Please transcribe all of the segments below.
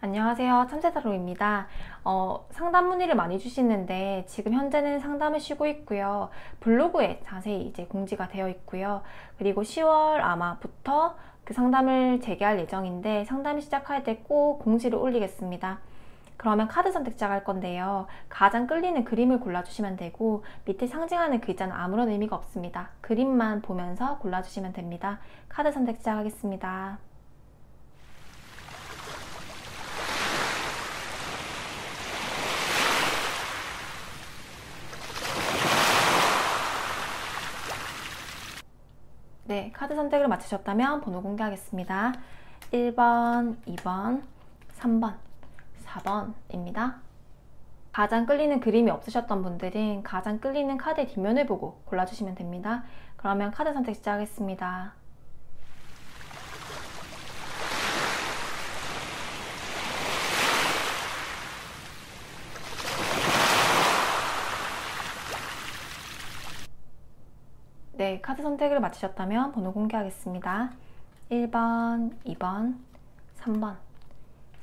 안녕하세요. 참새타로입니다. 상담 문의를 많이 주시는데 지금 현재는 상담을 쉬고 있고요. 블로그에 자세히 이제 공지가 되어 있고요. 그리고 10월 아마부터 그 상담을 재개할 예정인데 상담을 시작할 때 꼭 공지를 올리겠습니다. 그러면 카드 선택자 할 건데요. 가장 끌리는 그림을 골라주시면 되고 밑에 상징하는 글자는 아무런 의미가 없습니다. 그림만 보면서 골라주시면 됩니다. 카드 선택 시작하겠습니다. 네, 카드 선택을 마치셨다면 번호 공개하겠습니다. 1번, 2번, 3번, 4번입니다. 가장 끌리는 그림이 없으셨던 분들은 가장 끌리는 카드의 뒷면을 보고 골라주시면 됩니다. 그러면 카드 선택 시작하겠습니다. 네, 카드 선택을 마치셨다면 번호 공개하겠습니다. 1번, 2번, 3번,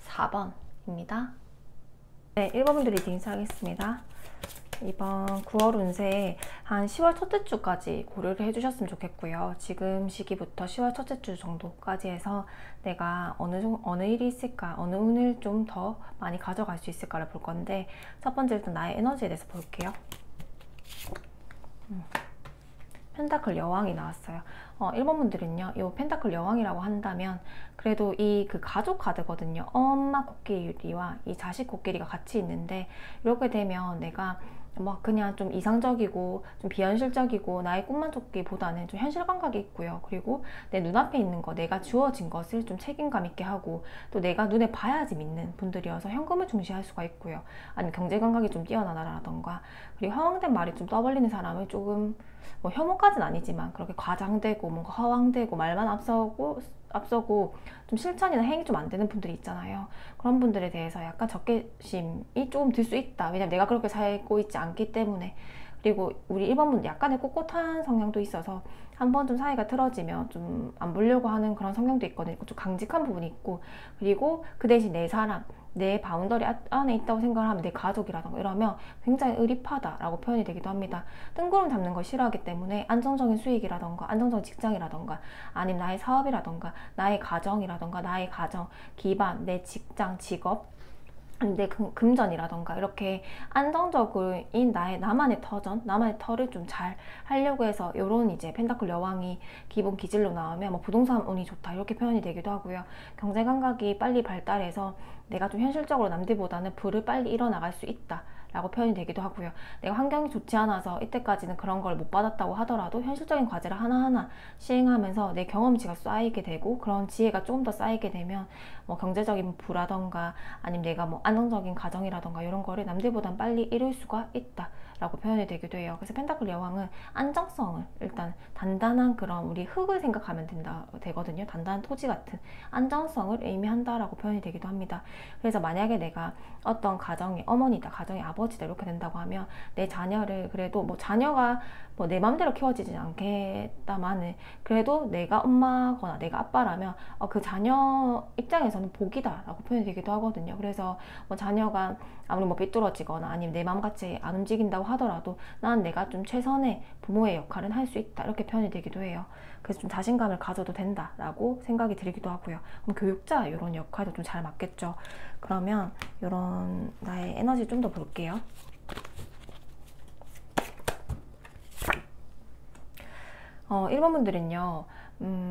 4번입니다. 네, 1번분들 리딩 시작하겠습니다. 이번 9월 운세 한 10월 첫째 주까지 고려를 해주셨으면 좋겠고요. 지금 시기부터 10월 첫째 주 정도까지 해서 내가 어느 일이 있을까, 어느 운을 좀 더 많이 가져갈 수 있을까를 볼 건데, 첫 번째 일단 나의 에너지에 대해서 볼게요. 펜타클 여왕이 나왔어요. 1번 분들은요, 이 펜타클 여왕이라고 한다면 그래도 이 그 가족 카드거든요. 엄마 코끼리와 이 자식 코끼리가 같이 있는데, 이렇게 되면 내가 막 그냥 좀 이상적이고 좀 비현실적이고 나의 꿈만 쫓기보다는 좀 현실 감각이 있고요. 그리고 내 눈앞에 있는 거, 내가 주어진 것을 좀 책임감 있게 하고, 또 내가 눈에 봐야지 믿는 분들이어서 현금을 중시할 수가 있고요. 아니면 경제 감각이 좀 뛰어나다라던가, 그리고 허황된 말이 좀 떠벌리는 사람을 조금, 뭐 혐오까지는 아니지만 그렇게 과장되고 뭔가 허황되고 말만 앞서고 좀 실천이나 행위 좀 안 되는 분들이 있잖아요. 그런 분들에 대해서 약간 적개심이 조금 들 수 있다. 왜냐면 내가 그렇게 살고 있지 않기 때문에. 그리고 우리 1번 분 약간의 꼿꼿한 성향도 있어서 한번 좀 사이가 틀어지면 좀 안 보려고 하는 그런 성향도 있거든요. 좀 강직한 부분이 있고, 그리고 그 대신 내 사람, 내 바운더리 안에 있다고 생각하면 내 가족이라던가 이러면 굉장히 의리파다라고 표현이 되기도 합니다. 뜬구름 잡는 걸 싫어하기 때문에 안정적인 수익이라던가 안정적인 직장이라던가 아니면 나의 사업이라던가 나의 가정이라던가 나의 가정 기반, 내 직장, 직업, 내 금전이라던가 이렇게 안정적인 나만의 터전, 나만의 터를 좀 잘 하려고 해서 요런 이제 펜타클 여왕이 기본 기질로 나오면 뭐 부동산 운이 좋다 이렇게 표현이 되기도 하고요. 경제 감각이 빨리 발달해서 내가 좀 현실적으로 남들보다는 부를 빨리 이뤄나갈 수 있다 라고 표현이 되기도 하고요. 내가 환경이 좋지 않아서 이때까지는 그런 걸 못 받았다고 하더라도 현실적인 과제를 하나하나 시행하면서 내 경험치가 쌓이게 되고, 그런 지혜가 조금 더 쌓이게 되면 뭐 경제적인 부라던가 아니면 내가 뭐 안정적인 가정이라던가 이런 거를 남들보단 빨리 이룰 수가 있다 라고 표현이 되기도 해요. 그래서 펜타클 여왕은 안정성을, 일단 단단한 그런 우리 흙을 생각하면 되거든요. 단단한 토지 같은 안정성을 의미한다라고 표현이 되기도 합니다. 그래서 만약에 내가 어떤 가정의 어머니다, 가정의 아버지다 이렇게 된다고 하면 내 자녀를, 그래도 뭐 자녀가 뭐 내 맘대로 키워지지 않겠다마는 그래도 내가 엄마거나 내가 아빠라면 그 자녀 입장에서는 복이다 라고 표현이 되기도 하거든요. 그래서 뭐 자녀가 아무리 뭐 삐뚤어지거나 아니면 내 마음같이 안 움직인다고 하더라도 난 내가 좀 최선의 부모의 역할은 할 수 있다 이렇게 표현이 되기도 해요. 그래서 좀 자신감을 가져도 된다 라고 생각이 들기도 하고요. 그럼 교육자 이런 역할도 좀 잘 맞겠죠. 그러면 이런 나의 에너지 좀 더 볼게요. 1번 분들은요,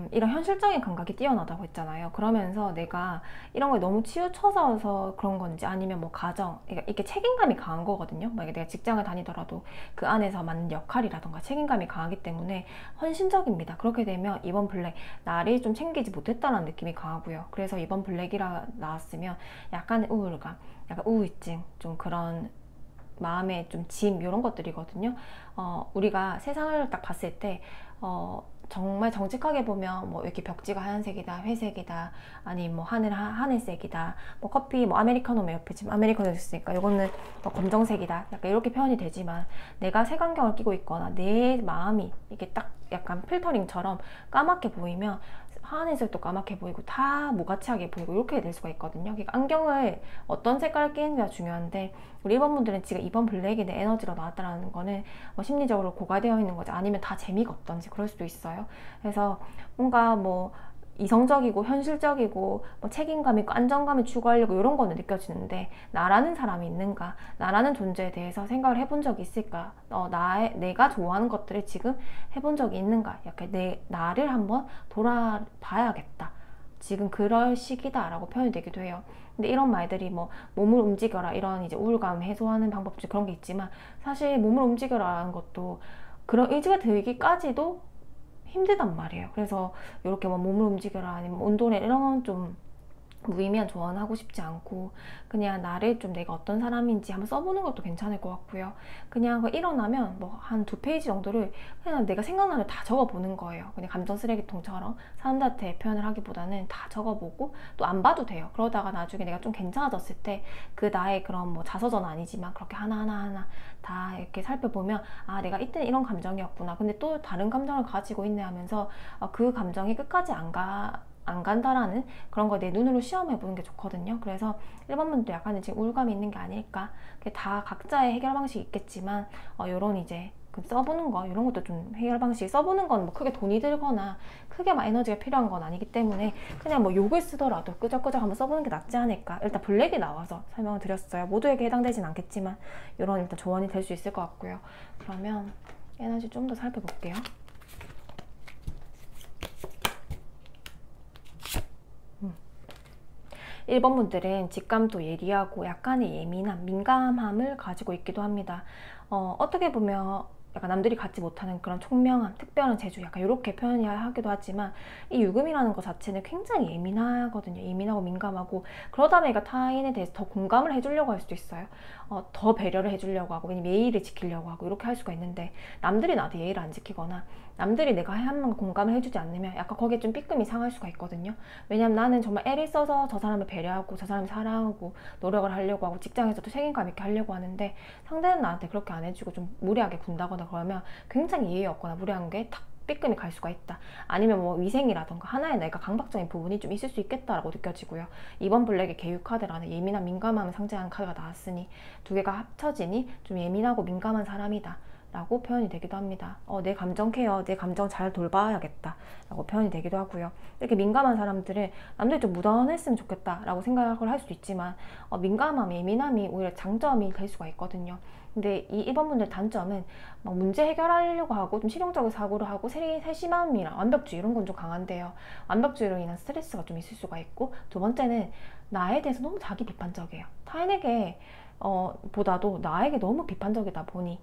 이런 현실적인 감각이 뛰어나다고 했잖아요. 그러면서 내가 이런 거에 너무 치우쳐서 그런 건지 아니면 뭐 가정, 이렇게 책임감이 강한 거거든요. 만약에 내가 직장을 다니더라도 그 안에서 맡는 역할이라던가 책임감이 강하기 때문에 헌신적입니다. 그렇게 되면 이번 블랙, 나를 좀 챙기지 못했다는 느낌이 강하고요. 그래서 이번 블랙이라 나왔으면 약간의 우울감, 약간 우울증, 좀 그런 마음의 좀 짐 이런 것들이거든요. 우리가 세상을 딱 봤을 때 정말 정직하게 보면 뭐 이렇게 벽지가 하얀색이다, 회색이다, 아니 뭐 하늘색이다, 뭐 커피 뭐 아메리카노 옆에 지금 아메리카노였으니까 이거는 뭐 검정색이다, 약간 이렇게 표현이 되지만 내가 색안경을 끼고 있거나 내 마음이 이게 딱 약간 필터링처럼 까맣게 보이면 하늘색도 까맣게 보이고 다 무가치하게 보이고 이렇게 될 수가 있거든요. 그러니까 안경을 어떤 색깔을 끼는지가 중요한데, 우리 1번 분들은 지금 2번 블랙이 내 에너지로 나왔다는 거는 심리적으로 고갈되어 있는 거지, 아니면 다 재미가 없던지 그럴 수도 있어요. 그래서 뭔가 뭐 이성적이고 현실적이고 뭐 책임감 있고 안정감을 추구하려고 이런 거는 느껴지는데, 나라는 사람이 있는가, 나라는 존재에 대해서 생각을 해본 적이 있을까, 내가 좋아하는 것들을 지금 해본 적이 있는가, 약간 나를 한번 돌아봐야겠다, 지금 그럴 시기다 라고 표현이 되기도 해요. 근데 이런 말들이 뭐 몸을 움직여라, 이런 이제 우울감 해소하는 방법 중 그런 게 있지만, 사실 몸을 움직여라는 것도 그런 의지가 들기까지도 힘들단 말이에요. 그래서 이렇게 뭐 몸을 움직여라, 아니면 운동해, 이런 건 좀 무의미한 조언하고 싶지 않고, 그냥 나를 좀 내가 어떤 사람인지 한번 써보는 것도 괜찮을 것 같고요. 그냥 일어나면 뭐 한 2페이지 정도를 그냥 내가 생각나는 다 적어보는 거예요. 그냥 감정 쓰레기통처럼 사람들한테 표현을 하기보다는 다 적어보고, 또 안 봐도 돼요. 그러다가 나중에 내가 좀 괜찮아졌을 때 그 나의 그런 뭐 자서전 아니지만 그렇게 하나하나 다 이렇게 살펴보면, 아, 내가 이때는 이런 감정이었구나, 근데 또 다른 감정을 가지고 있네 하면서 그 감정이 끝까지 안 간다라는 그런 거 내 눈으로 시험해 보는 게 좋거든요. 그래서 1번 분도 약간 지금 우울감이 있는 게 아닐까. 다 각자의 해결 방식이 있겠지만, 요런 이제 써보는 거, 이런 것도 좀 해결 방식, 써보는 건 뭐 크게 돈이 들거나 크게 막 에너지가 필요한 건 아니기 때문에 그냥 뭐 욕을 쓰더라도 끄적끄적 한번 써보는 게 낫지 않을까. 일단 블랙이 나와서 설명을 드렸어요. 모두에게 해당되진 않겠지만 이런 일단 조언이 될 수 있을 것 같고요. 그러면 에너지 좀 더 살펴볼게요. 1번 분들은 직감도 예리하고 약간의 예민함, 민감함을 가지고 있기도 합니다. 어떻게 보면 약간 남들이 갖지 못하는 그런 총명함, 특별한 재주, 약간 이렇게 표현하기도 하지만, 이 유금이라는 것 자체는 굉장히 예민하거든요. 예민하고 민감하고, 그러다 보니까 타인에 대해서 더 공감을 해주려고 할 수도 있어요. 더 배려를 해주려고 하고, 왜냐면 예의를 지키려고 하고 이렇게 할 수가 있는데, 남들이 나한테 예의를 안 지키거나 남들이 내가 한번 공감을 해주지 않으면 약간 거기에 좀 삐끔이 상할 수가 있거든요. 왜냐면 나는 정말 애를 써서 저 사람을 배려하고 저 사람을 사랑하고 노력을 하려고 하고 직장에서도 책임감 있게 하려고 하는데, 상대는 나한테 그렇게 안 해주고 좀 무례하게 군다거나 그러면 굉장히 예의 없거나 무례한 게 탁 삐끔이 갈 수가 있다. 아니면 뭐 위생이라던가 하나의 내가 강박적인 부분이 좀 있을 수 있겠다라고 느껴지고요. 2번 블랙의 계유 카드라는 예민한 민감함을 상징하는 카드가 나왔으니, 두 개가 합쳐지니 좀 예민하고 민감한 사람이다 라고 표현이 되기도 합니다. 내 감정 케어, 내 감정 잘 돌봐야겠다 라고 표현이 되기도 하고요. 이렇게 민감한 사람들은 남들이 좀 묻어냈으면 좋겠다 라고 생각을 할 수도 있지만, 민감함, 예민함이 오히려 장점이 될 수가 있거든요. 근데 이 1번 분들 단점은 막 문제 해결하려고 하고 좀 실용적인 사고를 하고 세심함이랑 완벽주의, 이런 건 좀 강한데요. 완벽주의로 인한 스트레스가 좀 있을 수가 있고, 두 번째는 나에 대해서 너무 자기 비판적이에요. 타인에게 보다도 나에게 너무 비판적이다 보니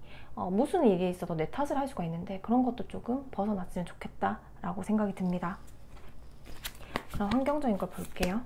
무슨 일이 있어도 내 탓을 할 수가 있는데, 그런 것도 조금 벗어났으면 좋겠다 라고 생각이 듭니다. 그럼 환경적인 걸 볼게요.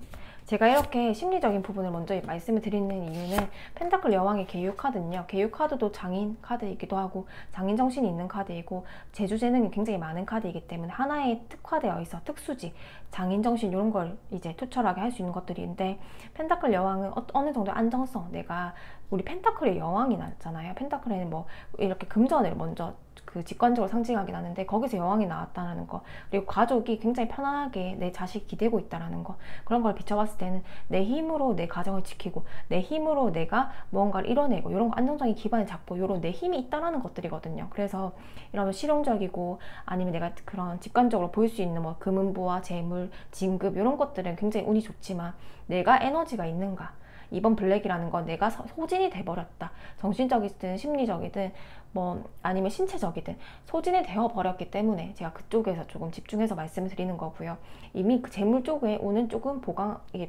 제가 이렇게 심리적인 부분을 먼저 말씀을 드리는 이유는, 펜타클 여왕의 계유 카드는요, 계유 카드도 장인 카드이기도 하고 장인 정신이 있는 카드이고 재주 재능이 굉장히 많은 카드이기 때문에 하나에 특화되어 있어 특수지, 장인 정신 이런 걸 이제 투철하게 할 수 있는 것들인데, 펜타클 여왕은 어느 정도 안정성, 내가 우리 펜타클의 여왕이 나잖아요. 펜타클에는 뭐 이렇게 금전을 먼저 그 직관적으로 상징하긴 하는데, 거기서 여왕이 나왔다는 거, 그리고 가족이 굉장히 편안하게 내 자식이 기대고 있다는 거, 그런 걸 비춰봤을 때는 내 힘으로 내 가정을 지키고 내 힘으로 내가 무언가를 이뤄내고, 이런 거 안정적인 기반을 잡고 이런 내 힘이 있다는 것들이거든요. 그래서 이런 실용적이고, 아니면 내가 그런 직관적으로 볼 수 있는 뭐 금은보화, 재물, 진급 이런 것들은 굉장히 운이 좋지만, 내가 에너지가 있는가, 2번 블랙이라는 건 내가 소진이 돼버렸다. 정신적이든 심리적이든 뭐 아니면 신체적이든 소진이 되어버렸기 때문에 제가 그쪽에서 조금 집중해서 말씀을 드리는 거고요. 이미 그 재물 쪽에 오는 쪽은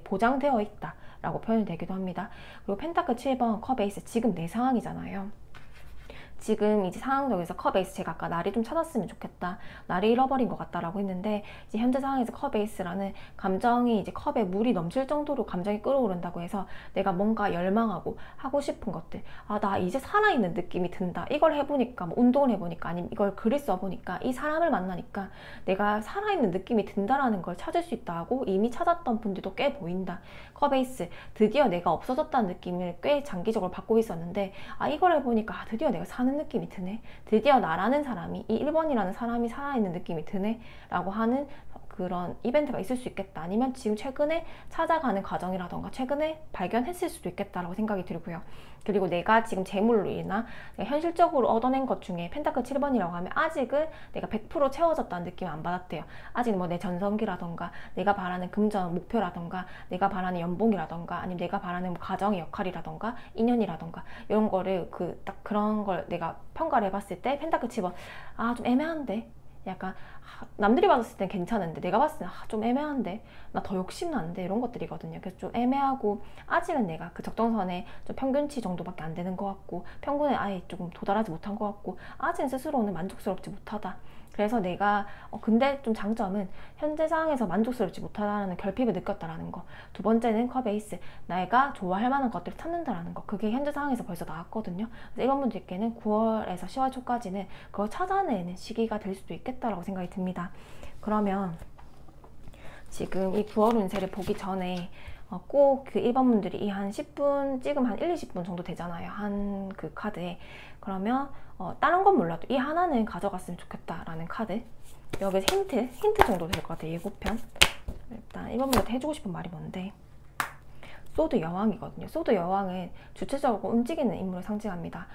보장되어 있다 라고 표현이 되기도 합니다. 그리고 펜타클 7번 컵에이스, 지금 내 상황이잖아요. 지금 이제 상황적에서 컵에이스, 제가 아까 나를 좀 찾았으면 좋겠다, 나를 잃어버린 것 같다라고 했는데, 이제 현재 상황에서 컵에이스라는 감정이 이제 컵에 물이 넘칠 정도로 감정이 끓어오른다고 해서 내가 뭔가 열망하고 하고 싶은 것들, 나 이제 살아있는 느낌이 든다, 이걸 해보니까 뭐 운동을 해보니까 아니면 이걸 글을 써보니까 이 사람을 만나니까 내가 살아있는 느낌이 든다라는 걸 찾을 수 있다 하고 이미 찾았던 분들도 꽤 보인다. 컵에이스, 드디어 내가 없어졌다는 느낌을 꽤 장기적으로 받고 있었는데, 이걸 해보니까 드디어 내가 사는 느낌이 드네, 드디어 나라는 사람이, 이 1번이라는 사람이 살아있는 느낌이 드네 라고 하는 그런 이벤트가 있을 수 있겠다. 아니면 지금 최근에 찾아가는 과정이라던가 최근에 발견했을 수도 있겠다라고 생각이 들고요. 그리고 내가 지금 재물로 인한 현실적으로 얻어낸 것 중에 펜타클 7번이라고 하면 아직은 내가 100% 채워졌다는 느낌을 안 받았대요. 아직 뭐 내 전성기라던가 내가 바라는 금전 목표라던가 내가 바라는 연봉이라던가 아니면 내가 바라는 가정의 역할이라던가 인연이라던가 이런 거를 딱 그런 걸 내가 평가를 해봤을 때 펜타클 7번 좀 애매한데 약간 남들이 봤을 땐 괜찮은데 내가 봤을 땐 좀 애매한데 나 더 욕심나는데 이런 것들이거든요. 그래서 좀 애매하고 아직은 내가 그 적정선에 좀 평균치 정도밖에 안 되는 것 같고 평균에 아예 조금 도달하지 못한 것 같고 아직은 스스로는 만족스럽지 못하다. 그래서 내가 근데 좀 장점은 현재 상황에서 만족스럽지 못하다는 결핍을 느꼈다라는 거. 두 번째는 컵에이스, 내가 좋아할 만한 것들을 찾는다라는 거. 그게 현재 상황에서 벌써 나왔거든요. 그래서 이런 분들께는 9월에서 10월 초까지는 그걸 찾아내는 시기가 될 수도 있겠다라고 생각이 듭니다. 그러면 지금 이 9월 운세를 보기 전에 꼭 그 1번 분들이 이 한 10분 찍으면 한 1, 20분 정도 되잖아요. 한 그 카드에. 그러면 다른 건 몰라도 이 하나는 가져갔으면 좋겠다라는 카드. 여기서 힌트 정도 될 것 같아요. 예고편. 일단 1번 분들한테 해주고 싶은 말이 뭔데, 소드 여왕이거든요. 소드 여왕은 주체적으로 움직이는 인물을 상징합니다.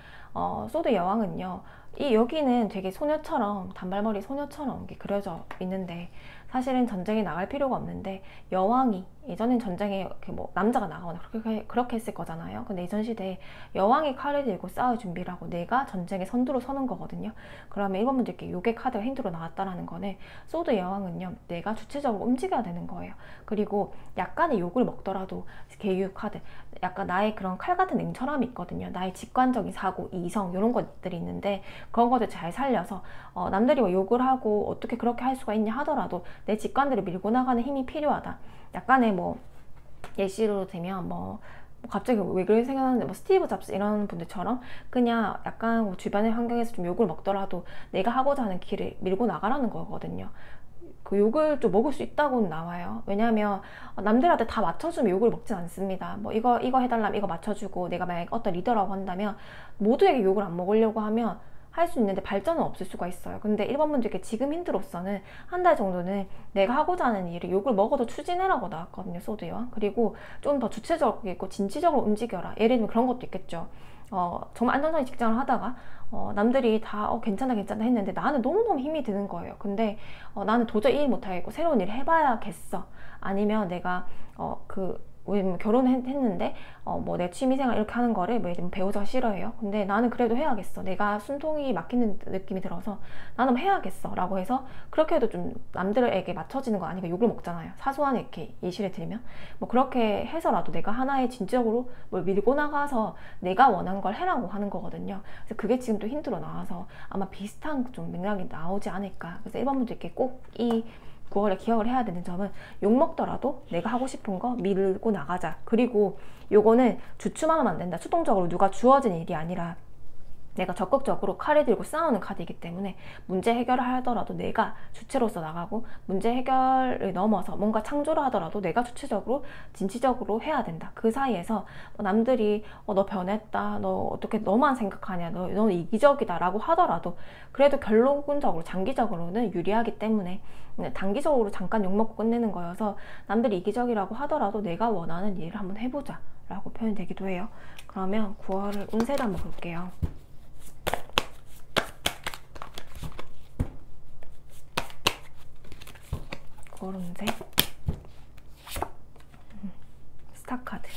소드 여왕은요, 여기는 되게 소녀처럼, 단발머리 소녀처럼 이렇게 그려져 있는데, 사실은 전쟁에 나갈 필요가 없는데, 여왕이, 예전엔 전쟁에 뭐 남자가 나가거나 그렇게 했을 거잖아요. 근데 이전 시대에 여왕이 칼을 들고 싸울 준비를 하고 내가 전쟁의 선두로 서는 거거든요. 그러면 이번 분들께 요게 카드가 힌트로 나왔다라는 거는, 소드 여왕은요, 내가 주체적으로 움직여야 되는 거예요. 그리고 약간의 욕을 먹더라도, 계유 카드, 약간 나의 그런 칼 같은 냉철함이 있거든요. 나의 직관적인 사고, 이성, 이런 것들이 있는데, 그런 것들 잘 살려서 남들이 뭐 욕을 하고 어떻게 그렇게 할 수가 있냐 하더라도 내 직관들을 밀고 나가는 힘이 필요하다. 약간의 뭐 예시로 들면 뭐 갑자기 왜 그런 생각하는데, 뭐 스티브 잡스 이런 분들처럼 그냥 약간 뭐 주변의 환경에서 좀 욕을 먹더라도 내가 하고자 하는 길을 밀고 나가라는 거거든요. 그 욕을 좀 먹을 수 있다고는 나와요. 왜냐하면 남들한테 다 맞춰주면 욕을 먹진 않습니다. 뭐 이거 해달라면 이거 맞춰주고, 내가 만약에 어떤 리더라고 한다면 모두에게 욕을 안 먹으려고 하면 할 수 있는데 발전은 없을 수가 있어요. 근데 1번 분들께 지금 힌트로서는 한 달 정도는 내가 하고자 하는 일을 욕을 먹어도 추진해라고 나왔거든요. 소드요. 그리고 좀 더 주체적으로 있고 진취적으로 움직여라. 예를 들면 그런 것도 있겠죠. 정말 안정적인 직장을 하다가 남들이 다 괜찮아 했는데 나는 너무너무 힘이 드는 거예요. 근데 나는 도저히 일 못하겠고 새로운 일을 해봐야겠어. 아니면 내가 결혼했는데 뭐 내 취미생활 이렇게 하는 거를 뭐 배우자가 싫어해요. 근데 나는 그래도 해야겠어. 내가 숨통이 막히는 느낌이 들어서 나는 해야겠어 라고 해서, 그렇게 해도 좀 남들에게 맞춰지는 거 아니까 욕을 먹잖아요. 사소한 이렇게 예시를 들면 뭐 그렇게 해서라도 내가 하나의 진적으로 뭘 밀고 나가서 내가 원하는 걸 해라고 하는 거거든요. 그래서 그게 지금 또 힌트로 나와서 아마 비슷한 좀 맥락이 나오지 않을까. 그래서 1번 분들께 꼭 이 9월에 기억을 해야 되는 점은, 욕먹더라도 내가 하고 싶은 거 밀고 나가자. 그리고 요거는 주춤하면 안 된다. 수동적으로 누가 주어진 일이 아니라 내가 적극적으로 칼을 들고 싸우는 카드이기 때문에 문제 해결을 하더라도 내가 주체로서 나가고, 문제 해결을 넘어서 뭔가 창조를 하더라도 내가 주체적으로 진취적으로 해야 된다. 그 사이에서 남들이 너 변했다, 너 어떻게 너만 생각하냐, 너 이기적이다 라고 하더라도 그래도 결론적으로 장기적으로는 유리하기 때문에 단기적으로 잠깐 욕먹고 끝내는 거여서, 남들이 이기적이라고 하더라도 내가 원하는 일을 한번 해보자 라고 표현이 되기도 해요. 그러면 9월 운세를 한번 볼게요. 9월 운세 스타카드.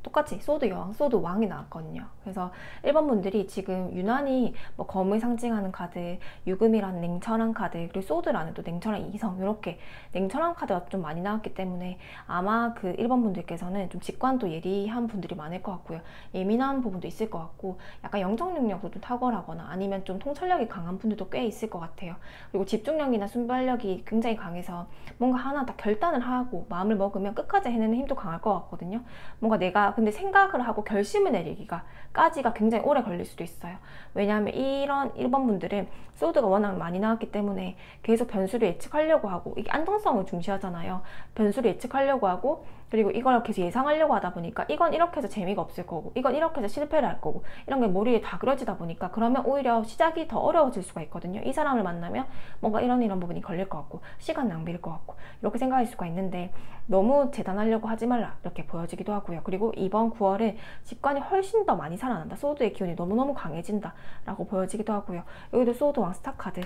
똑같이 소드 여왕, 소드 왕이 나왔거든요. 그래서 1번 분들이 지금 유난히 뭐 검을 상징하는 카드, 유금이라는 냉철한 카드, 그리고 소드라는 또 냉철한 이성, 이렇게 냉철한 카드가 좀 많이 나왔기 때문에 아마 그 1번 분들께서는 좀 직관도 예리한 분들이 많을 것 같고요. 예민한 부분도 있을 것 같고, 약간 영적 능력도 좀 탁월하거나 아니면 좀 통찰력이 강한 분들도 꽤 있을 것 같아요. 그리고 집중력이나 순발력이 굉장히 강해서 뭔가 하나 딱 결단을 하고 마음을 먹으면 끝까지 해내는 힘도 강할 것 같거든요. 뭔가 내가 근데 생각을 하고 결심을 내리기까지가 굉장히 오래 걸릴 수도 있어요. 왜냐하면 이런 1번 분들은 소드가 워낙 많이 나왔기 때문에 계속 변수를 예측하려고 하고, 이게 안정성을 중시하잖아요. 변수를 예측하려고 하고, 그리고 이걸 계속 예상하려고 하다 보니까 이건 이렇게 해서 재미가 없을 거고, 이건 이렇게 해서 실패를 할 거고, 이런 게 머리에 다 그려지다 보니까 그러면 오히려 시작이 더 어려워질 수가 있거든요. 이 사람을 만나면 뭔가 이런 부분이 걸릴 것 같고, 시간 낭비일 것 같고, 이렇게 생각할 수가 있는데, 너무 재단하려고 하지 말라, 이렇게 보여지기도 하고요. 그리고 이번 9월은 직관이 훨씬 더 많이 살아난다, 소드의 기운이 너무너무 강해진다 라고 보여지기도 하고요. 여기도 소드왕 스타 카드,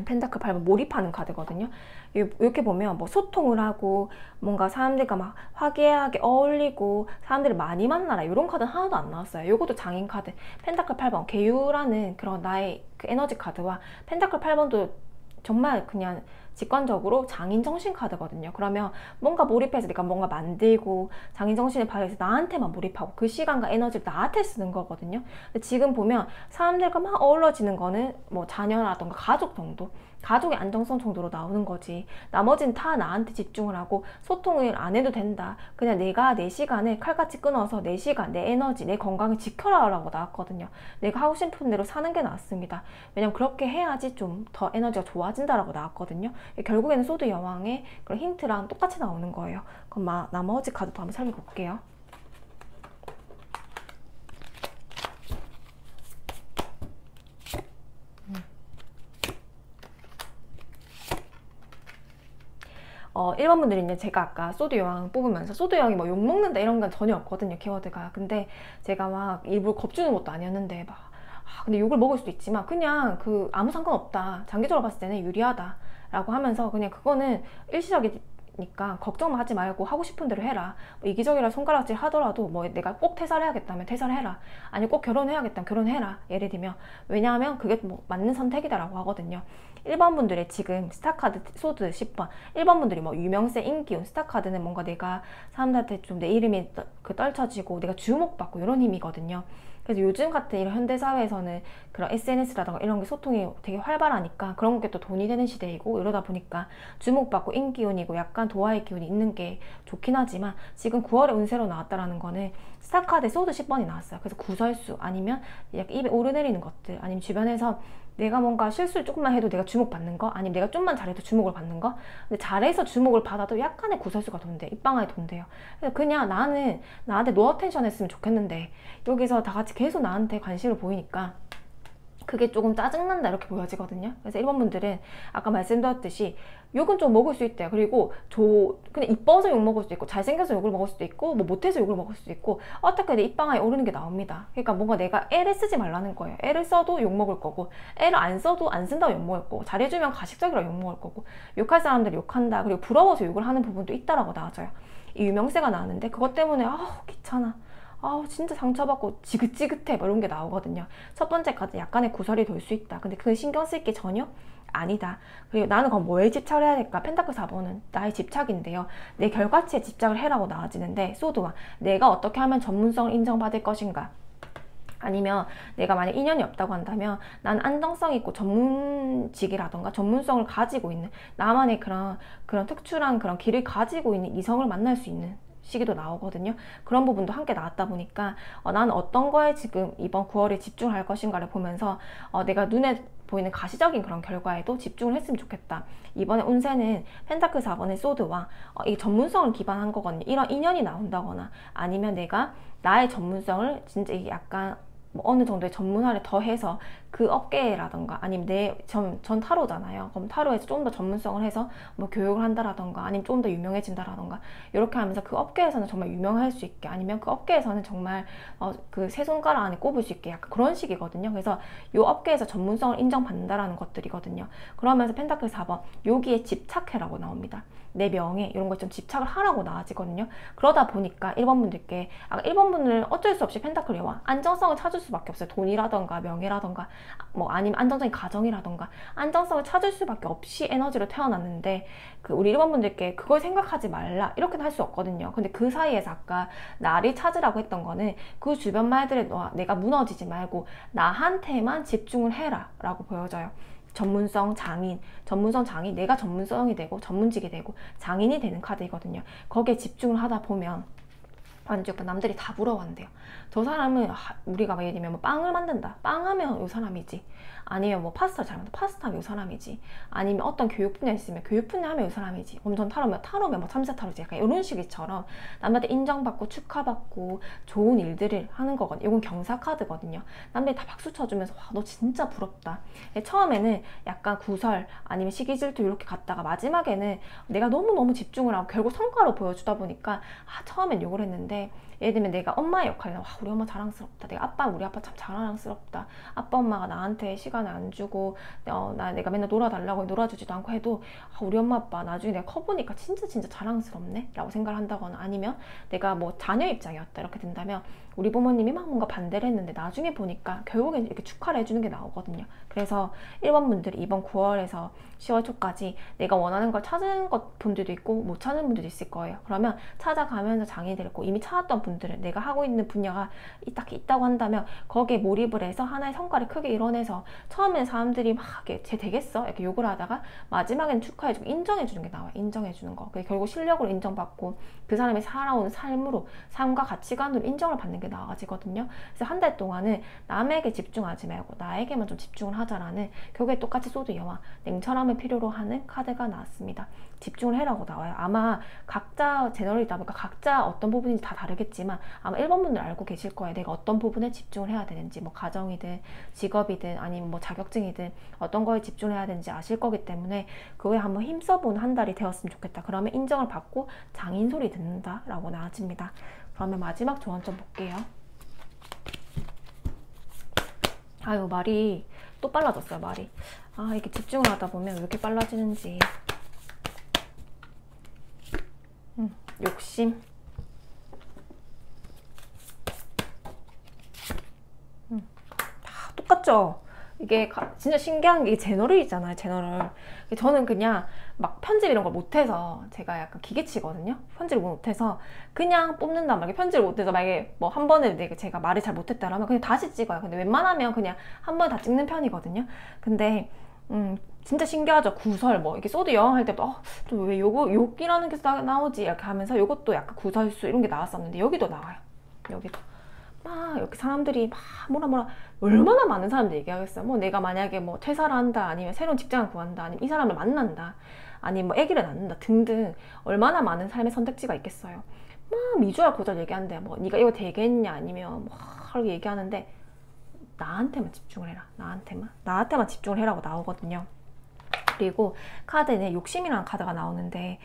펜타클 8번 몰입하는 카드거든요. 이렇게 보면 뭐 소통을 하고 뭔가 사람들과 막 화기애애하게 어울리고 사람들을 많이 만나라, 이런 카드는 하나도 안 나왔어요. 요것도 장인 카드, 펜타클 8번 계유라는 그런 나의 그 에너지 카드와 펜타클 8번도 정말 그냥 직관적으로 장인 정신 카드거든요. 그러면 뭔가 몰입해서 내가 뭔가 만들고 장인 정신을 발휘해서 나한테만 몰입하고 그 시간과 에너지를 나한테 쓰는 거거든요. 근데 지금 보면 사람들과 막 어우러지는 거는 뭐 자녀라던가 가족 정도, 가족의 안정성 정도로 나오는 거지, 나머지는 다 나한테 집중을 하고 소통을 안 해도 된다, 그냥 내가 내 시간을 칼같이 끊어서 내 시간, 내 에너지, 내 건강을 지켜라 라고 나왔거든요. 내가 하고 싶은 대로 사는 게 낫습니다. 왜냐면 그렇게 해야지 좀 더 에너지가 좋아진다 라고 나왔거든요. 결국에는 소드 여왕의 그런 힌트랑 똑같이 나오는 거예요. 그럼 나머지 카드도 한번 살펴볼게요. 어, 1번 분들은요, 제가 아까 소드 여왕 뽑으면서 소드 여왕이 뭐 욕먹는다 이런 건 전혀 없거든요, 키워드가. 근데 제가 막 일부러 겁주는 것도 아니었는데 근데 욕을 먹을 수도 있지만 그냥 아무 상관없다, 장기적으로 봤을 때는 유리하다 라고 하면서 그냥 그거는 일시적이니까 걱정만 하지 말고 하고 싶은 대로 해라. 뭐 이기적이라 손가락질 하더라도 뭐 내가 꼭 퇴사를 해야겠다면 퇴사를 해라, 아니 꼭 결혼해야겠다면 결혼해라, 예를 들면. 왜냐하면 그게 뭐 맞는 선택이다 라고 하거든요. 1번 분들의 지금 스타카드 소드 10번 1번 분들이 뭐 유명세, 인기운, 스타카드는 뭔가 내가 사람들한테 좀 내 이름이 떨쳐지고 내가 주목받고 이런 힘이거든요. 그래서 요즘 같은 이런 현대사회에서는 그런 SNS라던가 이런 게 소통이 되게 활발하니까 그런 게 또 돈이 되는 시대이고, 이러다 보니까 주목받고 인기운이고 약간 도화의 기운이 있는 게 좋긴 하지만, 지금 9월에 운세로 나왔다라는 거는 스타카드에 소드 10번이 나왔어요. 그래서 구설수, 아니면 약간 입에 오르내리는 것들, 아니면 주변에서 내가 뭔가 실수를 조금만 해도 내가 주목받는 거, 아니면 내가 좀만 잘해도 주목을 받는 거. 근데 잘해서 주목을 받아도 약간의 구설수가 돈대, 입방아에 돈대요. 그래서 그냥 나는 나한테 노 어텐션 했으면 좋겠는데 여기서 다 같이 계속 나한테 관심을 보이니까 그게 조금 짜증난다 이렇게 보여지거든요. 그래서 1번 분들은 아까 말씀드렸듯이 욕은 좀 먹을 수 있대요. 그리고 그냥 이뻐서 욕 먹을 수도 있고, 잘생겨서 욕을 먹을 수도 있고, 뭐 못해서 욕을 먹을 수도 있고, 어떻게 내 입방아에 오르는 게 나옵니다. 그러니까 뭔가 내가 애를 쓰지 말라는 거예요. 애를 써도 욕 먹을 거고, 애를 안 써도 안 쓴다고 욕 먹을 거고, 잘해주면 가식적이라고 욕 먹을 거고, 욕할 사람들이 욕한다, 그리고 부러워서 욕을 하는 부분도 있다라고 나와져요. 이 유명세가 나왔는데 그것 때문에 귀찮아, 진짜 상처받고 지긋지긋해, 뭐 이런 게 나오거든요. 첫 번째 카드 약간의 구설이 돌 수 있다. 근데 그건 신경 쓸 게 전혀 아니다. 그리고 나는 그럼 뭐에 집착을 해야 될까? 펜타클 4번은 나의 집착인데요. 내 결과치에 집착을 해라고 나와지는데, 소드와 내가 어떻게 하면 전문성을 인정받을 것인가? 아니면 내가 만약 인연이 없다고 한다면 난 안정성 있고 전문직이라던가 전문성을 가지고 있는 나만의 그런 특출한 그런 길을 가지고 있는 이성을 만날 수 있는 시기도 나오거든요. 그런 부분도 함께 나왔다 보니까 나는 어떤 거에 지금 이번 9월에 집중할 것인가를 보면서 내가 눈에 보이는 가시적인 그런 결과에도 집중을 했으면 좋겠다. 이번에 운세는 펜타클 4번의 소드와 이 전문성을 기반한 거거든요. 이런 인연이 나온다거나, 아니면 내가 나의 전문성을 진짜 이게 약간 뭐 어느 정도의 전문화를 더해서 그 업계라던가, 아니면 전 타로잖아요. 그럼 타로에서 좀 더 전문성을 해서 뭐 교육을 한다라던가, 아니면 좀 더 유명해진다라던가, 이렇게 하면서 그 업계에서는 정말 유명할 수 있게, 아니면 그 업계에서는 정말 그 세 손가락 안에 꼽을 수 있게, 약간 그런 식이거든요. 그래서 이 업계에서 전문성을 인정받는다라는 것들이거든요. 그러면서 펜타클 4번 여기에 집착해라고 나옵니다. 내 명예 이런 거 좀 집착을 하라고 나와지거든요. 그러다 보니까 1번 분들께, 1번 분들은 어쩔 수 없이 펜타클 여왕 안정성을 찾을 수밖에 없어요. 돈이라던가 명예라던가 뭐 아니면 안정적인 가정이라던가 안정성을 찾을 수밖에 없이 에너지로 태어났는데, 우리 1번 분들께 그걸 생각하지 말라 이렇게는 할 수 없거든요. 근데 그 사이에서 아까 나를 찾으라고 했던 거는 그 주변 말들에 내가 무너지지 말고 나한테만 집중을 해라 라고 보여져요. 전문성 장인, 내가 전문성이 되고 전문직이 되고 장인이 되는 카드이거든요. 거기에 집중을 하다 보면 완전 남들이 다 부러워한대요. 저 사람은 우리가 막 예를 들면 뭐 빵을 만든다. 빵 하면 요 사람이지. 아니면 뭐 파스타 잘한다. 파스타 하면 요 사람이지. 아니면 어떤 교육 분야 있으면 교육 분야 하면 요 사람이지. 엄청 타로면 뭐 참새 타로지. 약간 이런 식처럼 남들한테 인정받고 축하받고 좋은 일들을 하는 거거든요. 이건 경사 카드거든요. 남들이 다 박수 쳐주면서 와, 너 진짜 부럽다. 처음에는 약간 구설 아니면 시기 질투 이렇게 갔다가 마지막에는 내가 너무너무 집중을 하고 결국 성과로 보여주다 보니까 처음엔 욕을 했는데 예를 들면 내가 엄마의 역할이나 와, 우리 엄마 자랑스럽다. 우리 아빠 참 자랑스럽다. 아빠 엄마가 나한테 시간을 안 주고 내가 맨날 놀아달라고 놀아주지도 않고 해도 우리 엄마 아빠 나중에 내가 커보니까 진짜 자랑스럽네 라고 생각을 한다거나 아니면 내가 뭐 자녀 입장이었다 이렇게 된다면 우리 부모님이 막 뭔가 반대를 했는데 나중에 보니까 결국엔 이렇게 축하를 해주는 게 나오거든요. 그래서 1번 분들이 이번 9월에서 10월 초까지 내가 원하는 걸 찾은 분들도 있고 못 찾은 분들도 있을 거예요. 그러면 찾아가면서 장애인들 있고 이미 찾았던 분들은 내가 하고 있는 분야가 딱 있다고 한다면 거기에 몰입을 해서 하나의 성과를 크게 이뤄내서 처음에는 사람들이 막 쟤 되겠어? 이렇게 욕을 하다가 마지막엔 축하해주고 인정해주는 게 나와요. 인정해주는 거. 결국 실력으로 인정받고 그 사람이 살아오는 삶과 가치관으로 인정을 받는 게 나아지거든요. 그래서 한 달 동안은 남에게 집중하지 말고 나에게만 좀 집중을 하자라는 결국에 똑같이 소드 여왕 냉철함을 필요로 하는 카드가 나왔습니다. 집중을 해라고 나와요. 아마 각자 제너럴이다 보니까 각자 어떤 부분인지 다 다르겠지만 아마 1번 분들 알고 계실 거예요. 내가 어떤 부분에 집중을 해야 되는지 뭐 가정이든 직업이든 아니면 뭐 자격증이든 어떤 거에 집중을 해야 되는지 아실 거기 때문에 그거에 한번 힘써보는 한 달이 되었으면 좋겠다. 그러면 인정을 받고 장인 소리 듣는다 라고 나와집니다. 그러면 마지막 조언 좀 볼게요. 아유 말이 또 빨라졌어요. 말이 이렇게 집중을 하다 보면 왜 이렇게 빨라지는지. 욕심. 다 똑같죠? 이게 진짜 신기한 게 제너럴이잖아요. 제너럴. 저는 그냥 막 편집 이런 걸 못해서 제가 약간 기계치거든요. 편집을 못해서 그냥 뽑는단 말이에요. 편집을 못해서 만약에 뭐 한 번에 제가 말을 잘 못했다라면 그냥 다시 찍어요. 근데 웬만하면 그냥 한 번에 다 찍는 편이거든요. 근데 진짜 신기하죠. 구설 뭐 이렇게 소드 여왕 할 때부터 좀 왜 욕이라는 게 나오지 이렇게 하면서 요것도 약간 구설수 이런 게 나왔었는데 여기도 나와요. 여기도 막 이렇게 사람들이 막 뭐라 얼마나 많은 사람들이 얘기하겠어요. 뭐 내가 만약에 뭐 퇴사를 한다 아니면 새로운 직장을 구한다 아니면 이 사람을 만난다 아니면 뭐 아기를 낳는다 등등 얼마나 많은 삶의 선택지가 있겠어요. 막 미주알 고절 얘기하는데 뭐 네가 이거 되겠냐 아니면 뭐 이렇게 얘기하는데 나한테만 집중을 해라. 나한테만 집중을 해라고 나오거든요. 그리고 카드는 욕심이라는 카드가 나오는데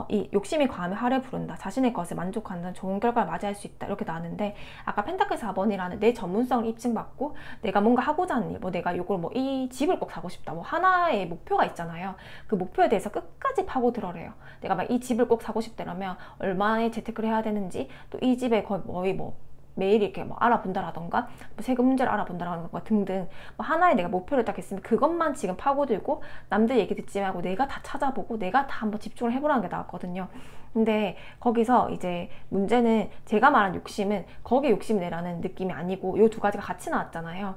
이 욕심이 과하면 하를 부른다. 자신의 것에 만족한다는 좋은 결과를 맞이할 수 있다. 이렇게 나왔는데 아까 펜타클 4번이라는 내 전문성을 입증받고 내가 뭔가 하고자 하는 일, 뭐 내가 요걸 뭐 이 집을 꼭 사고 싶다. 뭐 하나의 목표가 있잖아요. 그 목표에 대해서 끝까지 파고들어래요. 내가 막 이 집을 꼭 사고 싶다면 얼마의 재테크를 해야 되는지 또 이 집에 거의 뭐 매일 이렇게 뭐 알아본다라던가 뭐 세금 문제를 알아본다라던가 등등 뭐 하나의 내가 목표를 딱 했으면 그것만 지금 파고들고 남들 얘기 듣지 말고 내가 다 찾아보고 내가 다 한번 집중을 해보라는 게 나왔거든요. 근데 거기서 이제 문제는 제가 말한 욕심은 거기에 욕심내라는 느낌이 아니고 이 두 가지가 같이 나왔잖아요.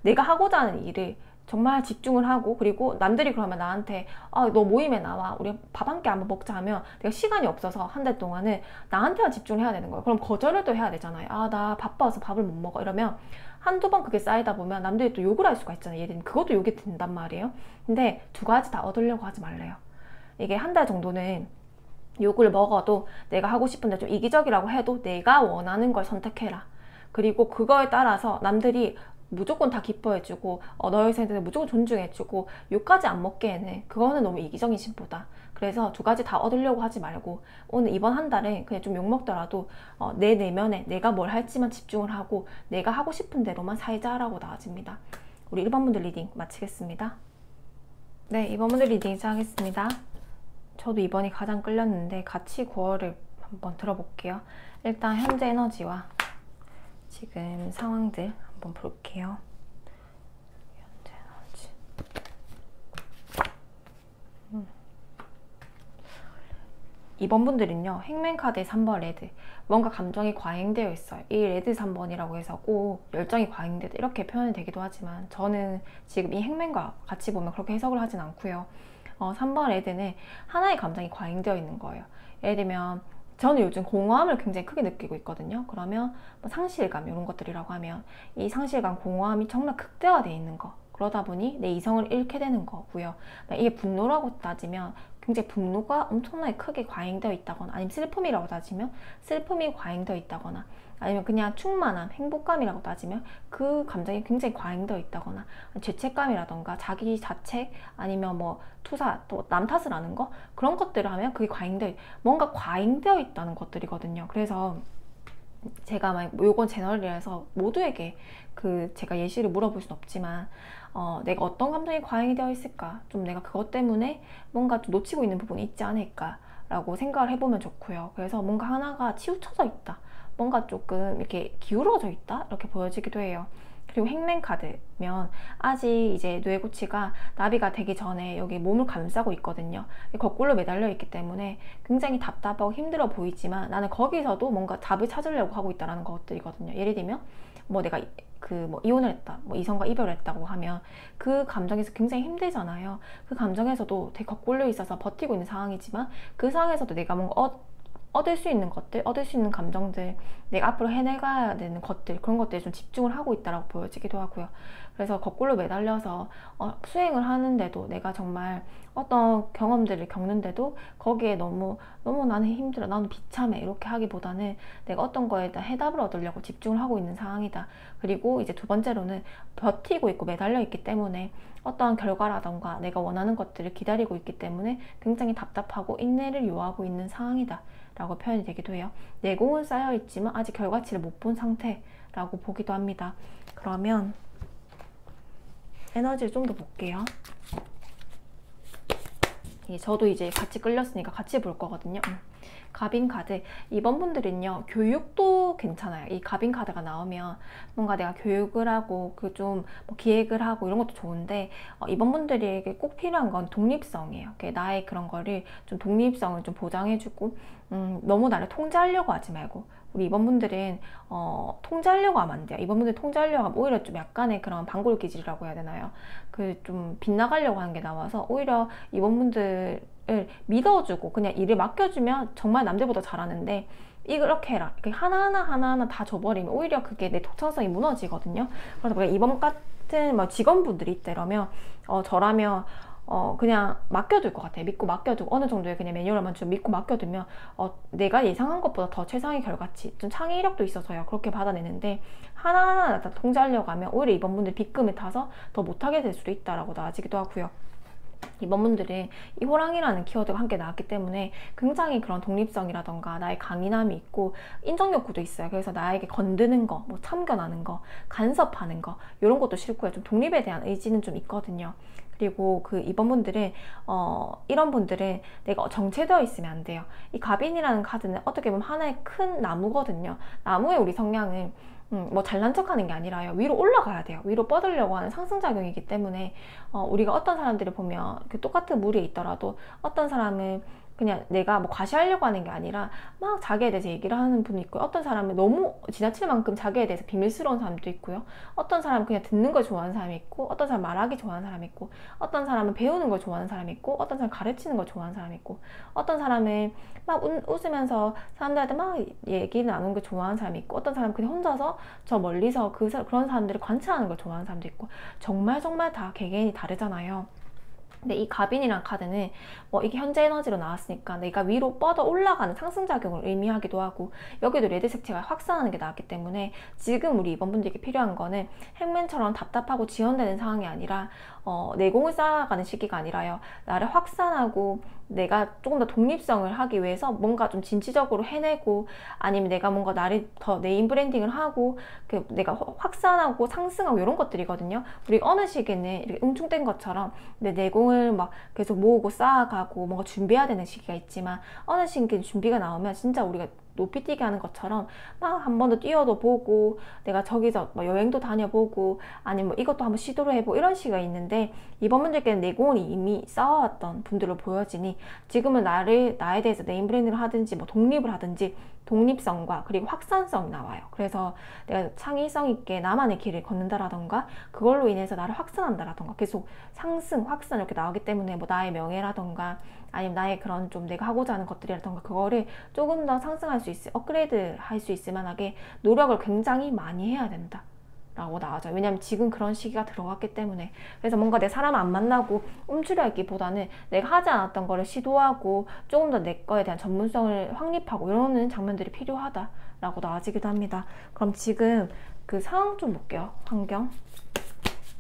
내가 하고자 하는 일을 정말 집중을 하고 그리고 남들이 그러면 나한테 너 모임에 나와 우리 밥 한 끼 한번 먹자 하면 내가 시간이 없어서 한 달 동안은 나한테만 집중을 해야 되는 거예요. 그럼 거절을 또 해야 되잖아요. 나 바빠서 밥을 못 먹어 이러면 한두 번 그게 쌓이다 보면 남들이 또 욕을 할 수가 있잖아요. 예를 들면 그것도 욕이 된단 말이에요. 근데 두 가지 다 얻으려고 하지 말래요. 이게 한 달 정도는 욕을 먹어도 내가 하고 싶은데 좀 이기적이라고 해도 내가 원하는 걸 선택해라. 그리고 그거에 따라서 남들이 무조건 다 기뻐해주고 너의 생각을 무조건 존중해주고 욕까지 안 먹게 해는 그거는 너무 이기적인 신보다. 그래서 두 가지 다 얻으려고 하지 말고 오늘 이번 한 달에 그냥 좀 욕먹더라도 내 내면에 내가 뭘 할지만 집중을 하고 내가 하고 싶은 대로만 살자라고 나와집니다. 우리 1번 분들 리딩 마치겠습니다. 네, 2번 분들 리딩 시작하겠습니다. 저도 이번이 가장 끌렸는데 같이 9월을 한번 들어볼게요. 일단 현재 에너지와 지금 상황들 한번 볼게요. 현재 에너지. 이번 분들은요, 행맨카드의 3번 레드. 뭔가 감정이 과잉되어 있어요. 이 레드 3번이라고 해서 꼭 열정이 과잉되다 이렇게 표현이 되기도 하지만 저는 지금 이 행맨과 같이 보면 그렇게 해석을 하진 않고요. 3번 레드는 하나의 감정이 과잉되어 있는 거예요. 예를 들면 저는 요즘 공허함을 굉장히 크게 느끼고 있거든요. 그러면 뭐 상실감 이런 것들이라고 하면 이 상실감, 공허함이 정말 극대화되어 있는 거, 그러다 보니 내 이성을 잃게 되는 거고요. 이게 분노라고 따지면 굉장히 분노가 엄청나게 크게 과잉되어 있다거나, 아니면 슬픔이라고 따지면 슬픔이 과잉되어 있다거나, 아니면 그냥 충만함, 행복감이라고 따지면 그 감정이 굉장히 과잉되어 있다거나, 죄책감이라던가 자기 자책, 아니면 뭐 투사, 또 남 탓을 하는 거, 그런 것들을 하면 그게 뭔가 과잉되어 있다는 것들이거든요. 그래서 제가 막 요건 제너럴이라서 모두에게 제가 예시를 물어볼 순 없지만, 내가 어떤 감정이 과잉이 되어 있을까, 좀 내가 그것 때문에 뭔가 좀 놓치고 있는 부분이 있지 않을까 라고 생각을 해보면 좋고요. 그래서 뭔가 하나가 치우쳐져 있다, 뭔가 조금 이렇게 기울어져 있다, 이렇게 보여지기도 해요. 그리고 행맨 카드면 아직 이제 뇌구치가 나비가 되기 전에 여기 몸을 감싸고 있거든요. 거꾸로 매달려 있기 때문에 굉장히 답답하고 힘들어 보이지만, 나는 거기서도 뭔가 답을 찾으려고 하고 있다는 것들이거든요. 예를 들면 뭐 내가 뭐 이혼을 했다, 뭐 이성과 이별을 했다고 하면 그 감정에서 굉장히 힘들잖아요. 그 감정에서도 되게 거꾸로 있어서 버티고 있는 상황이지만, 그 상황에서도 내가 뭔가 얻을 수 있는 것들, 얻을 수 있는 감정들, 내가 앞으로 해내가야 되는 것들, 그런 것들에 좀 집중을 하고 있다고 보여지기도 하고요. 그래서 거꾸로 매달려서 수행을 하는데도, 내가 정말 어떤 경험들을 겪는데도 거기에 너무 나는 힘들어, 나는 비참해, 이렇게 하기보다는 내가 어떤 거에 다 해답을 얻으려고 집중을 하고 있는 상황이다. 그리고 이제 두 번째로는 버티고 있고 매달려 있기 때문에 어떠한 결과라던가 내가 원하는 것들을 기다리고 있기 때문에 굉장히 답답하고 인내를 요하고 있는 상황이다 라고 표현이 되기도 해요. 내공은 쌓여있지만 아직 결과치를 못 본 상태라고 보기도 합니다. 그러면 에너지를 좀 더 볼게요. 저도 이제 같이 끌렸으니까 같이 볼 거거든요. 갑인 카드, 이번 분들은요 교육도 괜찮아요. 이 갑인 카드가 나오면 뭔가 내가 교육을 하고 좀 뭐 기획을 하고 이런 것도 좋은데, 이번 분들에게 꼭 필요한 건 독립성이에요. 나의 그런 거를 좀 독립성을 좀 보장해주고, 너무 나를 통제하려고 하지 말고. 우리 이번 분들은 통제하려고 하면 안 돼요. 이번 분들 통제하려고 하면 오히려 좀 약간의 그런 방골 기질이라고 해야 되나요? 좀 빗나가려고 하는 게 나와서 오히려 이번 분들 믿어주고 그냥 일을 맡겨주면 정말 남들보다 잘하는데, 이렇게 해라, 이렇게 하나하나 다 줘버리면 오히려 그게 내 독창성이 무너지거든요. 그래서 이번 같은 뭐 직원분들이 있다 이러면 저라면 그냥 맡겨둘 것 같아요. 믿고 맡겨두고 어느 정도의 그냥 매뉴얼만 좀 믿고 맡겨두면 내가 예상한 것보다 더 최상의 결과치, 좀 창의력도 있어서요 그렇게 받아내는데, 하나하나 다 통제하려고 하면 오히려 이번 분들 빗금에 타서 더 못하게 될 수도 있다라고 나아지기도 하고요. 이번 분들은 이 호랑이라는 키워드가 함께 나왔기 때문에 굉장히 그런 독립성이라던가 나의 강인함이 있고 인정 욕구도 있어요. 그래서 나에게 건드는 거, 뭐 참견하는 거, 간섭하는 거, 이런 것도 싫고요. 좀 독립에 대한 의지는 좀 있거든요. 그리고 이번 분들은 이런 분들은 내가 정체되어 있으면 안 돼요. 이 갑인이라는 카드는 어떻게 보면 하나의 큰 나무거든요. 나무의 우리 성향은 뭐 잘난 척하는 게 아니라요, 위로 올라가야 돼요. 위로 뻗으려고 하는 상승작용이기 때문에 우리가 어떤 사람들을 보면 똑같은 무리에 있더라도 어떤 사람은 그냥 내가 뭐 과시하려고 하는 게 아니라 막 자기에 대해서 얘기를 하는 분이 있고, 어떤 사람은 너무 지나칠 만큼 자기에 대해서 비밀스러운 사람도 있고요. 어떤 사람은 그냥 듣는 걸 좋아하는 사람이 있고, 어떤 사람은 말하기 좋아하는 사람이 있고, 어떤 사람은 배우는 걸 좋아하는 사람이 있고, 어떤 사람은 가르치는 걸 좋아하는 사람이 있고, 어떤 사람은 막 웃으면서 사람들한테 막 얘기 나누는 걸 좋아하는 사람이 있고, 어떤 사람은 그냥 혼자서 저 멀리서 그런 사람들을 관찰하는 걸 좋아하는 사람도 있고, 정말 다 개개인이 다르잖아요. 근데 이 갑인이란 카드는 이게 현재 에너지로 나왔으니까 내가 위로 뻗어 올라가는 상승작용을 의미하기도 하고, 여기도 레드 색채가 확산하는 게 나왔기 때문에 지금 우리 이번 분들에게 필요한 거는 행맨처럼 답답하고 지연되는 상황이 아니라 내공을 쌓아가는 시기가 아니라요, 나를 확산하고 내가 조금 더 독립성을 하기 위해서 뭔가 좀 진취적으로 해내고, 아니면 내가 뭔가 나를 더 네임 브랜딩을 하고 내가 확산하고 상승하고 이런 것들이거든요. 우리 어느 시기는 이렇게 응축된 것처럼 내 내공을 막 계속 모으고 쌓아가고 뭔가 준비해야 되는 시기가 있지만, 어느 시기는 준비가 나오면 진짜 우리가 높이 뛰게 하는 것처럼 막 한 번 더 뛰어도 보고, 내가 저기서 뭐 여행도 다녀보고, 아니면 뭐 이것도 한번 시도를 해보고, 이런 시기가 있는데, 이번 분들께는 내공을 이미 쌓아왔던 분들로 보여지니 지금은 나에 대해서 네임 브랜딩을 하든지 뭐 독립을 하든지 독립성과 그리고 확산성이 나와요. 그래서 내가 창의성 있게 나만의 길을 걷는다라던가, 그걸로 인해서 나를 확산한다라던가, 계속 상승, 확산 이렇게 나오기 때문에 뭐 나의 명예라던가 아니면 나의 그런 좀 내가 하고자 하는 것들이라던가 그거를 조금 더 상승할 수 있을, 업그레이드 할 수 있을 만하게 노력을 굉장히 많이 해야 된다 라고 나와줘요. 왜냐면 지금 그런 시기가 들어왔기 때문에. 그래서 뭔가 내 사람 안 만나고 움츠려있기보다는 내가 하지 않았던 거를 시도하고 조금 더 내 거에 대한 전문성을 확립하고 이러는 장면들이 필요하다라고 나와지기도 합니다. 그럼 지금 그 상황 좀 볼게요. 환경.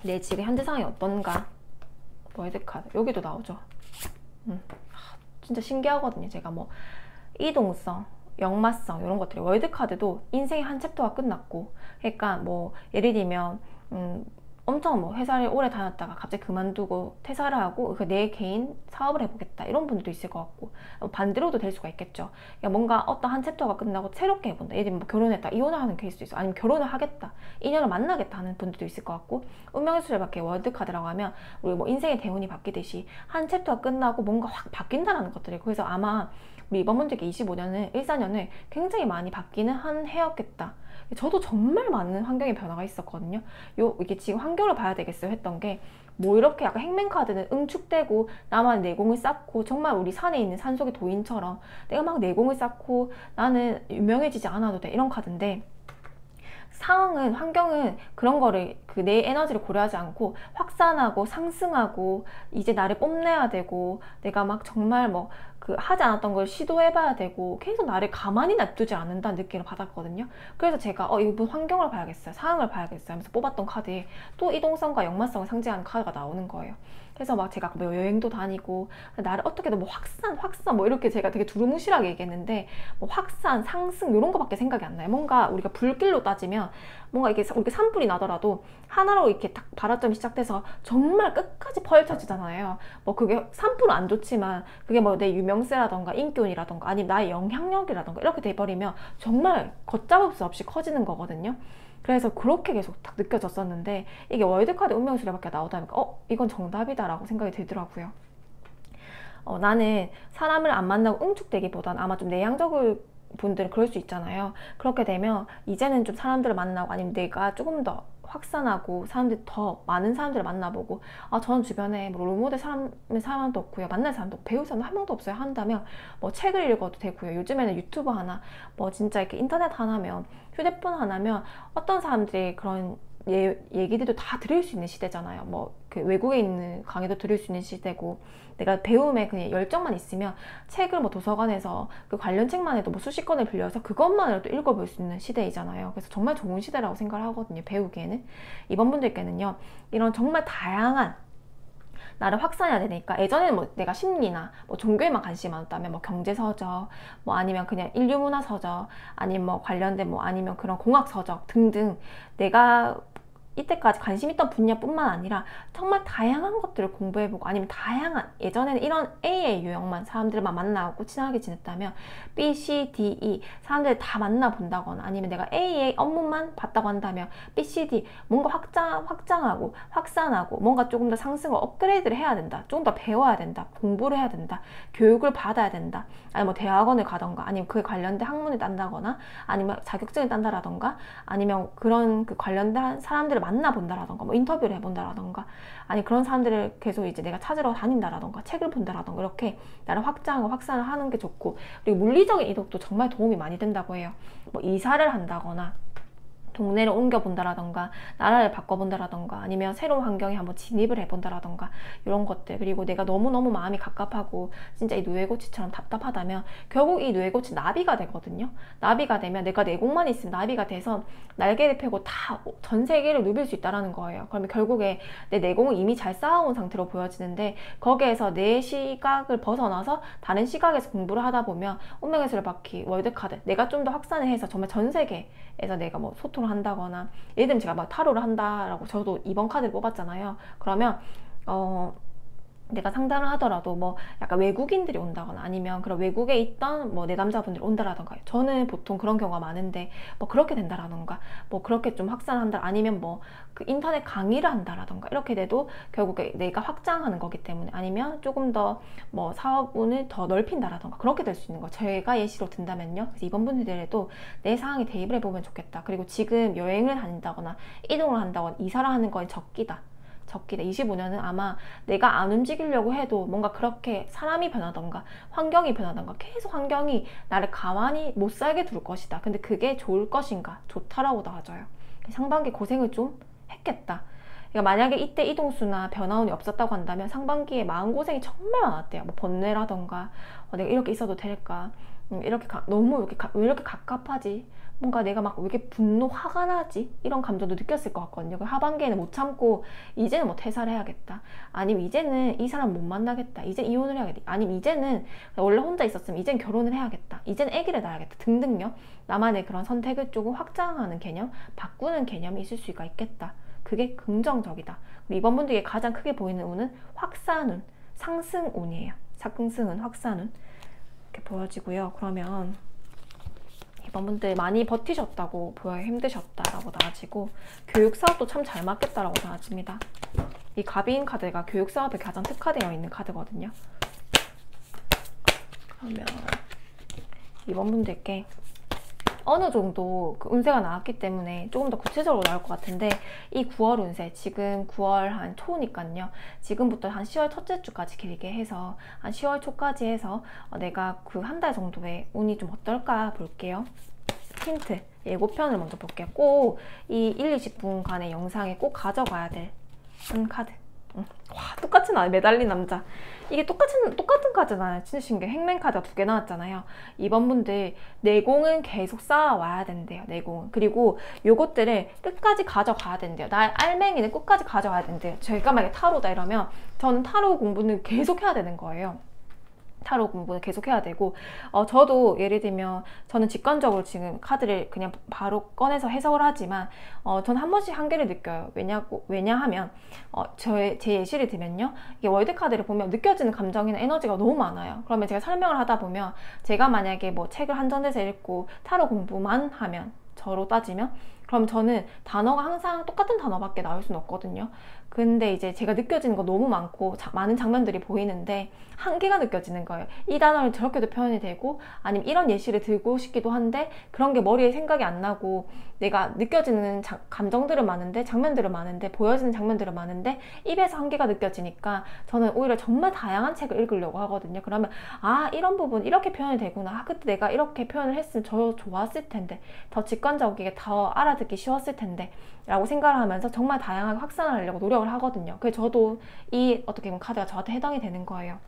내 지금 현재 상황이 어떤가. 월드카드 여기도 나오죠. 진짜 신기하거든요. 제가 뭐 이동성, 역마성 이런 것들이 월드카드도 인생의 한 챕터가 끝났고, 그러니까 뭐 예를 들면 엄청 뭐 회사를 오래 다녔다가 갑자기 그만두고 퇴사를 하고 내 개인 사업을 해보겠다 이런 분들도 있을 것 같고, 반대로도 될 수가 있겠죠. 그러니까 뭔가 어떤 한 챕터가 끝나고 새롭게 해본다. 예를 들면 뭐 결혼했다 이혼을 하는 케이스도 있어. 아니면 결혼을 하겠다, 인연을 만나겠다 하는 분들도 있을 것 같고, 운명의 수레바퀴 월드카드라고 하면 우리 뭐 인생의 대운이 바뀌듯이 한 챕터가 끝나고 뭔가 확 바뀐다는 것들이고, 그래서 아마 우리 이번 문제기 25년은 14년을 굉장히 많이 바뀌는 한 해였겠다. 저도 정말 많은 환경의 변화가 있었거든요. 이게 지금 환경을 봐야 되겠어요 했던 게, 뭐 이렇게 약간 행맨카드는 응축되고 나만 내공을 쌓고 정말 우리 산에 있는 산속의 도인처럼 내가 막 내공을 쌓고 나는 유명해지지 않아도 돼 이런 카드인데, 상황은, 환경은 그런 거를 그 내 에너지를 고려하지 않고 확산하고 상승하고 이제 나를 뽐내야 되고 내가 막 정말 뭐 그 하지 않았던 걸 시도해봐야 되고 계속 나를 가만히 놔두지 않는다는 느낌을 받았거든요. 그래서 제가 이번 환경을 봐야겠어요, 상황을 봐야겠어요 하면서 뽑았던 카드에 또 이동성과 역마성을 상징하는 카드가 나오는 거예요. 그래서 막 제가 뭐 여행도 다니고 나를 어떻게든 뭐 확산 뭐 이렇게 제가 되게 두루뭉실하게 얘기했는데, 뭐 확산, 상승 이런 거밖에 생각이 안 나요. 뭔가 우리가 불길로 따지면 뭔가 이게 산불이 나더라도 하나로 이렇게 딱 발화점이 시작돼서 정말 끝까지 펼쳐지잖아요. 뭐 그게 산불은 안 좋지만 그게 뭐 내 유명세라던가 인기운이라던가 아니면 나의 영향력이라던가 이렇게 돼버리면 정말 걷잡을 수 없이 커지는 거거든요. 그래서 그렇게 계속 딱 느껴졌었는데, 이게 월드카드 운명수레밖에 나오다 보니까 이건 정답이다라고 생각이 들더라고요. 나는 사람을 안 만나고 응축되기보다는 아마 좀 내향적인 분들은 그럴 수 있잖아요. 그렇게 되면 이제는 좀 사람들을 만나고 아니면 내가 조금 더 확산하고 더 많은 사람들을 만나보고, 저는 주변에 뭐 롤모델 사람도 없고요, 만날 사람도 없고, 배울 사람도 한 명도 없어요 한다면 뭐 책을 읽어도 되고요. 요즘에는 유튜브 하나, 뭐 진짜 이렇게 인터넷 하나면, 휴대폰 하나면 어떤 사람들이 그런 얘기들도 다 들을 수 있는 시대잖아요. 뭐 그 외국에 있는 강의도 들을 수 있는 시대고, 내가 배움에 그냥 열정만 있으면 책을 뭐 도서관에서 그 관련 책만 해도 뭐 수십 권을 빌려서 그것만으로도 읽어볼 수 있는 시대이잖아요. 그래서 정말 좋은 시대라고 생각을 하거든요, 배우기에는. 이번 분들께는요, 이런 정말 다양한 나를 확산해야 되니까, 예전에는 뭐 내가 심리나 뭐 종교에만 관심이 많았다면 뭐 경제서적, 뭐 아니면 그냥 인류문화서적, 아니면 뭐 관련된 뭐 아니면 그런 공학서적 등등 내가 이때까지 관심 있던 분야뿐만 아니라 정말 다양한 것들을 공부해보고, 아니면 다양한, 예전에는 이런 A의 유형만 사람들만 만나고 친하게 지냈다면 B, C, D, E 사람들을 다 만나본다거나, 아니면 내가 A의 업무만 봤다고 한다면 B, C, D 뭔가 확장하고 확산하고 뭔가 조금 더 상승을 업그레이드를 해야 된다, 조금 더 배워야 된다, 공부를 해야 된다, 교육을 받아야 된다, 아니면 뭐 대학원을 가던가 아니면 그에 관련된 학문을 딴다거나 아니면 자격증을 딴다라던가 아니면 그런 그 관련된 사람들을 만나본다라던가 뭐 인터뷰를 해본다라던가, 아니 그런 사람들을 계속 이제 내가 찾으러 다닌다라던가 책을 본다라던가, 이렇게 나를 확장하고 확산을 하는 게 좋고, 그리고 물리적인 이동도 정말 도움이 많이 된다고 해요. 뭐 이사를 한다거나 동네를 옮겨본다라던가 나라를 바꿔본다라던가 아니면 새로운 환경에 한번 진입을 해본다라던가 이런 것들. 그리고 내가 너무너무 마음이 갑갑하고 진짜 이 누에고치처럼 답답하다면 결국 이 누에고치 나비가 되거든요. 나비가 되면 내가 내공만 있으면 나비가 돼서 날개를 펴고 다 전 세계를 누빌 수 있다는 거예요. 그러면 결국에 내 내공을 이미 잘 쌓아온 상태로 보여지는데, 거기에서 내 시각을 벗어나서 다른 시각에서 공부를 하다 보면 운명의 수레바퀴 월드카드, 내가 좀 더 확산을 해서 정말 전 세계에서 내가 뭐 소통을 한다거나, 예를 들면 제가 막 타로를 한다라고 저도 이번 카드를 뽑았잖아요. 그러면 내가 상담을 하더라도 뭐 약간 외국인들이 온다거나 아니면 그런 외국에 있던 뭐 내담자분들이 온다라던가, 저는 보통 그런 경우가 많은데 뭐 그렇게 된다라던가 뭐 그렇게 좀 확산한다, 아니면 뭐 그 인터넷 강의를 한다라던가 이렇게 돼도 결국에 내가 확장하는 거기 때문에, 아니면 조금 더 뭐 사업운을 더 넓힌다라던가 그렇게 될 수 있는 거 제가 예시로 든다면요. 그래서 이번 분들에도 내 상황에 대입을 해보면 좋겠다. 그리고 지금 여행을 다닌다거나 이동을 한다거나 이사를 하는 건 적기다. 적기다. 25년은 아마 내가 안 움직이려고 해도 뭔가 그렇게 사람이 변하던가 환경이 변하던가 계속 환경이 나를 가만히 못 살게 둘 것이다. 근데 그게 좋을 것인가? 좋다라고 나와져요. 상반기 고생을 좀 했겠다. 그러니까 만약에 이때 이동수나 변화운이 없었다고 한다면 상반기에 마음고생이 정말 많았대요. 뭐 번뇌라던가 내가 이렇게 있어도 될까? 이렇게 너무 왜 이렇게 갑갑하지? 뭔가 내가 막 왜 이렇게 분노, 화가 나지? 이런 감정도 느꼈을 것 같거든요. 하반기에는 못 참고 이제는 뭐 퇴사를 해야겠다. 아니면 이제는 이 사람 못 만나겠다. 이제 이혼을 해야겠다. 아니면 이제는 원래 혼자 있었으면 이젠 결혼을 해야겠다. 이제는 아기를 낳아야겠다. 등등요. 나만의 그런 선택을 조금 확장하는 개념, 바꾸는 개념이 있을 수가 있겠다. 그게 긍정적이다. 이번 분들에게 가장 크게 보이는 운은 확산운, 상승운이에요. 상승운, 확산운 이렇게 보여지고요. 그러면 이번 분들 많이 버티셨다고 보여요. 힘드셨다라고 나와지고 교육 사업도 참 잘 맞겠다라고 나와집니다. 이 가비인 카드가 교육 사업에 가장 특화되어 있는 카드거든요. 그러면 이번 분들께 어느 정도 그 운세가 나왔기 때문에 조금 더 구체적으로 나올 것 같은데 이 9월 운세, 지금 9월 한 초니까요. 지금부터 한 10월 첫째 주까지 길게 해서 한 10월 초까지 해서 내가 그 한 달 정도의 운이 좀 어떨까 볼게요. 힌트, 예고편을 먼저 볼게요. 꼭 이 1, 20분간의 영상에 꼭 가져가야 될 한 카드. 와, 똑같이 나와요. 매달린 남자. 이게 똑같은 카드잖아요. 진짜 신기해. 행맨 카드가 2개 나왔잖아요. 이번 분들 내공은 계속 쌓아와야 된대요. 내공은. 그리고 요것들을 끝까지 가져가야 된대요. 나의 알맹이는 끝까지 가져가야 된대요. 제가 만약에 타로다 이러면 저는 타로 공부는 계속 해야 되는 거예요. 타로 공부는 계속 해야 되고 저도 예를 들면 저는 직관적으로 지금 카드를 그냥 바로 꺼내서 해석을 하지만 저는 한 번씩 한계를 느껴요. 왜냐하면 제 예시를 들면요, 이게 월드 카드를 보면 느껴지는 감정이나 에너지가 너무 많아요. 그러면 제가 설명을 하다 보면 제가 만약에 뭐 책을 한전에서 읽고 타로 공부만 하면, 저로 따지면 그럼 저는 단어가 항상 똑같은 단어밖에 나올 수는 없거든요. 근데 이제 제가 느껴지는 거 너무 많고 많은 장면들이 보이는데 한계가 느껴지는 거예요. 이 단어를 저렇게도 표현이 되고 아니면 이런 예시를 들고 싶기도 한데 그런 게 머리에 생각이 안 나고 내가 느껴지는 감정들은 많은데 장면들은 많은데 보여지는 장면들은 많은데 입에서 한계가 느껴지니까 저는 오히려 정말 다양한 책을 읽으려고 하거든요. 그러면 이런 부분 이렇게 표현이 되구나. 그때 내가 이렇게 표현을 했으면 저 좋았을 텐데 더 직관적이게 더 알아듣기 쉬웠을 텐데 라고 생각을 하면서 정말 다양하게 확산하려고 노력을 하거든요. 그래서 저도 이 어떻게 보면 카드가 저한테 해당이 되는 거예요.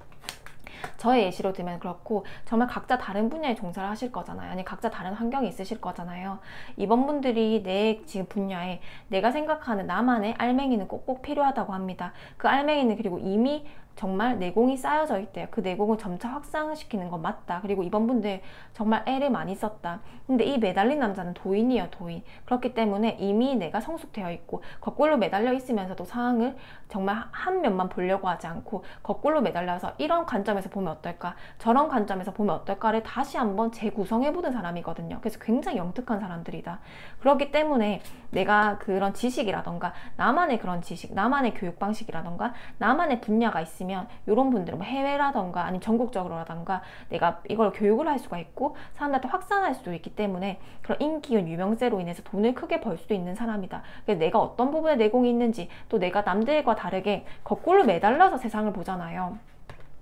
저의 예시로 들면 그렇고 정말 각자 다른 분야에 종사를 하실 거잖아요. 아니 각자 다른 환경이 있으실 거잖아요. 이번 분들이 내 지금 분야에 내가 생각하는 나만의 알맹이는 꼭꼭 필요하다고 합니다. 그 알맹이는 그리고 이미 정말 내공이 쌓여져 있대요. 그 내공을 점차 확산시키는 건 맞다. 그리고 이번 분들 정말 애를 많이 썼다. 근데 이 매달린 남자는 도인이에요, 도인. 그렇기 때문에 이미 내가 성숙되어 있고 거꾸로 매달려 있으면서도 상황을 정말 한 면만 보려고 하지 않고 거꾸로 매달려서 이런 관점에서 보면 어떨까, 저런 관점에서 보면 어떨까를 다시 한번 재구성해보는 사람이거든요. 그래서 굉장히 영특한 사람들이다. 그렇기 때문에 내가 그런 지식이라던가 나만의 그런 지식, 나만의 교육 방식이라던가 나만의 분야가 있으면 이런 분들은 뭐 해외라던가 아니면 전국적으로라던가 내가 이걸 교육을 할 수가 있고 사람들한테 확산할 수도 있기 때문에 그런 인기운 유명세로 인해서 돈을 크게 벌 수도 있는 사람이다. 그래서 내가 어떤 부분에 내공이 있는지, 또 내가 남들과 다르게 거꾸로 매달려서 세상을 보잖아요.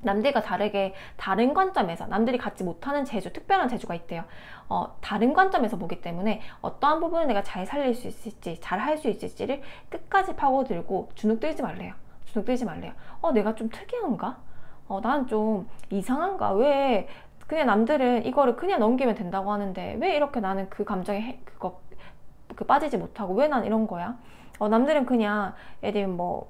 남들과 다르게 다른 관점에서 남들이 갖지 못하는 재주, 특별한 재주가 있대요. 다른 관점에서 보기 때문에 어떠한 부분을 내가 잘 살릴 수 있을지, 잘 할 수 있을지를 끝까지 파고들고 주눅들지 말래요. 주눅들지 말래요. 내가 좀 특이한가? 난 좀 이상한가? 왜 그냥 남들은 이거를 그냥 넘기면 된다고 하는데 왜 이렇게 나는 그 감정에 빠지지 못하고 왜 난 이런 거야? 남들은 그냥 애들 뭐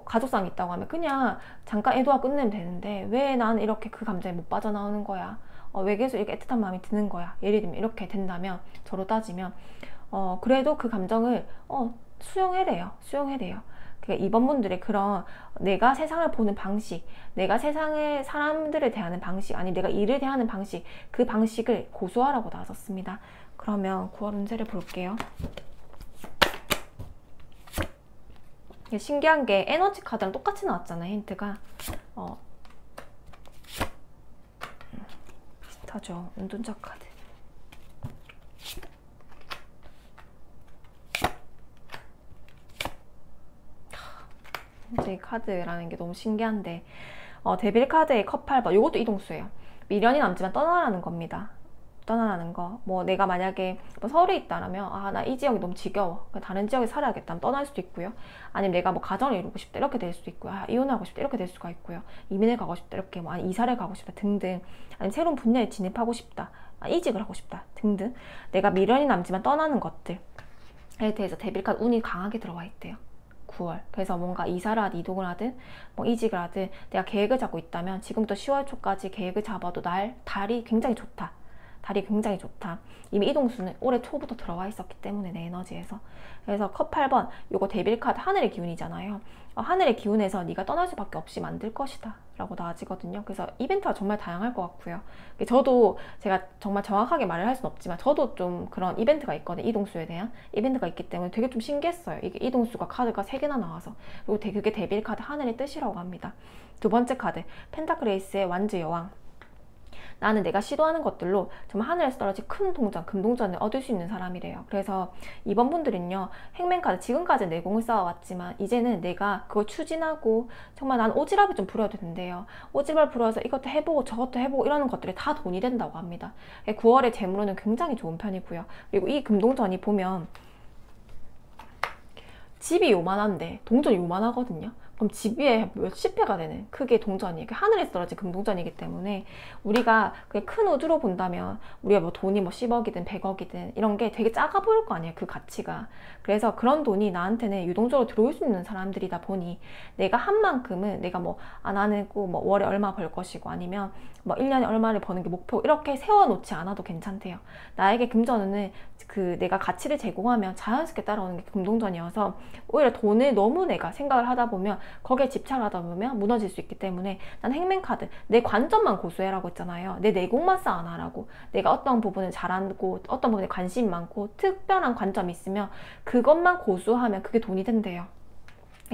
가족상 있다고 하면 그냥 잠깐 애도와 끝내면 되는데 왜 난 이렇게 그 감정에 못 빠져나오는 거야? 왜 계속 이렇게 애틋한 마음이 드는 거야? 예를 들면 이렇게 된다면, 저로 따지면 그래도 그 감정을 수용해래요. 수용해래요. 그러니까 이번 분들의 그런 내가 세상을 보는 방식, 내가 세상의 사람들을 대하는 방식, 아니 내가 일을 대하는 방식, 그 방식을 고수하라고 나왔습니다. 그러면 9월 운세를 볼게요. 신기한 게 에너지 카드랑 똑같이 나왔잖아요. 힌트가 비슷하죠. 운둔자 카드. 이 카드라는 게 너무 신기한데, 데빌 카드의 컵 8번, 요것도 이동수예요. 미련이 남지만 떠나라는 겁니다. 떠나라는 거. 뭐 내가 만약에 뭐 서울에 있다라면 아, 나 이 지역이 너무 지겨워, 다른 지역에 살아야겠다 하면 떠날 수도 있고요. 아니면 내가 뭐 가정을 이루고 싶다 이렇게 될 수도 있고요. 아, 이혼하고 싶다 이렇게 될 수가 있고요. 이민을 가고 싶다 이렇게, 뭐 아니 이사를 가고 싶다 등등, 아니면 새로운 분야에 진입하고 싶다, 아, 이직을 하고 싶다 등등, 내가 미련이 남지만 떠나는 것들에 대해서 데빌카드 운이 강하게 들어와 있대요. 9월. 그래서 뭔가 이사를 하든 이동을 하든 뭐 이직을 하든 내가 계획을 잡고 있다면 지금부터 10월 초까지 계획을 잡아도 달이 굉장히 좋다. 달이 굉장히 좋다. 이미 이동수는 올해 초부터 들어와 있었기 때문에 내 에너지에서. 그래서 컵 8번, 요거 데빌 카드 하늘의 기운이잖아요. 하늘의 기운에서 네가 떠날 수밖에 없이 만들 것이다 라고 나와지거든요. 그래서 이벤트가 정말 다양할 것 같고요. 저도 제가 정말 정확하게 말을 할 수는 없지만 저도 좀 그런 이벤트가 있거든요. 이동수에 대한 이벤트가 있기 때문에 되게 좀 신기했어요. 이게 이동수가 카드가 3개나 나와서. 그리고 그게 데빌 카드 하늘의 뜻이라고 합니다. 두 번째 카드, 펜타클 에이스의 완주 여왕. 나는 내가 시도하는 것들로 정말 하늘에서 떨어진 큰 동전, 금동전을 얻을 수 있는 사람이래요. 그래서 이번 분들은요, 행맨카드 지금까지 내공을 쌓아왔지만 이제는 내가 그걸 추진하고 정말 난 오지랖을 좀 부려도 된대요. 오지랖을 부려서 이것도 해보고 저것도 해보고 이러는 것들이 다 돈이 된다고 합니다. 9월의 재물운은 굉장히 좋은 편이고요. 그리고 이 금동전이 보면 집이 요만한데 동전이 요만하거든요. 그럼 집 위에 몇십 회가 되는 크게 동전이, 하늘에서 떨어진 금동전이기 때문에 우리가 그냥 큰 우주로 본다면 우리가 뭐 돈이 뭐 10억이든 100억이든 이런 게 되게 작아 보일 거 아니에요, 그 가치가. 그래서 그런 돈이 나한테는 유동적으로 들어올 수 있는 사람들이다 보니 내가 한 만큼은 내가 뭐 나는 꼭 뭐 월에 얼마 벌 것이고 아니면 뭐 1년에 얼마를 버는 게 목표 이렇게 세워놓지 않아도 괜찮대요. 나에게 금전은 그 내가 가치를 제공하면 자연스럽게 따라오는 게 금동전이어서 오히려 돈을 너무 내가 생각을 하다 보면 거기에 집착을 하다 보면 무너질 수 있기 때문에 난 행맨카드, 내 관점만 고수해라고 했잖아요. 내 내공만 쌓아놔라고. 내가 어떤 부분을 잘하고 어떤 부분에 관심이 많고 특별한 관점이 있으면 그것만 고수하면 그게 돈이 된대요.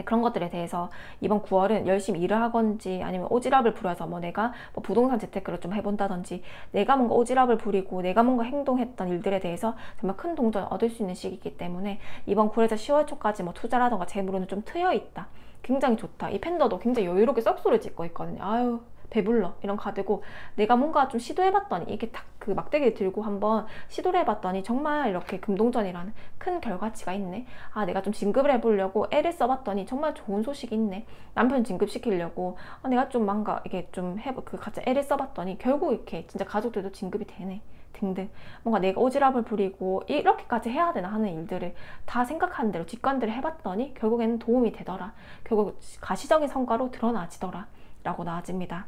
그런 것들에 대해서 이번 9월은 열심히 일을 하건지 아니면 오지랖을 부려서 뭐 내가 뭐 부동산 재테크를 좀 해본다든지 내가 뭔가 오지랖을 부리고 내가 뭔가 행동했던 일들에 대해서 정말 큰 동전을 얻을 수 있는 시기이기 때문에 이번 9월에서 10월 초까지 뭐 투자라던가 재물은 좀 트여있다. 굉장히 좋다. 이 팬더도 굉장히 여유롭게 썩소를 짓고 있거든요. 아유 배불러 이런 카드고, 내가 뭔가 좀 시도해봤더니 이게 딱 그 막대기를 들고 한번 시도를 해봤더니 정말 이렇게 금동전이라는 큰 결과치가 있네. 아 내가 좀 진급을 해보려고 애를 써봤더니 정말 좋은 소식이 있네. 남편 진급시키려고 내가 좀 뭔가 이게 좀 같이 애를 써봤더니 결국 이렇게 진짜 가족들도 진급이 되네 등등, 뭔가 내가 오지랖을 부리고 이렇게까지 해야 되나 하는 일들을 다 생각하는 대로 직관들을 해봤더니 결국에는 도움이 되더라. 결국 가시적인 성과로 드러나지더라 라고 나와집니다.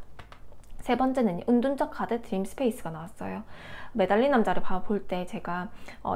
세 번째는 은둔적 카드 드림 스페이스가 나왔어요. 매달린 남자를 볼 때 제가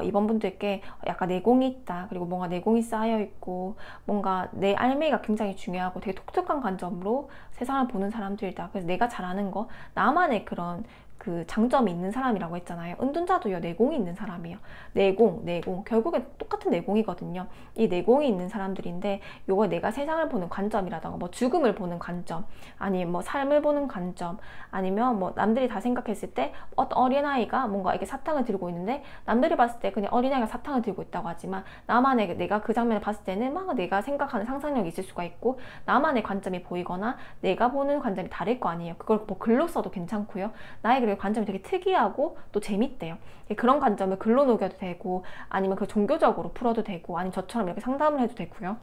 이번 분들께 약간 내공이 있다, 그리고 뭔가 내공이 쌓여있고 뭔가 내 알맹이가 굉장히 중요하고 되게 독특한 관점으로 세상을 보는 사람들이다. 그래서 내가 잘하는 거, 나만의 그런 그 장점이 있는 사람이라고 했잖아요. 은둔자도요, 내공이 있는 사람이에요. 내공 결국엔 똑같은 내공이거든요. 이 내공이 있는 사람들인데 요거 내가 세상을 보는 관점이라던가 뭐 죽음을 보는 관점, 아니면 뭐 삶을 보는 관점, 아니면 뭐 남들이 다 생각했을 때 어떤 어린아이가 뭔가 이렇게 사탕을 들고 있는데 남들이 봤을 때 그냥 어린아이가 사탕을 들고 있다고 하지만 나만의, 내가 그 장면을 봤을 때는 막 내가 생각하는 상상력이 있을 수가 있고 나만의 관점이 보이거나 내가 보는 관점이 다를 거 아니에요. 그걸 뭐 글로 써도 괜찮고요. 나의 그리고 관점이 되게 특이하고 또 재밌대요. 그런 관점을 글로 녹여도 되고 아니면 그 종교적으로 풀어도 되고 아니면 저처럼 이렇게 상담을 해도 되고요.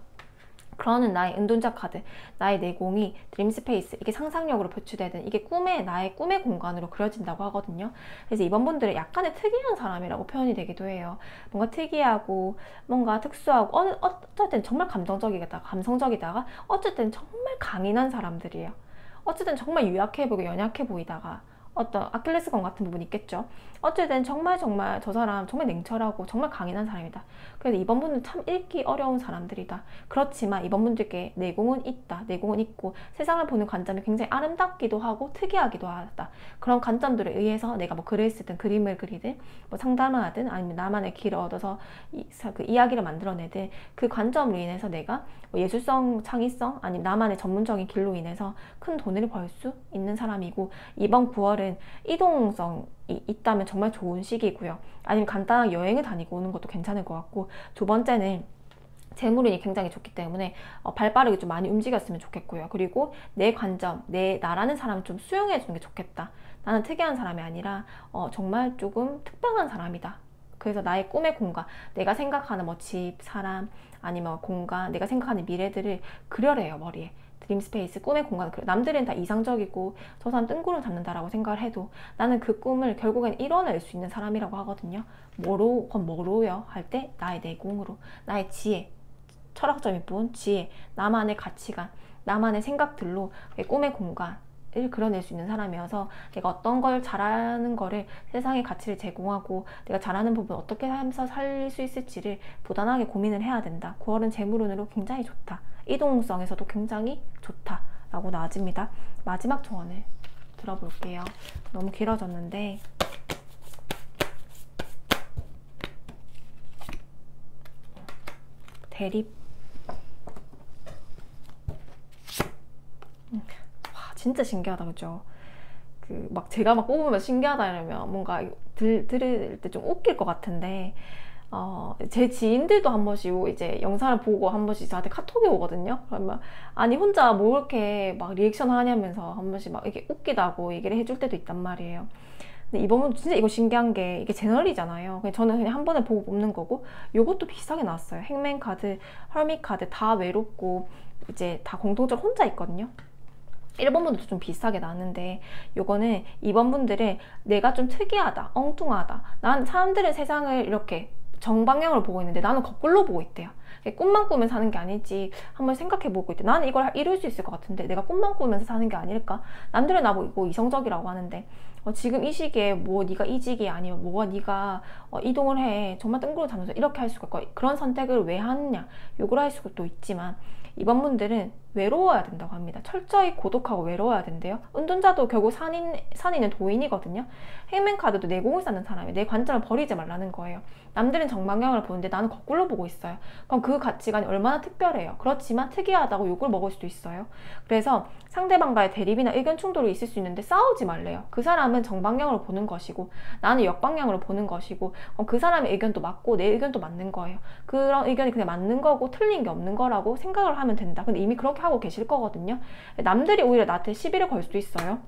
그러는 나의 은둔자 카드, 나의 내공이 드림 스페이스, 이게 상상력으로 표출되든 이게 나의 꿈의 공간으로 그려진다고 하거든요. 그래서 이번 분들은 약간의 특이한 사람이라고 표현이 되기도 해요. 뭔가 특이하고 뭔가 특수하고 어쩔 땐 정말 감성적이다가 어쩔 땐 정말 강인한 사람들이에요. 어쩔 땐 정말 유약해 보이고 연약해 보이다가 어떤 아킬레스건 같은 부분이 있겠죠. 어쨌든 정말 저 사람 정말 냉철하고 정말 강인한 사람이다. 그래서 이번 분은 참 읽기 어려운 사람들이다. 그렇지만 이번 분들께 내공은 있다. 내공은 있고 세상을 보는 관점이 굉장히 아름답기도 하고 특이하기도 하다. 그런 관점들에 의해서 내가 뭐 글을 쓰든 그림을 그리든 뭐 상담을 하든 아니면 나만의 길을 얻어서 그 이야기를 만들어내든 그 관점으로 인해서 내가 뭐 예술성, 창의성 아니면 나만의 전문적인 길로 인해서 큰 돈을 벌 수 있는 사람이고, 이번 9월은 이동성이 있다면 정말 좋은 시기고요. 아니면 간단한 여행을 다니고 오는 것도 괜찮을 것 같고, 두 번째는 재물운이 굉장히 좋기 때문에 발빠르게 좀 많이 움직였으면 좋겠고요. 그리고 내 관점, 나라는 사람을 좀 수용해 주는 게 좋겠다. 나는 특이한 사람이 아니라 정말 조금 특별한 사람이다. 그래서 나의 꿈의 공간, 내가 생각하는 뭐 집, 사람, 아니면 공간, 내가 생각하는 미래들을 그려래요, 머리에. 드림 스페이스, 꿈의 공간. 남들은 다 이상적이고 저 사람 뜬구름 잡는다라고 생각을 해도 나는 그 꿈을 결국엔 이뤄낼 수 있는 사람이라고 하거든요. 뭐로요? 할 때 나의 내공으로, 나의 지혜, 철학적인 부분, 지혜, 나만의 가치관, 나만의 생각들로 꿈의 공간을 그려낼 수 있는 사람이어서 내가 어떤 걸 잘하는 거를 세상에 가치를 제공하고 내가 잘하는 부분 어떻게 하면서 살릴 수 있을지를 부단하게 고민을 해야 된다. 9월은 재물운으로 굉장히 좋다. 이동성에서도 굉장히 좋다 라고 나와집니다. 마지막 조언을 들어볼게요. 너무 길어졌는데 대립. 와, 진짜 신기하다, 그죠? 막 제가 막 뽑으면 신기하다 이러면 뭔가 들을 때 좀 웃길 것 같은데 제 지인들도 한 번씩 이제 영상을 보고 한 번씩 저한테 카톡이 오거든요. 그러면 아니 혼자 뭐 이렇게 막 리액션 하냐면서 한 번씩 막 이렇게 웃기다고 얘기를 해줄 때도 있단 말이에요. 근데 이번은 진짜 이거 신기한 게 이게 제너럴이잖아요. 저는 그냥 한 번에 보고 뽑는 거고 요것도 비슷하게 나왔어요. 행맨 카드, 헐밋 카드 다 외롭고 이제 다 공통적으로 혼자 있거든요. 1번 분들도 좀 비슷하게 나왔는데 요거는 2번 분들은 내가 좀 특이하다, 엉뚱하다. 난 사람들은 세상을 이렇게 정방향으로 보고 있는데 나는 거꾸로 보고 있대요. 꿈만 꾸면서 사는 게 아니지 한번 생각해보고 있대. 나는 이걸 이룰 수 있을 것 같은데 내가 꿈만 꾸면서 사는 게 아닐까? 남들은 나보고 이성적이라고 하는데 지금 이 시기에 뭐 네가 이직이 아니면 뭐가 네가 이동을 해 정말 뜬구름 잡면서 이렇게 할 수가 있고 그런 선택을 왜 하느냐 욕을 할 수도 있지만 이번 분들은 외로워야 된다고 합니다. 철저히 고독하고 외로워야 된대요. 운전자도 결국 산인은 도인이거든요. 행맨 카드도 내공을 쌓는 사람이 내 관점을 버리지 말라는 거예요. 남들은 정방향을 보는데 나는 거꾸로 보고 있어요. 그럼 그 가치관이 얼마나 특별해요. 그렇지만 특이하다고 욕을 먹을 수도 있어요. 그래서 상대방과의 대립이나 의견 충돌이 있을 수 있는데 싸우지 말래요. 그 사람은 정방향으로 보는 것이고 나는 역방향으로 보는 것이고 그 사람의 의견도 맞고 내 의견도 맞는 거예요. 그런 의견이 그냥 맞는 거고 틀린 게 없는 거라고 생각을 하면 된다. 근데 이미 그렇게 하고 계실 거거든요. 남들이 오히려 나한테 시비를 걸 수도 있어요.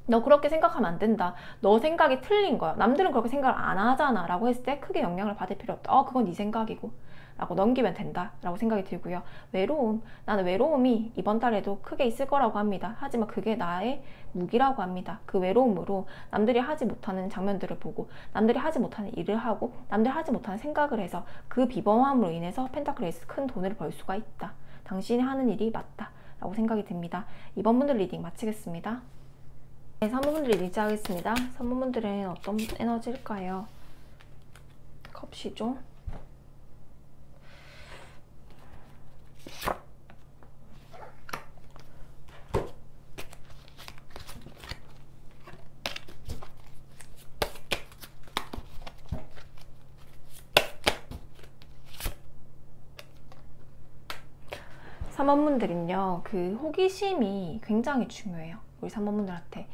너 그렇게 생각하면 안 된다. 너 생각이 틀린 거야. 남들은 그렇게 생각을 안 하잖아 라고 했을 때 크게 영향을 받을 필요 없다. 그건 네 생각이고 라고 넘기면 된다 라고 생각이 들고요. 외로움, 나는 외로움이 이번 달에도 크게 있을 거라고 합니다. 하지만 그게 나의 무기라고 합니다. 그 외로움으로 남들이 하지 못하는 장면들을 보고 남들이 하지 못하는 일을 하고 남들이 하지 못하는 생각을 해서 그 비범함으로 인해서 펜타클에서 큰 돈을 벌 수가 있다. 당신이 하는 일이 맞다 라고 생각이 듭니다. 이번 분들 리딩 마치겠습니다. 네, 3번분들 리딩 시작하겠습니다. 3번분들은 어떤 에너지일까요? 컵시죠? 삼번분들은요, 그 호기심이 굉장히 중요해요. 우리 3번분들한테.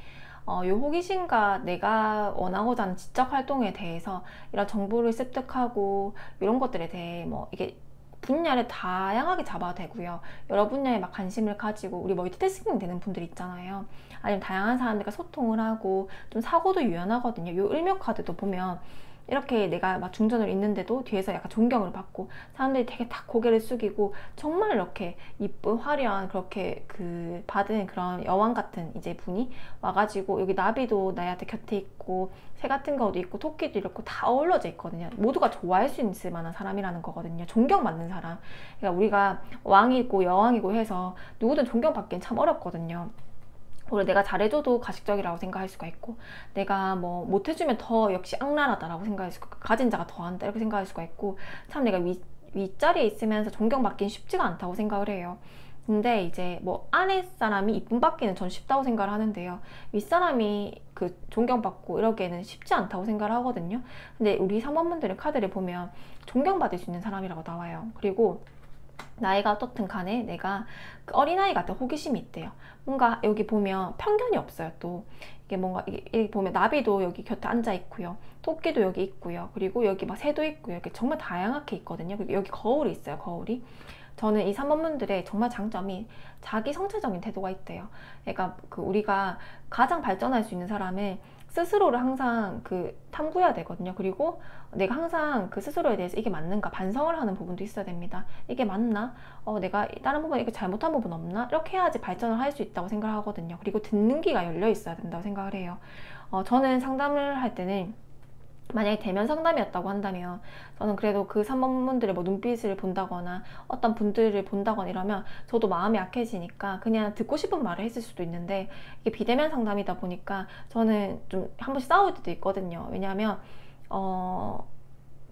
요 호기심과 내가 원하고자 하는 지적 활동에 대해서 이런 정보를 습득하고 이런 것들에 대해 뭐 이게 분야를 다양하게 잡아도 되고요. 여러 분야에 막 관심을 가지고 우리 멀티태스킹 되는 분들 있잖아요. 아니면 다양한 사람들과 소통을 하고 좀 사고도 유연하거든요. 요 을묘 카드도 보면 이렇게 내가 막 중전으로 있는데도 뒤에서 약간 존경을 받고 사람들이 되게 딱 고개를 숙이고 정말 이렇게 이쁜 화려한 그렇게 받은 그런 여왕 같은 이제 분이 와가지고 여기 나비도 나한테 곁에 있고 새 같은 것도 있고 토끼도 이렇고 다 어우러져 있거든요. 모두가 좋아할 수 있을 만한 사람이라는 거거든요. 존경받는 사람. 그러니까 우리가 왕이고 여왕이고 해서 누구든 존경받기엔 참 어렵거든요. 그리고 내가 잘해줘도 가식적이라고 생각할 수가 있고 내가 뭐 못해주면 더 역시 악랄하다라고 생각할 수가 있고 가진 자가 더한다 이렇게 생각할 수가 있고 참 내가 윗자리에 있으면서 존경받기는 쉽지가 않다고 생각을 해요. 근데 이제 뭐 아랫사람이 이쁨 받기는 전 쉽다고 생각을 하는데요. 윗사람이 존경받고 이러기에는 쉽지 않다고 생각을 하거든요. 근데 우리 3번분들의 카드를 보면 존경받을 수 있는 사람이라고 나와요. 그리고 나이가 어떻든 간에 내가 어린아이 같은 호기심이 있대요. 뭔가 여기 보면 편견이 없어요. 또 이게 뭔가 이게 보면 나비도 여기 곁에 앉아 있고요. 토끼도 여기 있고요. 그리고 여기 막 새도 있고요. 이렇게 정말 다양하게 있거든요. 그리고 여기 거울이 있어요. 거울이. 저는 이 3번분들의 정말 장점이 자기 성찰적인 태도가 있대요. 그러니까 우리가 가장 발전할 수 있는 사람은 스스로를 항상 탐구해야 되거든요. 그리고 내가 항상 스스로에 대해서 이게 맞는가 반성을 하는 부분도 있어야 됩니다. 이게 맞나? 내가 다른 부분에 이게 잘못한 부분 없나? 이렇게 해야지 발전을 할 수 있다고 생각을 하거든요. 그리고 듣는 귀가 열려 있어야 된다고 생각을 해요. 저는 상담을 할 때는 만약에 대면 상담이었다고 한다면 저는 그래도 그 3번분들의 뭐 눈빛을 본다거나 어떤 분들을 본다거나 이러면 저도 마음이 약해지니까 그냥 듣고 싶은 말을 했을 수도 있는데, 이게 비대면 상담이다 보니까 저는 좀 한 번씩 싸울 때도 있거든요. 왜냐하면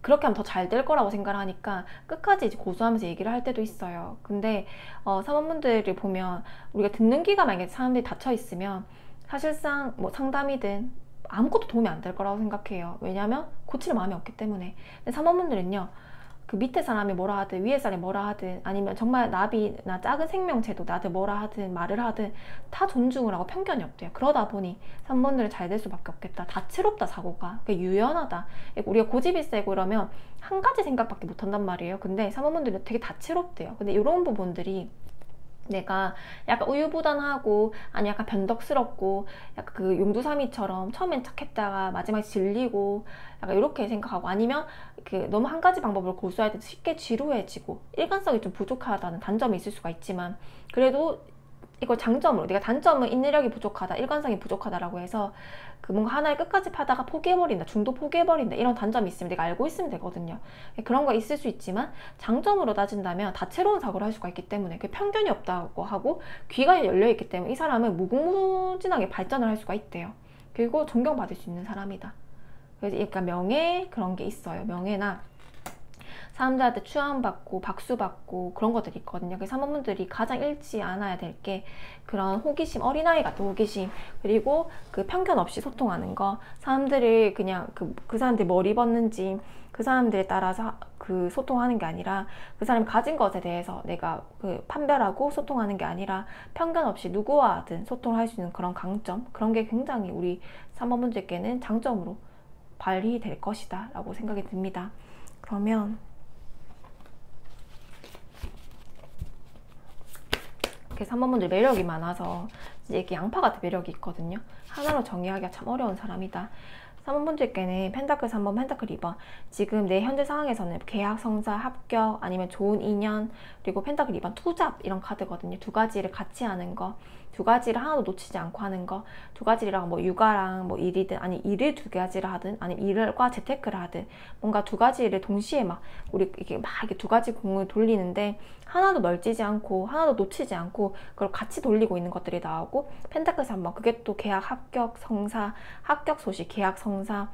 그렇게 하면 더 잘 될 거라고 생각을 하니까 끝까지 이제 고수하면서 얘기를 할 때도 있어요. 근데 3번분들을 보면 우리가 듣는 귀가 만약에 사람들이 닫혀 있으면 사실상 뭐 상담이든 아무것도 도움이 안 될 거라고 생각해요. 왜냐면 고칠 마음이 없기 때문에. 근데 3번분들은요, 그 밑에 사람이 뭐라 하든 위에 사람이 뭐라 하든 아니면 정말 나비나 작은 생명체도 나한테 뭐라 하든 말을 하든 다 존중을 하고 편견이 없대요. 그러다 보니 3번들은 잘 될 수밖에 없겠다. 다채롭다, 사고가. 유연하다. 우리가 고집이 세고 이러면 한 가지 생각밖에 못 한단 말이에요. 근데 3번분들은 되게 다채롭대요. 근데 이런 부분들이 내가 약간 우유부단하고 아니 약간 변덕스럽고 약간 용두사미처럼 처음엔 착했다가 마지막에 질리고 약간 이렇게 생각하고, 아니면 너무 한 가지 방법을 고수할 때 쉽게 지루해지고 일관성이 좀 부족하다는 단점이 있을 수가 있지만, 그래도 이걸 장점으로, 내가 단점은 인내력이 부족하다, 일관성이 부족하다라고 해서 뭔가 하나를 끝까지 파다가 포기해버린다, 중도 포기해버린다, 이런 단점이 있으면 내가 알고 있으면 되거든요. 그런 거 있을 수 있지만 장점으로 따진다면 다채로운 사고를 할 수가 있기 때문에 편견이 없다고 하고 귀가 열려있기 때문에 이 사람은 무궁무진하게 발전을 할 수가 있대요. 그리고 존경받을 수 있는 사람이다. 그래서 약간 명예, 그런 게 있어요. 명예나 사람들한테 추앙받고 박수받고 그런 것들이 있거든요. 그래서 3번분들이 가장 잃지 않아야 될 게 그런 호기심, 어린아이 같은 호기심, 그리고 편견 없이 소통하는 거, 사람들을 그냥 그 사람들이 뭘 입었는지 그 사람들에 따라서 소통하는 게 아니라 그 사람이 가진 것에 대해서 내가 판별하고 소통하는 게 아니라 편견 없이 누구와든 소통을 할 수 있는 그런 강점, 그런 게 굉장히 우리 3번분들께는 장점으로 발휘될 것이다 라고 생각이 듭니다. 그러면 이렇게 3번분들 매력이 많아서 이제 이렇게 양파 같은 매력이 있거든요. 하나로 정의하기가 참 어려운 사람이다. 3번분들께는 펜타클 3번, 펜타클 2번, 지금 내 현재 상황에서는 계약, 성사, 합격, 아니면 좋은 인연, 그리고 펜타클 2번 투잡, 이런 카드거든요. 두 가지를 같이 하는 거, 두 가지를 하나도 놓치지 않고 하는 거, 두 가지랑 뭐 육아랑 뭐 일이든, 아니 일을 두 가지를 하든, 아니 일과 재테크를 하든, 뭔가 두 가지를 동시에 우리 이렇게 두 가지 공을 돌리는데 하나도 널뛰지 않고 하나도 놓치지 않고 그걸 같이 돌리고 있는 것들이 나오고, 펜타클 3번, 그게 또 계약, 합격, 성사, 합격 소식, 계약, 성사,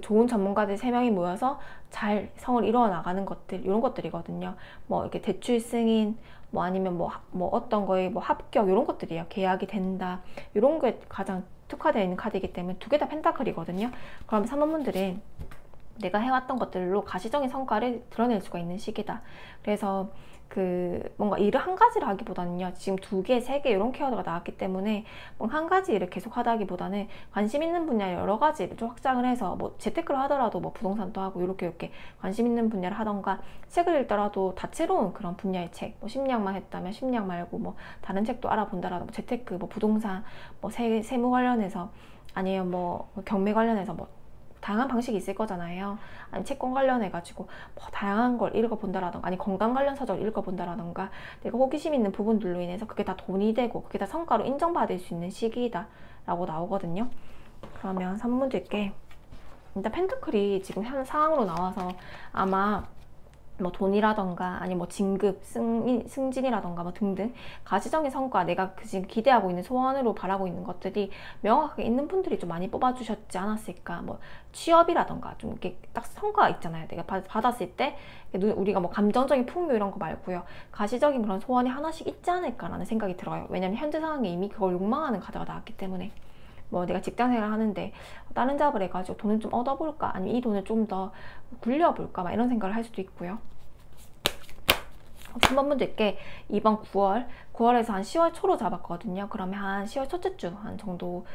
좋은 전문가들 3명이 모여서 잘 성을 이루어 나가는 것들, 이런 것들이거든요. 뭐 이렇게 대출 승인, 뭐 아니면 뭐 어떤 거에 뭐 합격, 이런 것들이에요. 계약이 된다, 이런 게 가장 특화되어 있는 카드이기 때문에 두 개 다 펜타클이거든요. 그럼 3번분들은 내가 해왔던 것들로 가시적인 성과를 드러낼 수가 있는 시기다. 그래서 뭔가 일을 한 가지를 하기보다는요, 지금 2개, 3개 이런 키워드가 나왔기 때문에 뭔가 한 가지 일을 계속 하다 하기보다는 관심 있는 분야를 여러 가지를 좀 확장을 해서 뭐 재테크를 하더라도 뭐 부동산도 하고 이렇게 관심 있는 분야를 하던가, 책을 읽더라도 다채로운 그런 분야의 책, 뭐 심리학만 했다면 심리학 말고 뭐 다른 책도 알아본다라도 뭐 재테크, 뭐 부동산, 뭐 세무 관련해서, 아니면 뭐 경매 관련해서 뭐 다양한 방식이 있을 거잖아요. 아니 채권 관련해가지고 뭐 다양한 걸 읽어본다라던가, 아니 건강 관련 서적 읽어본다라던가, 내가 호기심 있는 부분들로 인해서 그게 다 돈이 되고 그게 다 성과로 인정받을 수 있는 시기이다 라고 나오거든요. 그러면 3번분들께 일단 펜타클이 지금 현 상황으로 나와서 아마 뭐 돈이라던가 아니 뭐 진급, 승진이라던가 뭐 등등 가시적인 성과, 내가 지금 기대하고 있는 소원으로 바라고 있는 것들이 명확하게 있는 분들이 좀 많이 뽑아주셨지 않았을까. 뭐 취업이라던가 좀 이렇게 딱 성과가 있잖아요. 내가 받았을 때 우리가 뭐 감정적인 풍요 이런 거 말고요, 가시적인 그런 소원이 하나씩 있지 않을까라는 생각이 들어요. 왜냐면 현재 상황에 이미 그걸 욕망하는 카드가 나왔기 때문에. 뭐 내가 직장생활 하는데 다른 잡을 해가지고 돈을 좀 얻어볼까, 아니면 이 돈을 좀 더 굴려볼까, 막 이런 생각을 할 수도 있고요. 3번분들께 이번 9월에서 한 10월 초로 잡았거든요. 그러면 한 10월 첫째 주 한 정도로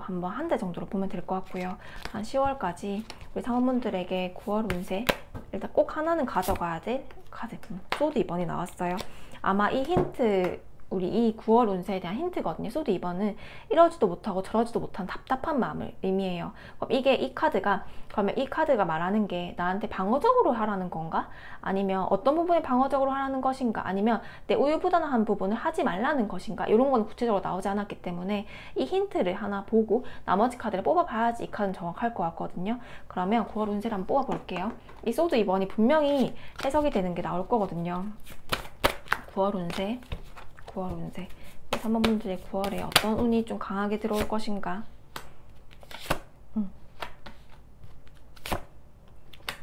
한번 한 대 정도로 보면 될 것 같고요. 한 10월까지 우리 상원분들에게 9월 운세 일단 꼭 하나는 가져가야 될 카드 소드 2번이 나왔어요. 아마 이 힌트 우리 이 9월 운세에 대한 힌트거든요. 소드 2번은 이러지도 못하고 저러지도 못한 답답한 마음을 의미해요. 그럼 그러면 이 카드가 말하는 게 나한테 방어적으로 하라는 건가? 아니면 어떤 부분에 방어적으로 하라는 것인가? 아니면 내 우유부단한 부분을 하지 말라는 것인가? 이런 건 구체적으로 나오지 않았기 때문에 이 힌트를 하나 보고 나머지 카드를 뽑아봐야지 이 카드는 정확할 것 같거든요. 그러면 9월 운세를 한번 뽑아볼게요. 이 소드 2번이 분명히 해석이 되는 게 나올 거거든요. 9월 운세 3번분들의 9월에 어떤 운이 좀 강하게 들어올 것인가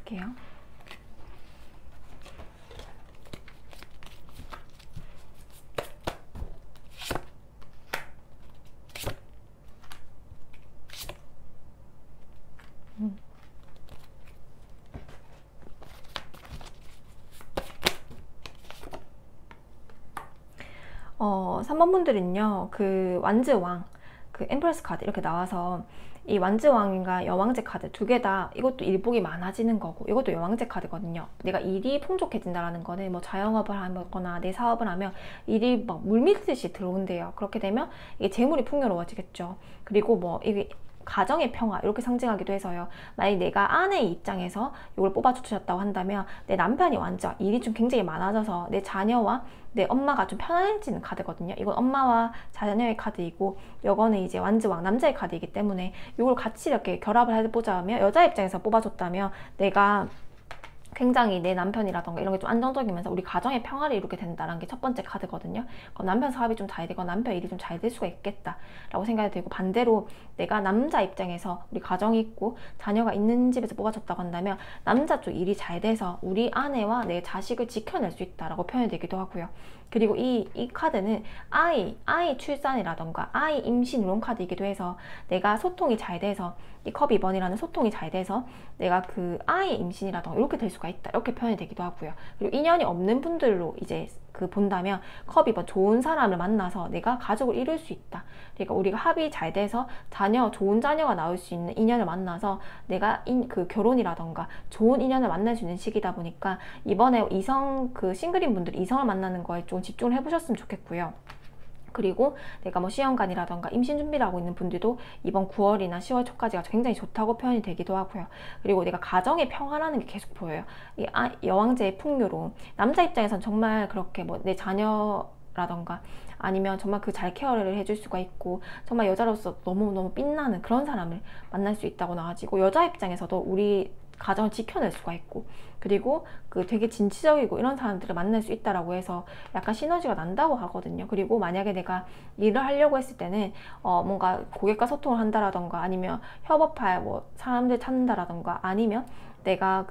볼게요. 음. 3번분들은요, 그 완즈왕, 그 엠프레스 카드 이렇게 나와서 이 완즈왕인가 여왕제 카드 두 개 다 이것도 일복이 많아지는 거고 이것도 여왕제 카드거든요. 내가 일이 풍족해진다라는 거는 뭐 자영업을 하거나 내 사업을 하면 일이 막 물밀듯이 들어온대요. 그렇게 되면 이게 재물이 풍요로워지겠죠. 그리고 뭐 이게 가정의 평화 이렇게 상징하기도 해서요. 만약 내가 아내의 입장에서 이걸 뽑아주셨다고 한다면 내 남편이 완전 일이 좀 굉장히 많아져서 내 자녀와 내 엄마가 좀 편안해지는 카드거든요. 이건 엄마와 자녀의 카드이고 이거는 이제 완즈왕 남자의 카드이기 때문에 이걸 같이 이렇게 결합을 해보자면 여자 입장에서 뽑아줬다면 내가 굉장히 내 남편이라던가 이런 게 좀 안정적이면서 우리 가정의 평화를 이루게 된다는 게 첫 번째 카드거든요. 그럼 남편 사업이 좀 잘 되거나 남편 일이 좀 잘 될 수가 있겠다 라고 생각이 들고, 반대로 내가 남자 입장에서 우리 가정이 있고 자녀가 있는 집에서 뽑아줬다고 한다면 남자 쪽 일이 잘 돼서 우리 아내와 내 자식을 지켜낼 수 있다라고 표현이 되기도 하고요. 그리고 이 카드는 아이 출산이라던가 아이 임신 이런 카드이기도 해서 내가 소통이 잘 돼서 이 컵 2번이라는 소통이 잘 돼서 내가 그 아이 임신이라던가 이렇게 될 수가 있다 이렇게 표현이 되기도 하고요. 그리고 인연이 없는 분들로 이제 그 본다면 컵 2번 좋은 사람을 만나서 내가 가족을 이룰 수 있다. 그러니까 우리가 합이 잘 돼서 좋은 자녀가 나올 수 있는 인연을 만나서 내가 그 결혼이라던가 좋은 인연을 만날 수 있는 시기다 보니까 이번에 싱글인 분들이 이성을 만나는 거에 좀 집중을 해보셨으면 좋겠고요. 그리고 내가 뭐 시험관이라던가 임신 준비를 하고 있는 분들도 이번 9월이나 10월 초까지가 굉장히 좋다고 표현이 되기도 하고요. 그리고 내가 가정의 평화라는 게 계속 보여요. 이 여왕제의 풍요로움. 남자 입장에선 정말 그렇게 뭐 내 자녀라던가 아니면 정말 그 잘 케어를 해줄 수가 있고 정말 여자로서 너무너무 빛나는 그런 사람을 만날 수 있다고 나와지고, 여자 입장에서도 우리 가정을 지켜낼 수가 있고, 그리고 그 되게 진취적이고 이런 사람들을 만날 수 있다라고 해서 약간 시너지가 난다고 하거든요. 그리고 만약에 내가 일을 하려고 했을 때는 뭔가 고객과 소통을 한다라던가 아니면 협업할 뭐 사람들 찾는다라던가 아니면 내가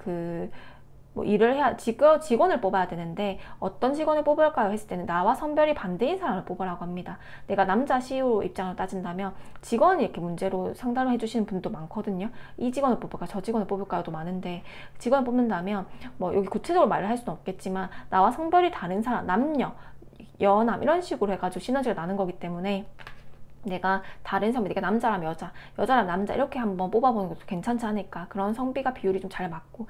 뭐 일을 해야 직원을 뽑아야 되는데 어떤 직원을 뽑을까요 했을 때는 나와 성별이 반대인 사람을 뽑으라고 합니다. 내가 남자 CEO 입장을 따진다면 직원이 이렇게 문제로 상담을 해주시는 분도 많거든요. 이 직원을 뽑을까 저 직원을 뽑을까요도 많은데, 직원을 뽑는다면 뭐 여기 구체적으로 말을 할 수는 없겠지만 나와 성별이 다른 사람, 남녀, 여남 이런 식으로 해가지고 시너지가 나는 거기 때문에 내가 다른 성비, 내가 남자라면 여자라면 남자 이렇게 한번 뽑아보는 것도 괜찮지 않을까. 그런 성비가 비율이 좀 잘 맞고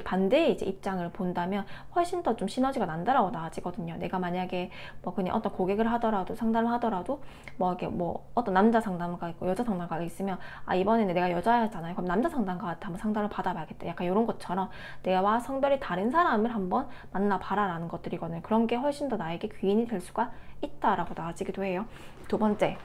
반대의 이제 입장을 본다면 훨씬 더 좀 시너지가 난다라고 나아지거든요. 내가 만약에 뭐 그냥 어떤 고객을 하더라도 상담을 하더라도 뭐 이게 뭐 어떤 남자 상담가가 있고 여자 상담가가 있으면 이번에는 내가 여자잖아요. 그럼 남자 상담가한테 한번 상담을 받아봐야겠다. 약간 이런 것처럼 내가 성별이 다른 사람을 한번 만나봐라 라는 것들이거든요. 그런 게 훨씬 더 나에게 귀인이 될 수가 있다라고 나아지기도 해요. 두 번째,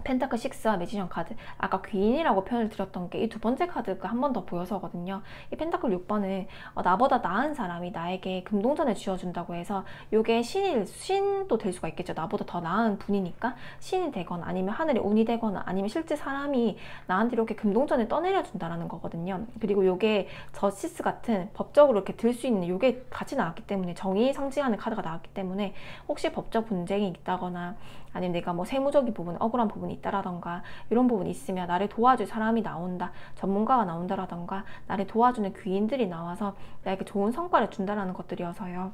펜타클 6와 매지션 카드, 아까 귀인이라고 표현을 드렸던 게 이 두 번째 카드가 한 번 더 보여서거든요. 이 펜타클 6번은 나보다 나은 사람이 나에게 금동전을 쥐어준다고 해서 이게 신도 될 수가 있겠죠. 나보다 더 나은 분이니까 신이 되거나 아니면 하늘의 운이 되거나 아니면 실제 사람이 나한테 이렇게 금동전을 떠내려 준다라는 거거든요. 그리고 이게 저시스 같은 법적으로 이렇게 들 수 있는 이게 같이 나왔기 때문에, 정의 상징하는 카드가 나왔기 때문에 혹시 법적 분쟁이 있다거나 아니면 내가 뭐 세무적인 부분, 억울한 부분이 있다라던가 이런 부분이 있으면 나를 도와줄 사람이 나온다, 전문가가 나온다라던가 나를 도와주는 귀인들이 나와서 나에게 좋은 성과를 준다라는 것들이어서요.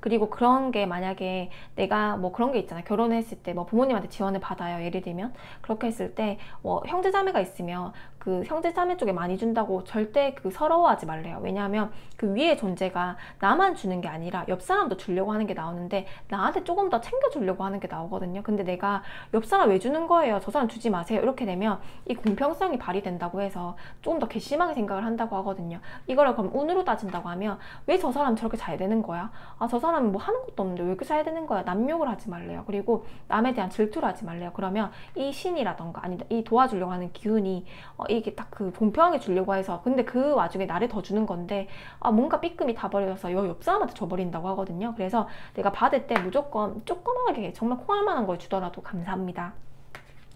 그리고 그런 게 만약에 내가 뭐 그런 게 있잖아. 결혼했을 때 뭐 부모님한테 지원을 받아요. 예를 들면 그렇게 했을 때 뭐 형제자매가 있으면 그 형제자매 쪽에 많이 준다고 절대 그 서러워하지 말래요. 왜냐하면 그 위의 존재가 나만 주는 게 아니라 옆 사람도 주려고 하는 게 나오는데 나한테 조금 더 챙겨주려고 하는 게 나오거든요. 근데 내가 옆 사람 왜 주는 거예요? 저 사람 주지 마세요. 이렇게 되면 이 공평성이 발휘된다고 해서 조금 더 괘씸하게 생각을 한다고 하거든요. 이거를 그럼 운으로 따진다고 하면 왜 저 사람 저렇게 잘 되는 거야? 아, 저 사람은 뭐 하는 것도 없는데 왜 이렇게 잘 되는 거야? 남욕을 하지 말래요. 그리고 남에 대한 질투를 하지 말래요. 그러면 이 신이라던가 아니 이 도와주려고 하는 기운이 이게 딱 그 공평하게 주려고 해서 근데 그 와중에 나를 더 주는 건데 뭔가 삐끔이 다 버려져서 옆 사람한테 줘버린다고 하거든요. 그래서 내가 받을 때 무조건 조그맣게 정말 콩알 만한 걸 주더라도 감사합니다.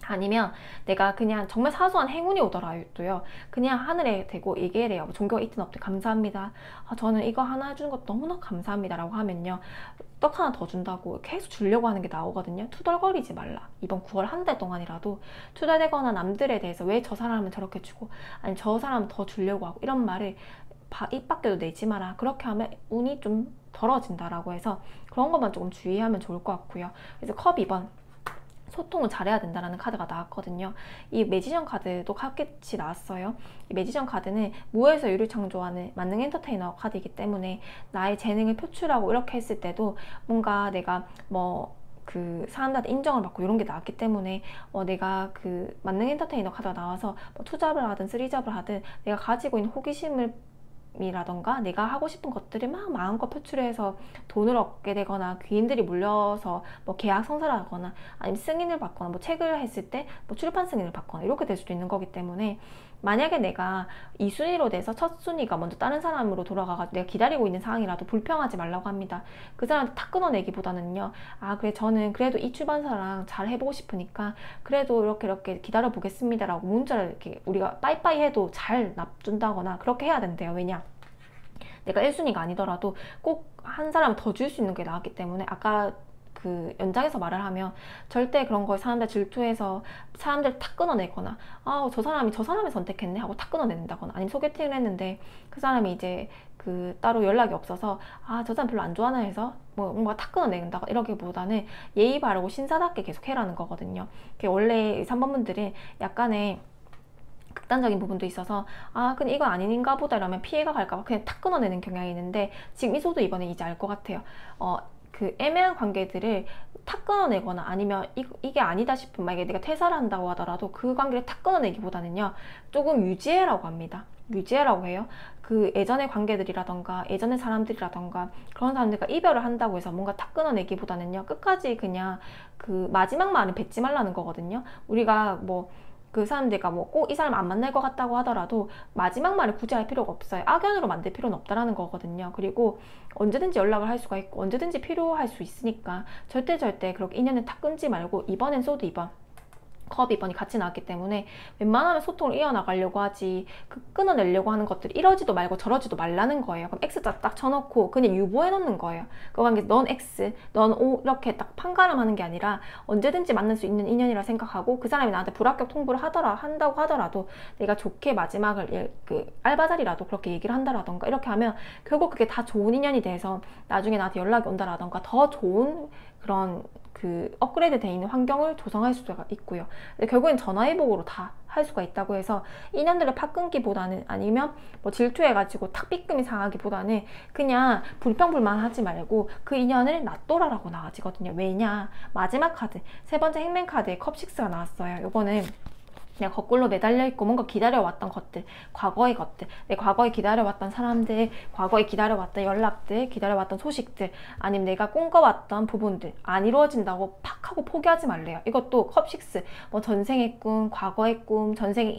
아니면 내가 그냥 정말 사소한 행운이 오더라도요 그냥 하늘에 대고 얘기를 해요. 종교가 있든 없든 감사합니다. 저는 이거 하나 해주는 것도 너무나 감사합니다 라고 하면요 떡 하나 더 준다고 계속 주려고 하는 게 나오거든요. 투덜거리지 말라. 이번 9월 한 달 동안이라도 투덜대거나 남들에 대해서 왜 저 사람은 저렇게 주고 아니 저 사람은 더 주려고 하고 이런 말을 입 밖에도 내지 마라. 그렇게 하면 운이 좀 덜어진다라고 해서 그런 것만 조금 주의하면 좋을 것 같고요. 그래서 컵 2번 소통을 잘해야 된다는 카드가 나왔거든요. 이 매지션 카드도 같이 나왔어요. 이 매지션 카드는 무에서 유를 창조하는 만능 엔터테이너 카드이기 때문에 나의 재능을 표출하고 이렇게 했을 때도 뭔가 내가 뭐 그 사람들한테 인정을 받고 이런 게 나왔기 때문에 내가 그 만능 엔터테이너 카드가 나와서 뭐 투잡을 하든 쓰리잡을 하든 내가 가지고 있는 호기심을 이라던가 내가 하고 싶은 것들을 막 마음껏 표출해서 돈을 얻게 되거나 귀인들이 몰려서 뭐 계약 성사를 하거나 아니면 승인을 받거나 뭐 책을 했을 때 뭐 출판 승인을 받거나 이렇게 될 수도 있는 거기 때문에 만약에 내가 2순위로 돼서 첫 순위가 먼저 다른 사람으로 돌아가가지고 내가 기다리고 있는 상황이라도 불평하지 말라고 합니다. 그 사람한테 탁 끊어내기보다는요 그래 저는 그래도 이 출판사랑 잘 해보고 싶으니까 그래도 이렇게 기다려 보겠습니다 라고 문자를 이렇게 우리가 빠이빠이 해도 잘 납준다거나 그렇게 해야 된대요. 왜냐 내가 1순위가 아니더라도 꼭 한 사람 더 줄 수 있는 게 나왔기 때문에 아까 그 연장해서 말을 하면 절대 그런 걸 사람들 질투해서 사람들 탁 끊어내거나 저 사람이 선택했네 하고 탁 끊어낸다거나 아니면 소개팅을 했는데 그 사람이 이제 그 따로 연락이 없어서 저 사람 별로 안 좋아하나 해서 뭐 뭔가 탁 끊어낸다 이러기보다는 예의 바르고 신사답게 계속 해라는 거거든요. 원래 3번 분들은 약간의 극단적인 부분도 있어서 근데 이거 아닌가 보다 이러면 피해가 갈까봐 그냥 탁 끊어내는 경향이 있는데 지금 이소도 이번에 이제 알 것 같아요. 그 애매한 관계들을 탁 끊어내거나 아니면 이게 아니다 싶으면 만약에 내가 퇴사를 한다고 하더라도 그 관계를 탁 끊어내기보다는요 조금 유지해라고 합니다. 유지해라고 해요. 그 예전의 관계들이라던가 예전의 사람들이라던가 그런 사람들과 이별을 한다고 해서 뭔가 탁 끊어내기보다는요 끝까지 그냥 그 마지막 말은 뱉지 말라는 거거든요. 우리가 뭐 그 사람들과 뭐 꼭 이 사람 안 만날 것 같다고 하더라도 마지막 말을 굳이 할 필요가 없어요. 악연으로 만들 필요는 없다라는 거거든요. 그리고 언제든지 연락을 할 수가 있고 언제든지 필요할 수 있으니까 절대 그렇게 인연을 탁 끊지 말고 이번엔 소드 2번 컵 2번이 같이 나왔기 때문에 웬만하면 소통을 이어나가려고 하지 끊어내려고 하는 것들이 이러지도 말고 저러지도 말라는 거예요. 그럼 X자 딱 쳐놓고 그냥 유보해 놓는 거예요. 그 관계 넌 X, 넌 O 이렇게 딱 판가름하는 게 아니라 언제든지 만날 수 있는 인연이라 생각하고 그 사람이 나한테 불합격 통보를 한다고 하더라도 내가 좋게 마지막을 그 알바자리라도 그렇게 얘기를 한다라던가 이렇게 하면 결국 그게 다 좋은 인연이 돼서 나중에 나한테 연락이 온다라던가 더 좋은 그런 그 업그레이드 돼 있는 환경을 조성할 수가 있고요. 결국엔 전화위복으로 다 할 수가 있다고 해서 인연들을 팍 끊기보다는 아니면 뭐 질투해가지고 탁 삐끔이 상하기보다는 그냥 불평불만하지 말고 그 인연을 놔둬라라고 나와지거든요. 왜냐 마지막 카드 세 번째 행맨 카드에 컵6가 나왔어요. 요거는 내가 거꾸로 매달려 있고 뭔가 기다려왔던 것들, 과거의 것들, 내 과거에 기다려왔던 사람들, 과거에 기다려왔던 연락들, 기다려왔던 소식들, 아니면 내가 꿈꿔왔던 부분들 안 이루어진다고 팍 하고 포기하지 말래요. 이것도 컵6, 뭐 전생의 꿈, 과거의 꿈, 전생의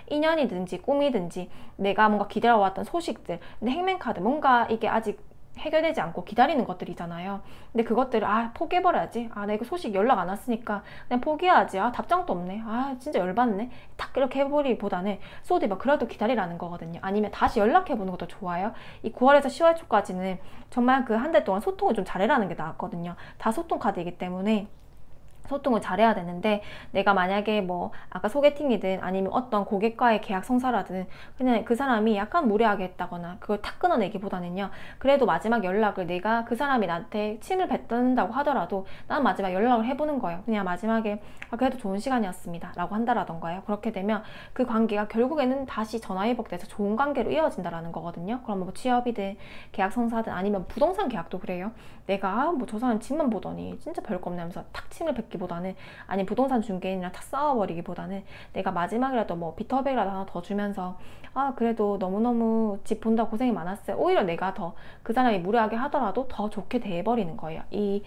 인연이든지 꿈이든지 내가 뭔가 기다려왔던 소식들. 근데 행맨 카드 뭔가 이게 아직 해결되지 않고 기다리는 것들이잖아요. 근데 그것들을 포기해버려야지. 나 이거 소식 연락 안 왔으니까 그냥 포기해야지. 답장도 없네. 진짜 열받네. 탁 이렇게 해버리기보다는 소디바 그래도 기다리라는 거거든요. 아니면 다시 연락해보는 것도 좋아요. 이 9월에서 10월 초까지는 정말 그 한 달 동안 소통을 좀 잘해라는 게 나왔거든요. 다 소통 카드이기 때문에 소통을 잘해야 되는데, 내가 만약에 뭐 아까 소개팅이든 아니면 어떤 고객과의 계약 성사라든 그냥 그 사람이 약간 무례하게 했다거나 그걸 탁 끊어내기보다는요, 그래도 마지막 연락을 내가 그 사람이 나한테 침을 뱉는다고 하더라도 난 마지막 연락을 해보는 거예요. 그냥 마지막에 그래도 좋은 시간이었습니다 라고 한다라던가요. 그렇게 되면 그 관계가 결국에는 다시 전화위복돼서 좋은 관계로 이어진다라는 거거든요. 그럼 뭐 취업이든 계약 성사든 아니면 부동산 계약도 그래요. 내가 뭐 저 사람 집만 보더니 진짜 별거 없네 하면서 탁 침을 뱉기보다는, 아니 부동산 중개인이랑 탁 싸워버리기보다는 내가 마지막이라도 뭐 비터백이라도 하나 더 주면서 그래도 너무너무 집 본다 고생이 많았어요. 오히려 내가 더 그 사람이 무례하게 하더라도 더 좋게 대해버리는 거예요. 이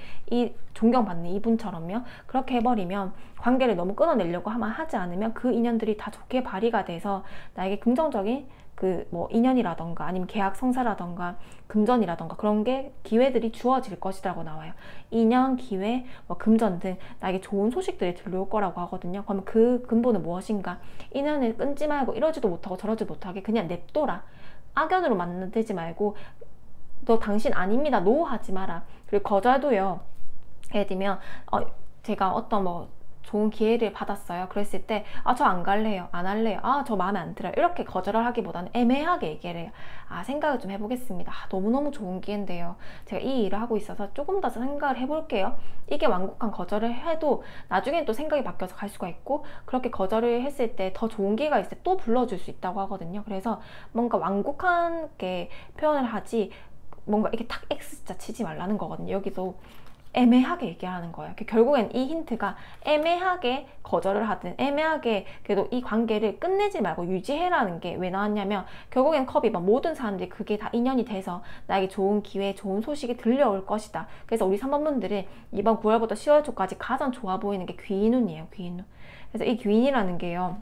존경받는 이분처럼요. 그렇게 해버리면 관계를 너무 끊어내려고 하지 않으면 그 인연들이 다 좋게 발휘가 돼서 나에게 긍정적인 그 뭐 인연이라던가 아니면 계약 성사라던가 금전이라던가 그런 게 기회들이 주어질 것이라고 나와요. 인연, 기회, 뭐 금전 등 나에게 좋은 소식들이 들려올 거라고 하거든요. 그러면 그 근본은 무엇인가? 인연을 끊지 말고 이러지도 못하고 저러지도 못하게 그냥 냅둬라. 악연으로 만들지 말고 너 당신 아닙니다. 노 하지 마라. 그리고 거절도요. 예를 들면 제가 어떤 뭐 좋은 기회를 받았어요. 그랬을 때 저 안 갈래요. 안 할래요. 저 마음에 안 들어요. 이렇게 거절을 하기보다는 애매하게 얘기를 해요. 생각을 좀 해보겠습니다. 너무너무 좋은 기회인데요. 제가 이 일을 하고 있어서 조금 더 생각을 해볼게요. 이게 완곡한 거절을 해도 나중에 또 생각이 바뀌어서 갈 수가 있고, 그렇게 거절을 했을 때 더 좋은 기회가 있을 때 또 불러줄 수 있다고 하거든요. 그래서 뭔가 완곡하게 표현을 하지 뭔가 이렇게 탁 X자 치지 말라는 거거든요. 여기서 애매하게 얘기하는 거예요. 결국엔 이 힌트가 애매하게 거절을 하든 애매하게 그래도 이 관계를 끝내지 말고 유지해라는 게 왜 나왔냐면, 결국엔 컵이 막 모든 사람들이 그게 다 인연이 돼서 나에게 좋은 기회, 좋은 소식이 들려올 것이다. 그래서 우리 3번분들은 이번 9월부터 10월 초까지 가장 좋아 보이는 게 귀인운이에요. 귀인운. 그래서 이 귀인이라는 게요,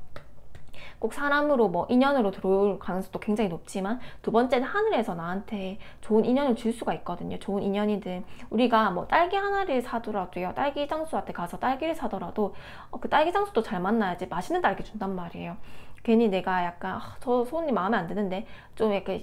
꼭 사람으로 뭐 인연으로 들어올 가능성도 굉장히 높지만, 두 번째는 하늘에서 나한테 좋은 인연을 줄 수가 있거든요. 좋은 인연이든 우리가 뭐 딸기 하나를 사더라도요, 딸기 장수한테 가서 딸기를 사더라도 그 딸기 장수도 잘 만나야지 맛있는 딸기 준단 말이에요. 괜히 내가 약간 저 손님 마음에 안 드는데 좀 약간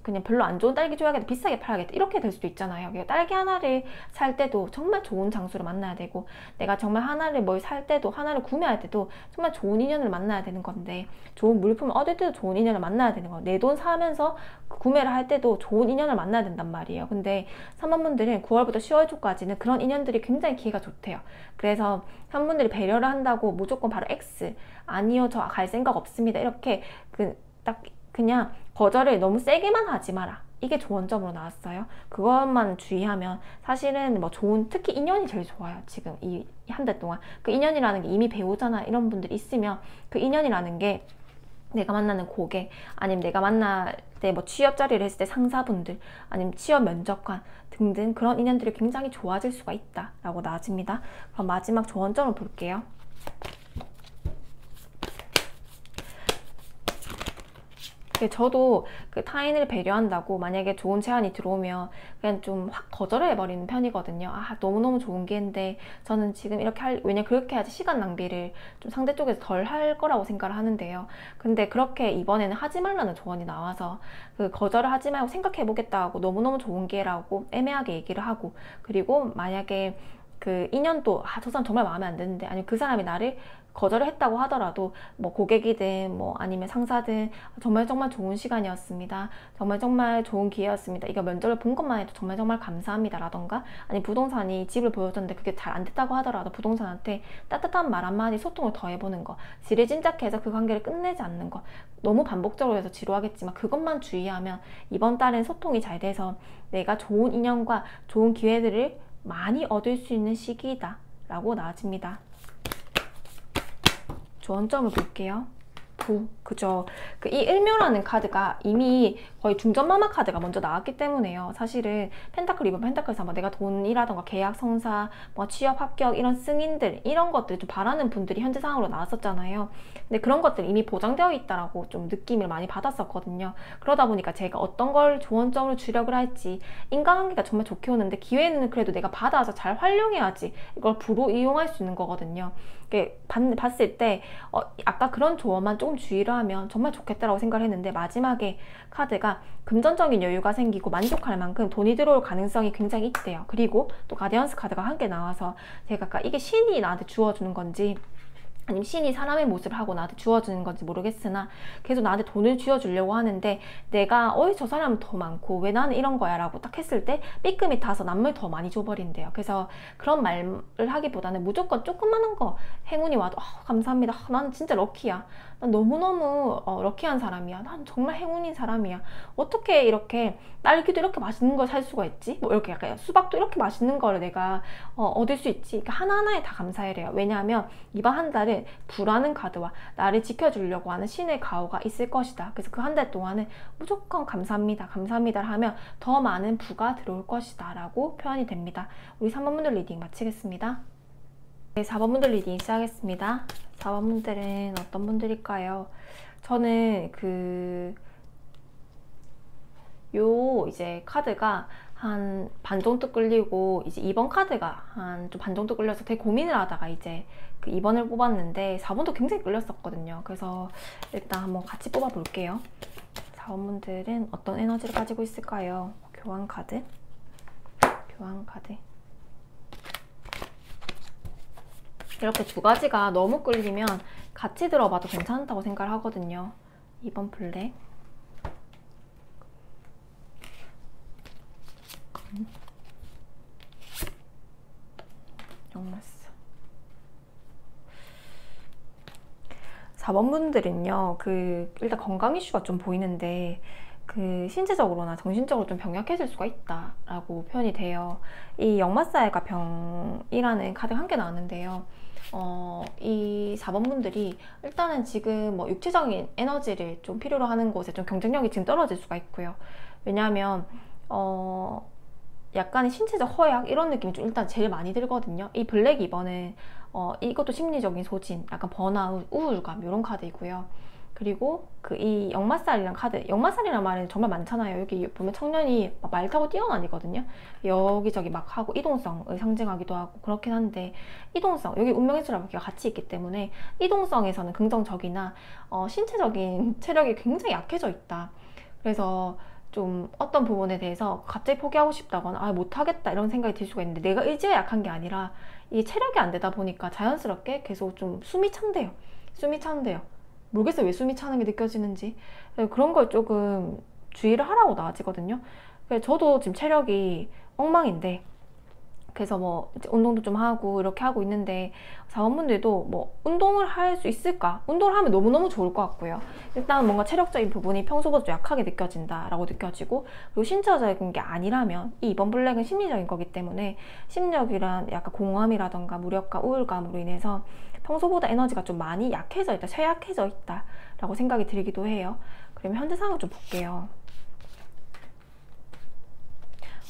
그냥 별로 안 좋은 딸기 줘야겠다, 비싸게 팔아야겠다, 이렇게 될 수도 있잖아요. 딸기 하나를 살 때도 정말 좋은 장소를 만나야 되고, 내가 정말 하나를 뭘 살 때도, 하나를 구매할 때도 정말 좋은 인연을 만나야 되는 건데, 좋은 물품을 얻을 때도 좋은 인연을 만나야 되는 거예요. 내 돈 사면서 구매를 할 때도 좋은 인연을 만나야 된단 말이에요. 근데 3번분들은 9월부터 10월 초까지는 그런 인연들이 굉장히 기회가 좋대요. 그래서 3번분들이 배려를 한다고 무조건 바로 X, 아니요 저 갈 생각 없습니다, 이렇게 딱 그냥 거절을 너무 세게만 하지 마라. 이게 조언점으로 나왔어요. 그것만 주의하면 사실은 뭐 좋은, 특히 인연이 제일 좋아요. 지금 이 한 달 동안 그 인연이라는 게 이미 배우잖아 이런 분들이 있으면, 그 인연이라는 게 내가 만나는 고객, 아니면 내가 만날 때 뭐 취업 자리를 했을 때 상사분들, 아니면 취업 면접관 등등 그런 인연들이 굉장히 좋아질 수가 있다라고 나와집니다. 그럼 마지막 조언점을 볼게요. 저도 그 타인을 배려한다고 만약에 좋은 제안이 들어오면 그냥 좀 확 거절을 해버리는 편이거든요. 너무너무 좋은 기회인데 저는 지금 이렇게 왜냐 그렇게 해야지 시간 낭비를 좀 상대 쪽에서 덜 할 거라고 생각을 하는데요. 근데 그렇게 이번에는 하지 말라는 조언이 나와서 그 거절을 하지 말고 생각해 보겠다 하고 너무너무 좋은 기회라고 애매하게 얘기를 하고, 그리고 만약에 그 인연도 저 사람 정말 마음에 안 드는데, 아니면 그 사람이 나를 거절을 했다고 하더라도 뭐 고객이든 뭐 아니면 상사든 정말 정말 좋은 시간이었습니다, 정말 정말 좋은 기회였습니다, 이거 면접을 본 것만 해도 정말 정말 감사합니다 라던가, 아니 부동산이 집을 보여줬는데 그게 잘 안 됐다고 하더라도 부동산한테 따뜻한 말 한마디 소통을 더 해보는 거, 지레짐작해서 그 관계를 끝내지 않는 거, 너무 반복적으로 해서 지루하겠지만 그것만 주의하면 이번 달엔 소통이 잘 돼서 내가 좋은 인연과 좋은 기회들을 많이 얻을 수 있는 시기이다 라고 나와집니다. 조언점을 볼게요. 그죠. 이 일묘라는 카드가 이미 거의 중전마마 카드가 먼저 나왔기 때문에요. 사실은 펜타클 2번 펜타클 3번 내가 돈이라던가 계약 성사, 뭐 취업 합격 이런 승인들, 이런 것들 좀 바라는 분들이 현재 상황으로 나왔었잖아요. 근데 그런 것들이 이미 보장되어 있다라고 좀 느낌을 많이 받았었거든요. 그러다 보니까 제가 어떤 걸 조언점으로 주력을 할지, 인간관계가 정말 좋게 오는데 기회는 그래도 내가 받아서 잘 활용해야지 이걸 부로 이용할 수 있는 거거든요. 이렇게 봤을 때 아까 그런 조언만 조금 주의를 하면 정말 좋겠다라고 생각을 했는데, 마지막에 카드가 금전적인 여유가 생기고 만족할 만큼 돈이 들어올 가능성이 굉장히 있대요. 그리고 또 가디언스 카드가 함께 나와서 제가 아까 이게 신이 나한테 주어주는 건지 아니면 신이 사람의 모습을 하고 나한테 주어주는 건지 모르겠으나 계속 나한테 돈을 쥐어주려고 하는데, 내가 저 사람은 더 많고 왜 나는 이런 거야 라고 딱 했을 때 삐끔이 타서 남을 더 많이 줘버린대요. 그래서 그런 말을 하기보다는 무조건 조그마한 거 행운이 와도 감사합니다, 나는 진짜 럭키야, 난 너무너무 럭키한 사람이야, 난 정말 행운인 사람이야, 어떻게 이렇게 딸기도 이렇게 맛있는 걸 살 수가 있지, 뭐 이렇게 약간 수박도 이렇게 맛있는 거를 내가 얻을 수 있지. 그러니까 하나하나에 다 감사해래요. 왜냐하면 이번 한 달은 불하는 카드와 나를 지켜주려고 하는 신의 가호가 있을 것이다. 그래서 그 한 달 동안은 무조건 감사합니다, 감사합니다를 하면 더 많은 부가 들어올 것이다 라고 표현이 됩니다. 우리 3번 분들 리딩 마치겠습니다. 네, 4번 분들 리딩 시작하겠습니다. 4번 분들은 어떤 분들일까요? 저는 이제 카드가 한 반 정도 끌리고, 이제 2번 카드가 한 좀 반 정도 끌려서 되게 고민을 하다가 이제 그 2번을 뽑았는데 4번도 굉장히 끌렸었거든요. 그래서 일단 한번 같이 뽑아 볼게요. 4번분들은 어떤 에너지를 가지고 있을까요? 교환 카드, 교환 카드. 이렇게 두 가지가 너무 끌리면 같이 들어봐도 괜찮다고 생각을 하거든요. 2번 블랙, 영마스. 4번 분들은요, 일단 건강 이슈가 좀 보이는데, 신체적으로나 정신적으로 좀 병약해질 수가 있다라고 표현이 돼요. 이 역마살과 병이라는 카드가 함께 나왔는데요. 이 4번 분들이 일단은 지금 뭐 육체적인 에너지를 좀 필요로 하는 곳에 좀 경쟁력이 지금 떨어질 수가 있고요. 왜냐하면 약간의 신체적 허약 이런 느낌이 좀 일단 제일 많이 들거든요. 이 블랙 2번은 이것도 심리적인 소진, 약간 번아웃, 우울감 이런 카드이고요. 그리고 이 역마살이란 카드, 역마살이란 말은 정말 많잖아요. 여기 보면 청년이 말 타고 뛰어다니거든요. 여기저기 막 하고 이동성을 상징하기도 하고 그렇긴 한데, 이동성, 여기 운명의 숫자가 같이 있기 때문에 이동성에서는 긍정적이나 신체적인 체력이 굉장히 약해져 있다. 그래서 좀 어떤 부분에 대해서 갑자기 포기하고 싶다거나 못하겠다 이런 생각이 들 수가 있는데, 내가 의지가 약한 게 아니라 이 체력이 안 되다 보니까 자연스럽게 계속 좀 숨이 찬대요. 숨이 찬대요. 모르겠어요, 왜 숨이 차는 게 느껴지는지. 그런 걸 조금 주의를 하라고 나아지거든요. 저도 지금 체력이 엉망인데, 그래서 뭐 이제 운동도 좀 하고 이렇게 하고 있는데, 사원분들도 뭐 운동을 할 수 있을까? 운동을 하면 너무너무 좋을 것 같고요. 일단 뭔가 체력적인 부분이 평소보다 좀 약하게 느껴진다라고 느껴지고, 그리고 신체적인 게 아니라면 이 2번 블랙은 심리적인 거기 때문에, 심리적이란 약간 공허함이라던가 무력과 우울감으로 인해서 평소보다 에너지가 좀 많이 약해져 있다, 쇠약해져 있다 라고 생각이 들기도 해요. 그러면 현재 상황을 좀 볼게요.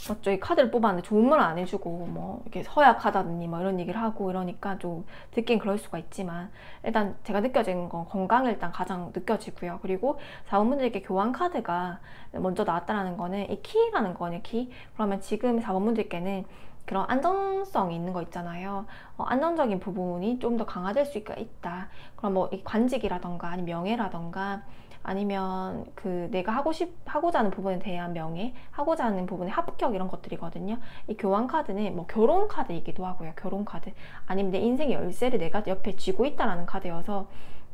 맞죠? 이 카드를 뽑았는데 좋은 말 안 해주고 뭐 이렇게 허약하다니 뭐 이런 얘기를 하고 이러니까 좀 듣긴 그럴 수가 있지만, 일단 제가 느껴진 건 건강이 일단 가장 느껴지고요. 그리고 사원분들께 교환 카드가 먼저 나왔다는 거는 이 키라는 거네요. 키. 그러면 지금 사원분들께는 그런 안정성이 있는 거 있잖아요. 안정적인 부분이 좀 더 강화될 수 있다. 그럼 뭐 이 관직이라던가 아니면 명예라던가 아니면 내가 하고자 하는 부분에 대한 명예, 하고자 하는 부분의 합격 이런 것들이거든요. 이 교환 카드는 뭐 결혼 카드이기도 하고요. 결혼 카드. 아니면 내 인생의 열쇠를 내가 옆에 쥐고 있다라는 카드여서,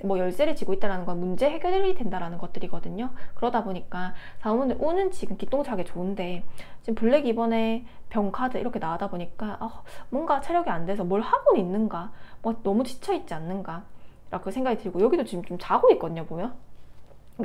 뭐 열쇠를 쥐고 있다는 건 문제 해결이 된다라는 것들이거든요. 그러다 보니까 사원분들 오는 지금 기똥차게 좋은데, 지금 블랙 2번에 병 카드 이렇게 나오다 보니까 뭔가 체력이 안 돼서 뭘 하고는 있는가, 뭐 너무 지쳐있지 않는가 라고 생각이 들고, 여기도 지금 좀 자고 있거든요. 보면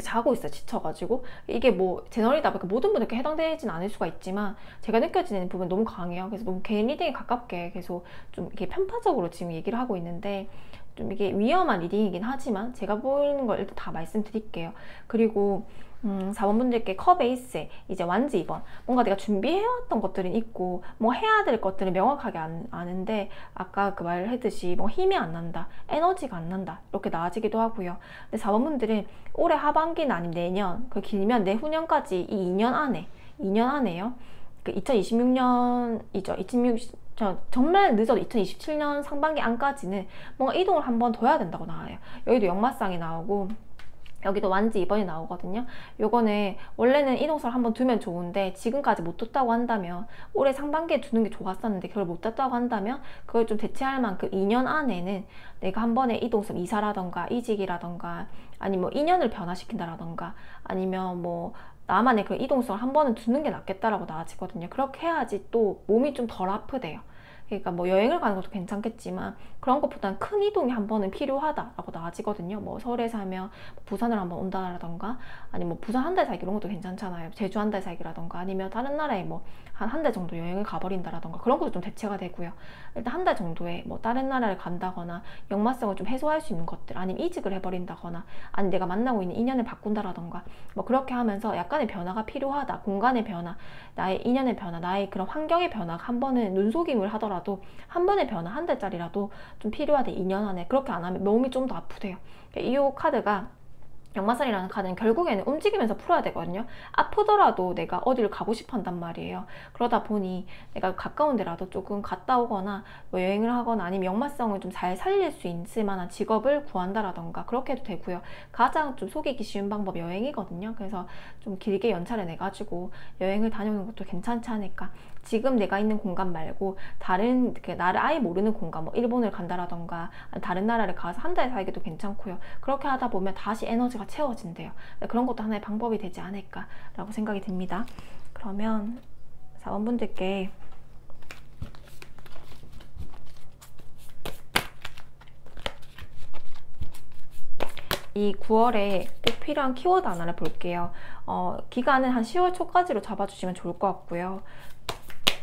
자고 있어요. 지쳐가지고. 이게 뭐 제너럴이다 보니까 모든 분들께 해당되진 않을 수가 있지만, 제가 느껴지는 부분 너무 강해요. 그래서 너무 개인 리딩에 가깝게 계속 좀 이게 편파적으로 지금 얘기를 하고 있는데, 좀 이게 위험한 리딩이긴 하지만 제가 보이는 걸 일단 다 말씀드릴게요. 그리고 4번 분들께 컵 에이스, 이제 완즈 2번, 뭔가 내가 준비해왔던 것들은 있고 뭐 해야 될 것들은 명확하게 아는데, 아까 그 말을 했듯이 뭐 힘이 안 난다, 에너지가 안 난다 이렇게 나아지기도 하고요. 근데 4번 분들은 올해 하반기나 아니면 내년, 길면 내후년까지 이 2년 안에요. 2026년이죠. 정말 늦어도 2027년 상반기 안까지는 뭔가 이동을 한 번 더 해야 된다고 나와요. 여기도 역마상이 나오고 여기도 완지 2번이 나오거든요. 요거는 원래는 이동설 한번 두면 좋은데 지금까지 못 뒀다고 한다면 올해 상반기에 두는 게 좋았었는데 그걸 못 뒀다고 한다면 그걸 좀 대체할 만큼 2년 안에는 내가 한 번에 이동설 이사라던가 이직이라던가 아니면 뭐 2년을 변화시킨다라던가 아니면 뭐 나만의 그 이동성을 한 번은 두는 게 낫겠다라고 나아지거든요. 그렇게 해야지 또 몸이 좀 덜 아프대요. 그러니까 뭐 여행을 가는 것도 괜찮겠지만 그런 것보다는 큰 이동이 한 번은 필요하다라고 나아지거든요. 뭐 서울에서 하면 부산을 한번 온다라던가 아니면 뭐 부산 한 달 살기 이런 것도 괜찮잖아요. 제주 한 달 살기라던가 아니면 다른 나라에 뭐 한 달 정도 여행을 가버린다라던가 그런 것도 좀 대체가 되고요. 일단 한 달 정도에 뭐 다른 나라를 간다거나 역마성을 좀 해소할 수 있는 것들 아니면 이직을 해버린다거나 아니 내가 만나고 있는 인연을 바꾼다라던가 뭐 그렇게 하면서 약간의 변화가 필요하다. 공간의 변화, 나의 인연의 변화, 나의 그런 환경의 변화가 한 번은 눈속임을 하더라도 한 번의 변화 한 달짜리라도 좀 필요하대. 2년 안에. 그렇게 안 하면 몸이 좀 더 아프대요. 이 카드가 역마살이라는 카드는 결국에는 움직이면서 풀어야 되거든요. 아프더라도 내가 어디를 가고 싶어 한단 말이에요. 그러다 보니 내가 가까운 데라도 조금 갔다 오거나 뭐 여행을 하거나 아니면 역마성을 좀 잘 살릴 수 있을 만한 직업을 구한다라던가 그렇게 해도 되고요. 가장 좀 속이기 쉬운 방법이 여행이거든요. 그래서 좀 길게 연차를 내가지고 여행을 다녀오는 것도 괜찮지 않을까. 지금 내가 있는 공간 말고 다른 나를 아예 모르는 공간 뭐 일본을 간다라던가 다른 나라를 가서 한 달 살기도 괜찮고요. 그렇게 하다 보면 다시 에너지가 채워진대요. 그런 것도 하나의 방법이 되지 않을까라고 생각이 듭니다. 그러면 4번분들께 이 9월에 꼭 필요한 키워드 하나를 볼게요. 기간은 한 10월 초까지로 잡아주시면 좋을 것 같고요.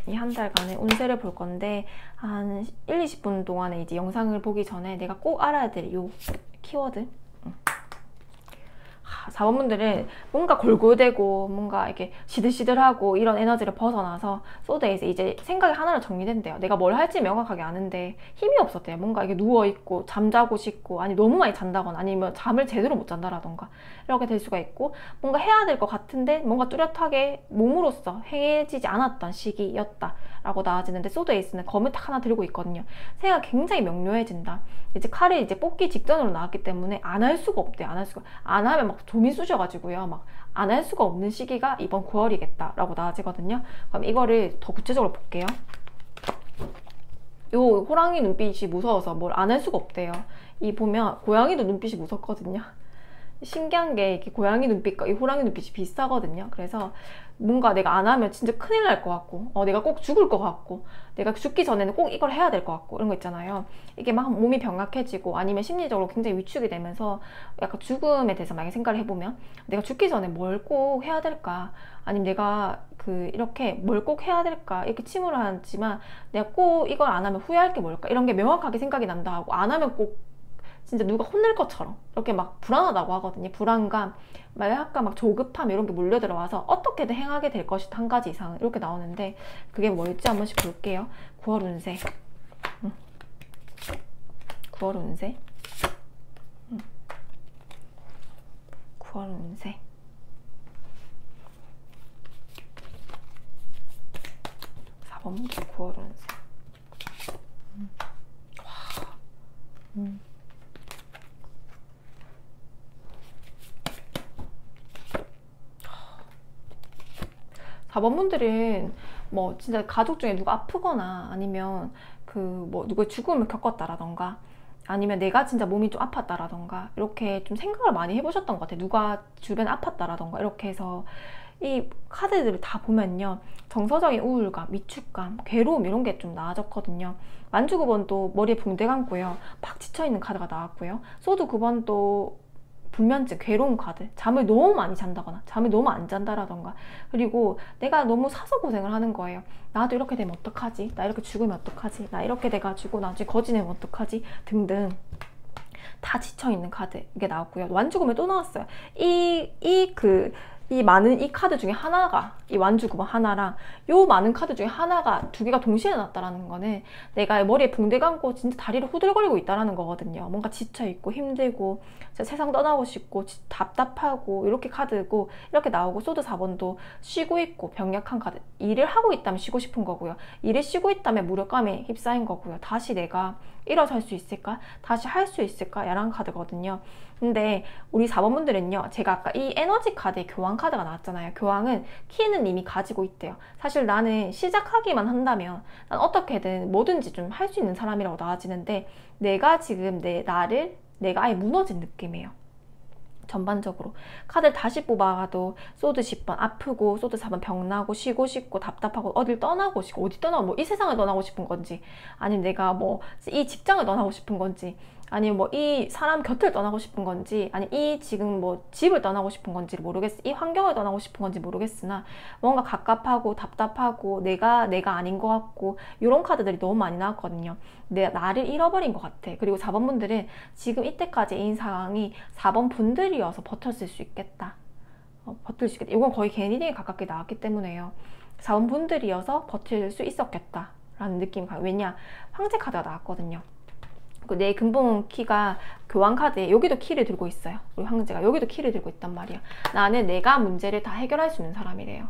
이 한 달간의 운세를 볼 건데 한 1-20분 동안에 이제 영상을 보기 전에 내가 꼭 알아야 될 요 키워드 4번분들은 뭔가 골골대고 뭔가 이렇게 시들시들하고 이런 에너지를 벗어나서 소드에이스 이제 생각이 하나로 정리된대요. 내가 뭘 할지 명확하게 아는데 힘이 없었대요. 뭔가 이렇게 누워있고 잠자고 싶고 아니 너무 많이 잔다거나 아니면 잠을 제대로 못 잔다라던가 이렇게 될 수가 있고 뭔가 해야 될 것 같은데 뭔가 뚜렷하게 몸으로써 행해지지 않았던 시기였다 라고 나아지는데 소드에이스는 검을 딱 하나 들고 있거든요. 생각이 굉장히 명료해진다. 이제 칼이 이제 뽑기 직전으로 나왔기 때문에 안 할 수가 없대요. 안 하면 막 좀이 쑤셔가지고요. 막 안 할 수가 없는 시기가 이번 9월이겠다 라고 나아지거든요. 그럼 이거를 더 구체적으로 볼게요. 요 호랑이 눈빛이 무서워서 뭘 안 할 수가 없대요. 이 보면 고양이도 눈빛이 무섭거든요. 신기한 게 이렇게 고양이 눈빛과 이 호랑이 눈빛이 비슷하거든요. 그래서 뭔가 내가 안 하면 진짜 큰일 날 것 같고 내가 꼭 죽을 것 같고 내가 죽기 전에는 꼭 이걸 해야 될 것 같고 이런 거 있잖아요. 이게 막 몸이 병약해지고 아니면 심리적으로 굉장히 위축이 되면서 약간 죽음에 대해서 만약에 생각을 해보면 내가 죽기 전에 뭘 꼭 해야 될까 아니면 내가 이렇게 뭘 꼭 해야 될까 이렇게 침울하지만 내가 꼭 이걸 안 하면 후회할 게 뭘까 이런 게 명확하게 생각이 난다 하고 안 하면 꼭 진짜 누가 혼낼 것처럼 이렇게 막 불안하다고 하거든요. 불안감, 막 약간 막 조급함 이런 게 몰려들어와서 어떻게든 행하게 될 것이다 한 가지 이상은 이렇게 나오는데 그게 뭘지 한 번씩 볼게요. 9월 운세 9월 운세 9월 운세 4번 9월 운세 4번분들은 뭐 진짜 가족 중에 누가 아프거나 아니면 뭐 누구의 죽음을 겪었다라던가 아니면 내가 진짜 몸이 좀 아팠다라던가 이렇게 좀 생각을 많이 해보셨던 것 같아요. 누가 주변에 아팠다라던가 이렇게 해서 이 카드들을 다 보면요. 정서적인 우울감, 위축감, 괴로움 이런 게 좀 나아졌거든요. 만주 9번도 머리에 붕대 감고요. 막 지쳐있는 카드가 나왔고요. 소드 9번도 불면증, 괴로운 카드, 잠을 너무 많이 잔다거나 잠을 너무 안 잔다라던가 그리고 내가 너무 사서 고생을 하는 거예요. 나도 이렇게 되면 어떡하지? 나 이렇게 죽으면 어떡하지? 나 이렇게 돼가지고 나중에 거지내면 어떡하지? 등등 다 지쳐있는 카드 이게 나왔고요. 완주금에 또 나왔어요. 이 많은 이 카드 중에 하나가, 이 완주 9번 하나랑 요 많은 카드 중에 하나가 두 개가 동시에 나왔다라는 거는 내가 머리에 붕대 감고 진짜 다리를 후들거리고 있다라는 거거든요. 뭔가 지쳐있고 힘들고 세상 떠나고 싶고 답답하고 이렇게 카드고 이렇게 나오고, 소드 4번도 쉬고 있고 병약한 카드. 일을 하고 있다면 쉬고 싶은 거고요. 일을 쉬고 있다면 무력감에 휩싸인 거고요. 다시 내가 일어설 수 있을까? 다시 할 수 있을까? 야란 카드거든요. 근데 우리 4번 분들은요, 제가 아까 이 에너지 카드에 교황 카드가 나왔잖아요. 교황은 키는 이미 가지고 있대요. 사실 나는 시작하기만 한다면 난 어떻게든 뭐든지 좀 할 수 있는 사람이라고 나와지는데, 내가 지금 내가 아예 무너진 느낌이에요. 전반적으로 카드를 다시 뽑아가도 소드 10번 아프고, 소드 4번 병나고, 쉬고 싶고, 답답하고, 어딜 떠나고 싶고, 어디 떠나고, 뭐 이 세상을 떠나고 싶은 건지, 아니면 내가 뭐 이 직장을 떠나고 싶은 건지, 아니면 뭐 이 사람 곁을 떠나고 싶은 건지, 아니 이 지금 뭐 집을 떠나고 싶은 건지를 모르겠어. 이 환경을 떠나고 싶은 건지 모르겠으나 뭔가 갑갑하고 답답하고 내가 아닌 것 같고, 이런 카드들이 너무 많이 나왔거든요. 나를 잃어버린 것 같아. 그리고 4번 분들은 지금 이때까지인 상황이 4번 분들이어서 버텼을 수 있겠다. 버틸 수 있겠다. 이건 거의 개인에 가깝게 나왔기 때문에요. 4번 분들이어서 버틸 수 있었겠다 라는 느낌이 가요. 왜냐, 황제 카드가 나왔거든요. 내 근본 키가 교황 카드에 여기도 키를 들고 있어요. 우리 황제가 여기도 키를 들고 있단 말이야. 나는 내가 문제를 다 해결할 수 있는 사람이래요.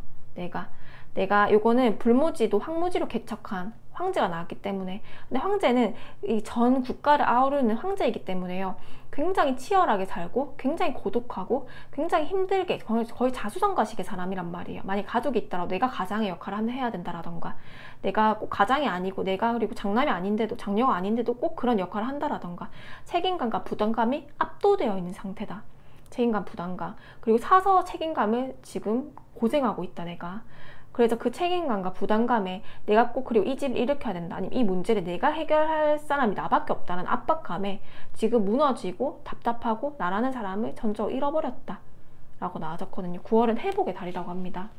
내가 요거는 불무지도 황무지로 개척한 황제가 나왔기 때문에. 근데 황제는 이 전 국가를 아우르는 황제이기 때문에요, 굉장히 치열하게 살고 굉장히 고독하고 굉장히 힘들게 거의 자수성가식의 사람이란 말이에요. 만약 가족이 있더라도 내가 가장의 역할을 해야 된다라던가, 내가 꼭 가장이 아니고 내가 그리고 장남이 아닌데도 장녀가 아닌데도 꼭 그런 역할을 한다라던가, 책임감과 부담감이 압도되어 있는 상태다. 책임감, 부담감, 그리고 사서 책임감을 지금 고생하고 있다 내가. 그래서 그 책임감과 부담감에 내가 꼭 그리고 이 집을 일으켜야 된다, 아니면 이 문제를 내가 해결할 사람이 나밖에 없다는 압박감에 지금 무너지고 답답하고 나라는 사람을 전적으로 잃어버렸다 라고 나와졌거든요. 9월은 회복의 달이라고 합니다.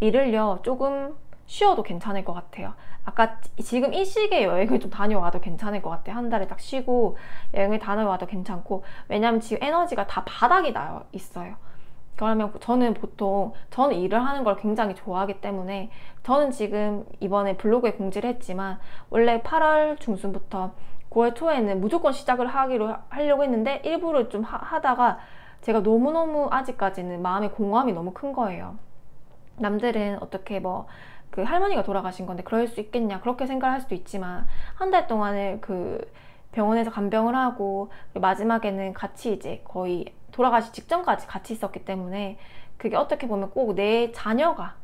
일을요 조금 쉬어도 괜찮을 것 같아요. 아까 지금 이 시기에 여행을 좀 다녀와도 괜찮을 것 같아요. 한 달을 딱 쉬고 여행을 다녀와도 괜찮고, 왜냐면 지금 에너지가 다 바닥이 나 있어요. 그러면 저는 일을 하는 걸 굉장히 좋아하기 때문에, 저는 지금 이번에 블로그에 공지를 했지만 원래 8월 중순부터 9월 초에는 무조건 시작을 하려고 했는데 일부를 좀 하다가 제가 너무너무 아직까지는 마음의 공허함이 너무 큰 거예요. 남들은 어떻게 뭐 그 할머니가 돌아가신 건데 그럴 수 있겠냐 그렇게 생각을 할 수도 있지만, 한 달 동안을 그 병원에서 간병을 하고 마지막에는 같이 이제 거의 돌아가시 직전까지 같이 있었기 때문에, 그게 어떻게 보면 꼭 내 자녀가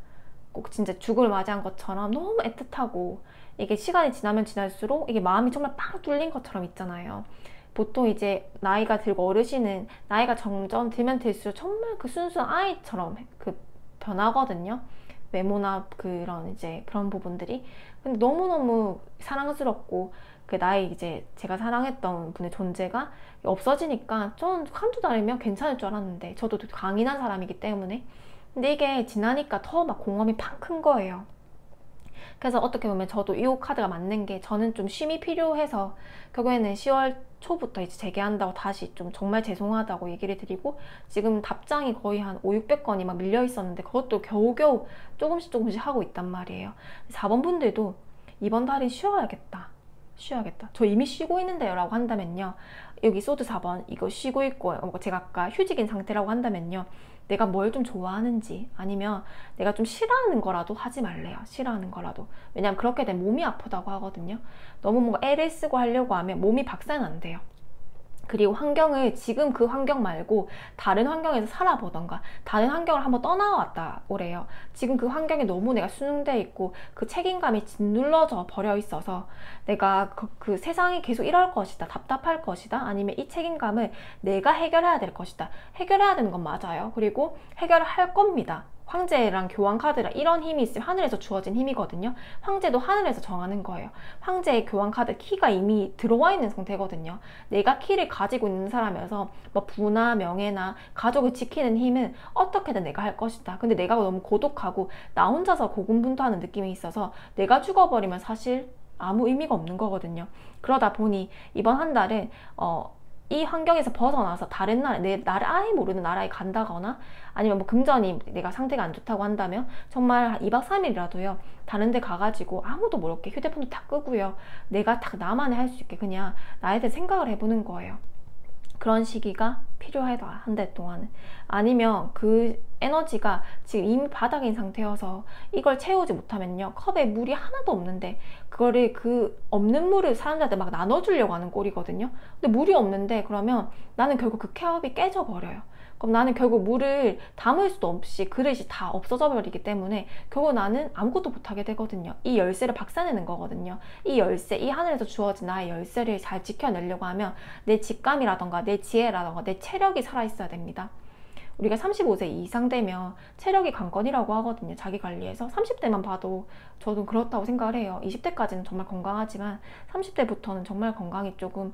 꼭 진짜 죽음을 맞이한 것처럼 너무 애틋하고, 이게 시간이 지나면 지날수록 이게 마음이 정말 빵 뚫린 것처럼 있잖아요. 보통 이제 나이가 들고 어르신은 나이가 점점 들면 들수록 정말 그 순수한 아이처럼 그 변하거든요. 외모나 그런 부분들이. 근데 너무너무 사랑스럽고, 그 나의 이제 제가 사랑했던 분의 존재가 없어지니까 전 한두 달이면 괜찮을 줄 알았는데, 저도 강인한 사람이기 때문에. 근데 이게 지나니까 더 막 공허함이 팍 큰 거예요. 그래서 어떻게 보면 저도 이 카드가 맞는 게, 저는 좀 쉼이 필요해서 결국에는 10월 초부터 이제 재개한다고 다시 좀 정말 죄송하다고 얘기를 드리고, 지금 답장이 거의 한 500~600건이 막 밀려 있었는데 그것도 겨우겨우 조금씩 하고 있단 말이에요. 4번 분들도 이번 달이 쉬어야겠다. 저 이미 쉬고 있는데요 라고 한다면요, 여기 소드 4번 이거 쉬고 있고, 제가 아까 휴직인 상태라고 한다면요, 내가 뭘 좀 좋아하는지, 아니면 내가 좀 싫어하는 거라도 하지 말래요. 싫어하는 거라도. 왜냐면 그렇게 되면 몸이 아프다고 하거든요. 너무 뭔가 애를 쓰고 하려고 하면 몸이 박살은 안 돼요. 그리고 환경을 지금 그 환경 말고 다른 환경에서 살아보던가, 다른 환경을 한번 떠나왔다 오래요. 지금 그 환경에 너무 내가 수능돼 있고 그 책임감이 짓눌러져 버려 있어서 내가 그 세상이 계속 이럴 것이다, 답답할 것이다, 아니면 이 책임감을 내가 해결해야 될 것이다. 해결해야 되는 건 맞아요. 그리고 해결을 할 겁니다. 황제랑 교황 카드랑 이런 힘이 있으면 하늘에서 주어진 힘이거든요. 황제도 하늘에서 정하는 거예요. 황제의 교황 카드 키가 이미 들어와 있는 상태거든요. 내가 키를 가지고 있는 사람이어서 뭐 부나 명예나 가족을 지키는 힘은 어떻게든 내가 할 것이다. 근데 내가 너무 고독하고 나 혼자서 고군분투하는 느낌이 있어서 내가 죽어버리면 사실 아무 의미가 없는 거거든요. 그러다 보니 이번 한 달은 이 환경에서 벗어나서 다른 나라, 내 나를 아예 모르는 나라에 간다거나 아니면 뭐 금전이 내가 상태가 안 좋다고 한다면 정말 한 2박 3일이라도요 다른 데 가가지고 아무도 모르게 휴대폰도 다 끄고요 내가 딱 나만의 할 수 있게 그냥 나에 대해 생각을 해보는 거예요. 그런 시기가 필요하다, 한 달 동안은. 아니면 그 에너지가 지금 이미 바닥인 상태여서 이걸 채우지 못하면요 컵에 물이 하나도 없는데 그거를 그 없는 물을 사람들한테 막 나눠주려고 하는 꼴이거든요. 근데 물이 없는데 그러면 나는 결국 그 컵이 깨져버려요. 그럼 나는 결국 물을 담을 수도 없이 그릇이 다 없어져 버리기 때문에 결국 나는 아무것도 못하게 되거든요. 이 열쇠를 박살내는 거거든요. 이 열쇠, 이 하늘에서 주어진 나의 열쇠를 잘 지켜내려고 하면 내 직감이라던가 내 지혜라던가 내 체력이 살아있어야 됩니다. 우리가 35세 이상 되면 체력이 관건이라고 하거든요. 자기 관리에서 30대만 봐도 저도 그렇다고 생각을 해요. 20대까지는 정말 건강하지만 30대부터는 정말 건강이 조금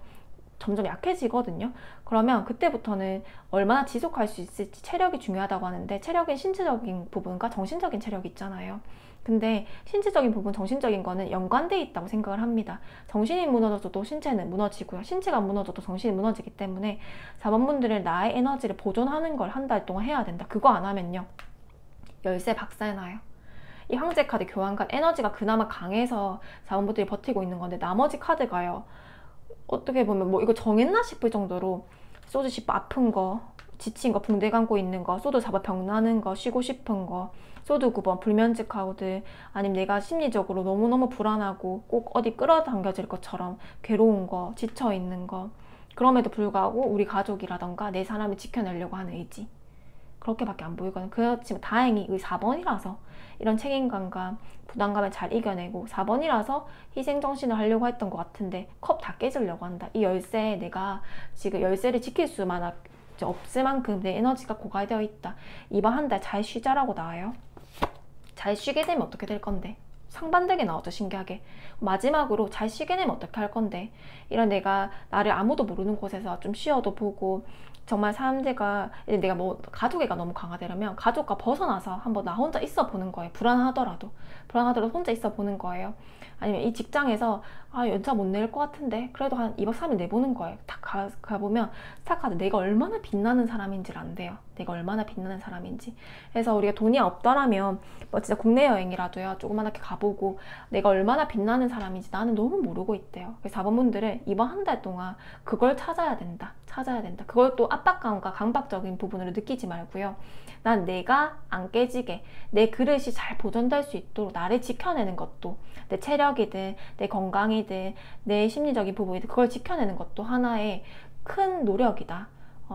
점점 약해지거든요. 그러면 그때부터는 얼마나 지속할 수 있을지 체력이 중요하다고 하는데 체력은 신체적인 부분과 정신적인 체력이 있잖아요. 근데 신체적인 부분, 정신적인 거는 연관돼 있다고 생각을 합니다. 정신이 무너져도 신체는 무너지고요. 신체가 무너져도 정신이 무너지기 때문에 4번분들은 나의 에너지를 보존하는 걸 한 달 동안 해야 된다. 그거 안 하면요. 열쇠 박살나요. 이 황제 카드 교환관 에너지가 그나마 강해서 4번분들이 버티고 있는 건데 나머지 카드가요. 어떻게 보면 뭐 이거 정했나 싶을 정도로 소주 씹 아픈 거, 지친 거, 붕대 감고 있는 거, 소주 잡아 병 나는 거, 쉬고 싶은 거, 소드 9번 불면증하고들 아니면 내가 심리적으로 너무너무 불안하고 꼭 어디 끌어당겨질 것처럼 괴로운 거, 지쳐있는 거 그럼에도 불구하고 우리 가족이라던가 내 사람을 지켜내려고 하는 의지 그렇게밖에 안 보이거든요. 그렇지만 다행히 이 4번이라서 이런 책임감과 부담감을 잘 이겨내고 4번이라서 희생정신을 하려고 했던 것 같은데 컵 다 깨지려고 한다. 이 열쇠에 내가 지금 열쇠를 지킬 수만 없을 만큼 내 에너지가 고갈되어 있다. 이번 한 달 잘 쉬자라고 나와요. 잘 쉬게 되면 어떻게 될 건데? 상반되게 나오죠. 신기하게. 마지막으로 잘 쉬게 되면 어떻게 할 건데? 이런 내가 나를 아무도 모르는 곳에서 좀 쉬어도 보고 정말 사람들과 내가 뭐 가족애가 너무 강하다면 가족과 벗어나서 한번 나 혼자 있어 보는 거예요. 불안하더라도 혼자 있어 보는 거예요. 아니면 이 직장에서 연차 못 낼 것 같은데 그래도 한 2박 3일 내보는 거예요. 딱 가보면 스타카드 내가 얼마나 빛나는 사람인지를 안돼요. 내가 얼마나 빛나는 사람인지. 그래서 우리가 돈이 없더라면 뭐 진짜 국내 여행이라도요 조그만하게 가보고 내가 얼마나 빛나는 사람인지 나는 너무 모르고 있대요. 그래서 4번분들은 이번 한 달 동안 그걸 찾아야 된다. 그걸 또 압박감과 강박적인 부분으로 느끼지 말고요. 난 내가 안 깨지게 내 그릇이 잘 보존될 수 있도록 나를 지켜내는 것도 내 체력이든 내 건강이든 내 심리적인 부분이든 그걸 지켜내는 것도 하나의 큰 노력이다.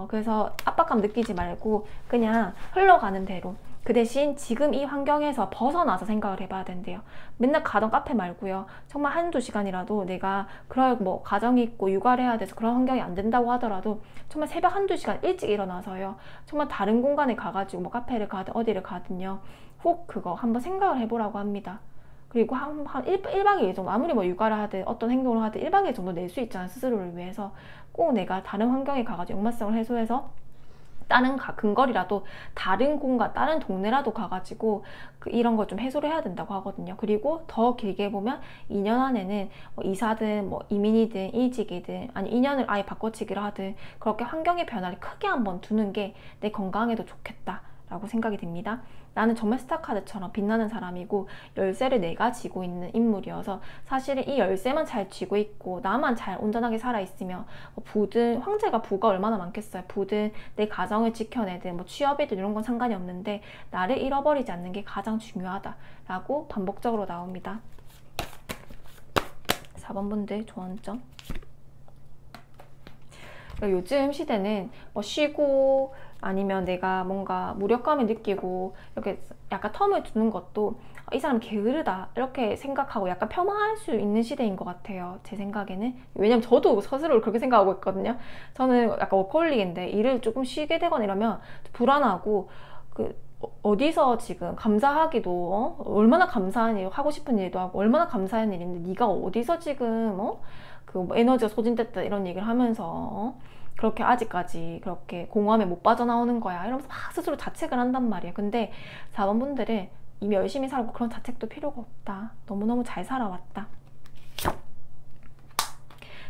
그래서 압박감 느끼지 말고 그냥 흘러가는 대로 그 대신 지금 이 환경에서 벗어나서 생각을 해봐야 된대요. 맨날 가던 카페 말고요. 정말 한두 시간이라도 내가 그럴 뭐 가정이 있고 육아를 해야 돼서 그런 환경이 안 된다고 하더라도 정말 새벽 한두 시간 일찍 일어나서요. 정말 다른 공간에 가가지고 뭐 카페를 가든 어디를 가든요. 꼭 그거 한번 생각을 해보라고 합니다. 그리고 한 1박 2일 정도 아무리 뭐 육아를 하든 어떤 행동을 하든 1박 2일 정도 낼 수 있잖아요. 스스로를 위해서 꼭 내가 다른 환경에 가가지고 역마성을 해소해서 다른 근거리라도 다른 공간, 다른 동네라도 가가지고 이런 걸 좀 해소를 해야 된다고 하거든요. 그리고 더 길게 보면 2년 안에는 뭐 이사든 뭐 이민이든 이직이든 아니 2년을 아예 바꿔치기를 하든 그렇게 환경의 변화를 크게 한번 두는 게 내 건강에도 좋겠다 라고 생각이 듭니다. 나는 정말 스타카드처럼 빛나는 사람이고 열쇠를 내가 쥐고 있는 인물이어서 사실은 이 열쇠만 잘 쥐고 있고 나만 잘 온전하게 살아있으면 뭐 부든 황제가 부가 얼마나 많겠어요. 부든 내 가정을 지켜내든 뭐 취업이든 이런 건 상관이 없는데 나를 잃어버리지 않는 게 가장 중요하다라고 반복적으로 나옵니다. 4번분들 조언점. 요즘 시대는 뭐 쉬고 아니면 내가 뭔가 무력감을 느끼고 이렇게 약간 텀을 두는 것도 이 사람 게으르다 이렇게 생각하고 약간 폄하할 수 있는 시대인 것 같아요. 제 생각에는. 왜냐면 저도 스스로를 그렇게 생각하고 있거든요. 저는 약간 워커홀릭인데 일을 조금 쉬게 되거나 이러면 불안하고 어디서 지금 감사하기도 얼마나 감사한 일 하고 싶은 일도 하고 얼마나 감사한 일인데 네가 어디서 지금 그 에너지가 소진됐다 이런 얘기를 하면서 그렇게 아직까지 그렇게 공허함에 못 빠져나오는 거야 이러면서 막 스스로 자책을 한단 말이에요. 근데 4번분들은 이미 열심히 살고 그런 자책도 필요가 없다. 너무너무 잘 살아왔다.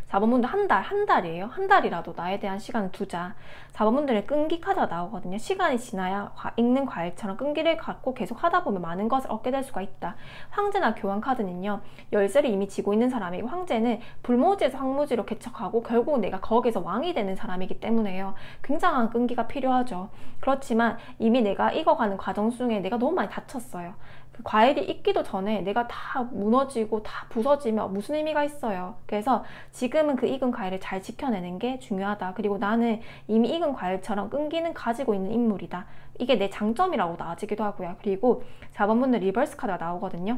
4번분들 한 달이에요. 한 달이라도 나에 대한 시간을 두자. 4번분들의 끈기 카드가 나오거든요. 시간이 지나야 익는 과일처럼 끈기를 갖고 계속 하다 보면 많은 것을 얻게 될 수가 있다. 황제나 교환 카드는요, 열쇠를 이미 쥐고 있는 사람이고, 황제는 불모지에서 황무지로 개척하고 결국 내가 거기서 왕이 되는 사람이기 때문에요. 굉장한 끈기가 필요하죠. 그렇지만 이미 내가 익어가는 과정 중에 내가 너무 많이 다쳤어요. 그 과일이 익기도 전에 내가 다 무너지고 다 부서지면 무슨 의미가 있어요. 그래서 지금은 그 익은 과일을 잘 지켜내는 게 중요하다. 그리고 나는 이미 익은 과일처럼 끈기는 가지고 있는 인물이다. 이게 내 장점이라고 나아지기도 하고요. 그리고 4번분들 리버스 카드가 나오거든요.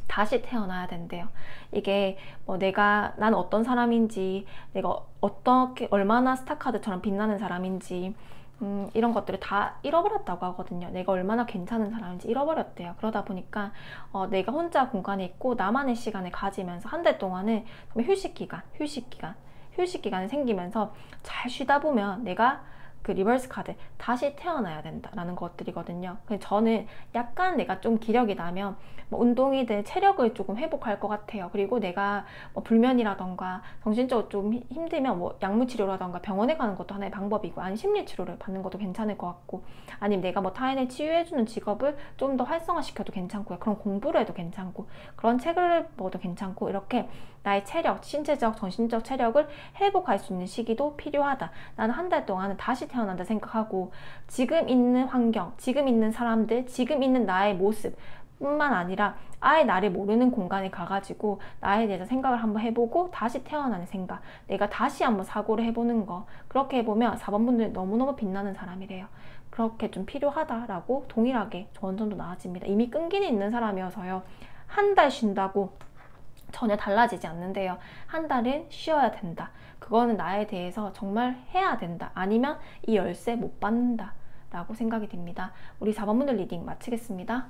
다시 태어나야 된대요. 이게 뭐 난 어떤 사람인지, 내가 어떻게 얼마나 스타카드처럼 빛나는 사람인지, 이런 것들을 다 잃어버렸다고 하거든요. 내가 얼마나 괜찮은 사람인지 잃어버렸대요. 그러다 보니까 내가 혼자 공간에 있고 나만의 시간을 가지면서 한 달 동안은 휴식 기간이 생기면서 잘 쉬다 보면 내가 그 리버스 카드 다시 태어나야 된다라는 것들이거든요. 저는 약간 내가 좀 기력이 나면 뭐 운동이든 체력을 조금 회복할 것 같아요. 그리고 내가 뭐 불면이라던가 정신적으로 좀 힘들면 뭐 약물치료라던가 병원에 가는 것도 하나의 방법이고, 아니면 심리치료를 받는 것도 괜찮을 것 같고, 아니면 내가 뭐 타인을 치유해주는 직업을 좀 더 활성화시켜도 괜찮고요. 그런 공부를 해도 괜찮고, 그런 책을 먹어도 괜찮고, 이렇게 나의 체력, 신체적, 정신적 체력을 회복할 수 있는 시기도 필요하다. 나는 한 달 동안은 다시 태어난다 생각하고, 지금 있는 환경, 지금 있는 사람들, 지금 있는 나의 모습 뿐만 아니라 아예 나를 모르는 공간에 가가지고 나에 대해서 생각을 한번 해보고 다시 태어나는 생각, 내가 다시 한번 사고를 해보는 거, 그렇게 해보면 4번분들 너무너무 빛나는 사람이래요. 그렇게 좀 필요하다라고 동일하게 원전도 나아집니다. 이미 끈기는 있는 사람이어서요, 한 달 쉰다고 전혀 달라지지 않는데요. 한 달은 쉬어야 된다. 그거는 나에 대해서 정말 해야 된다. 아니면 이 열쇠 못 받는다 라고 생각이 듭니다. 우리 4번분들 리딩 마치겠습니다.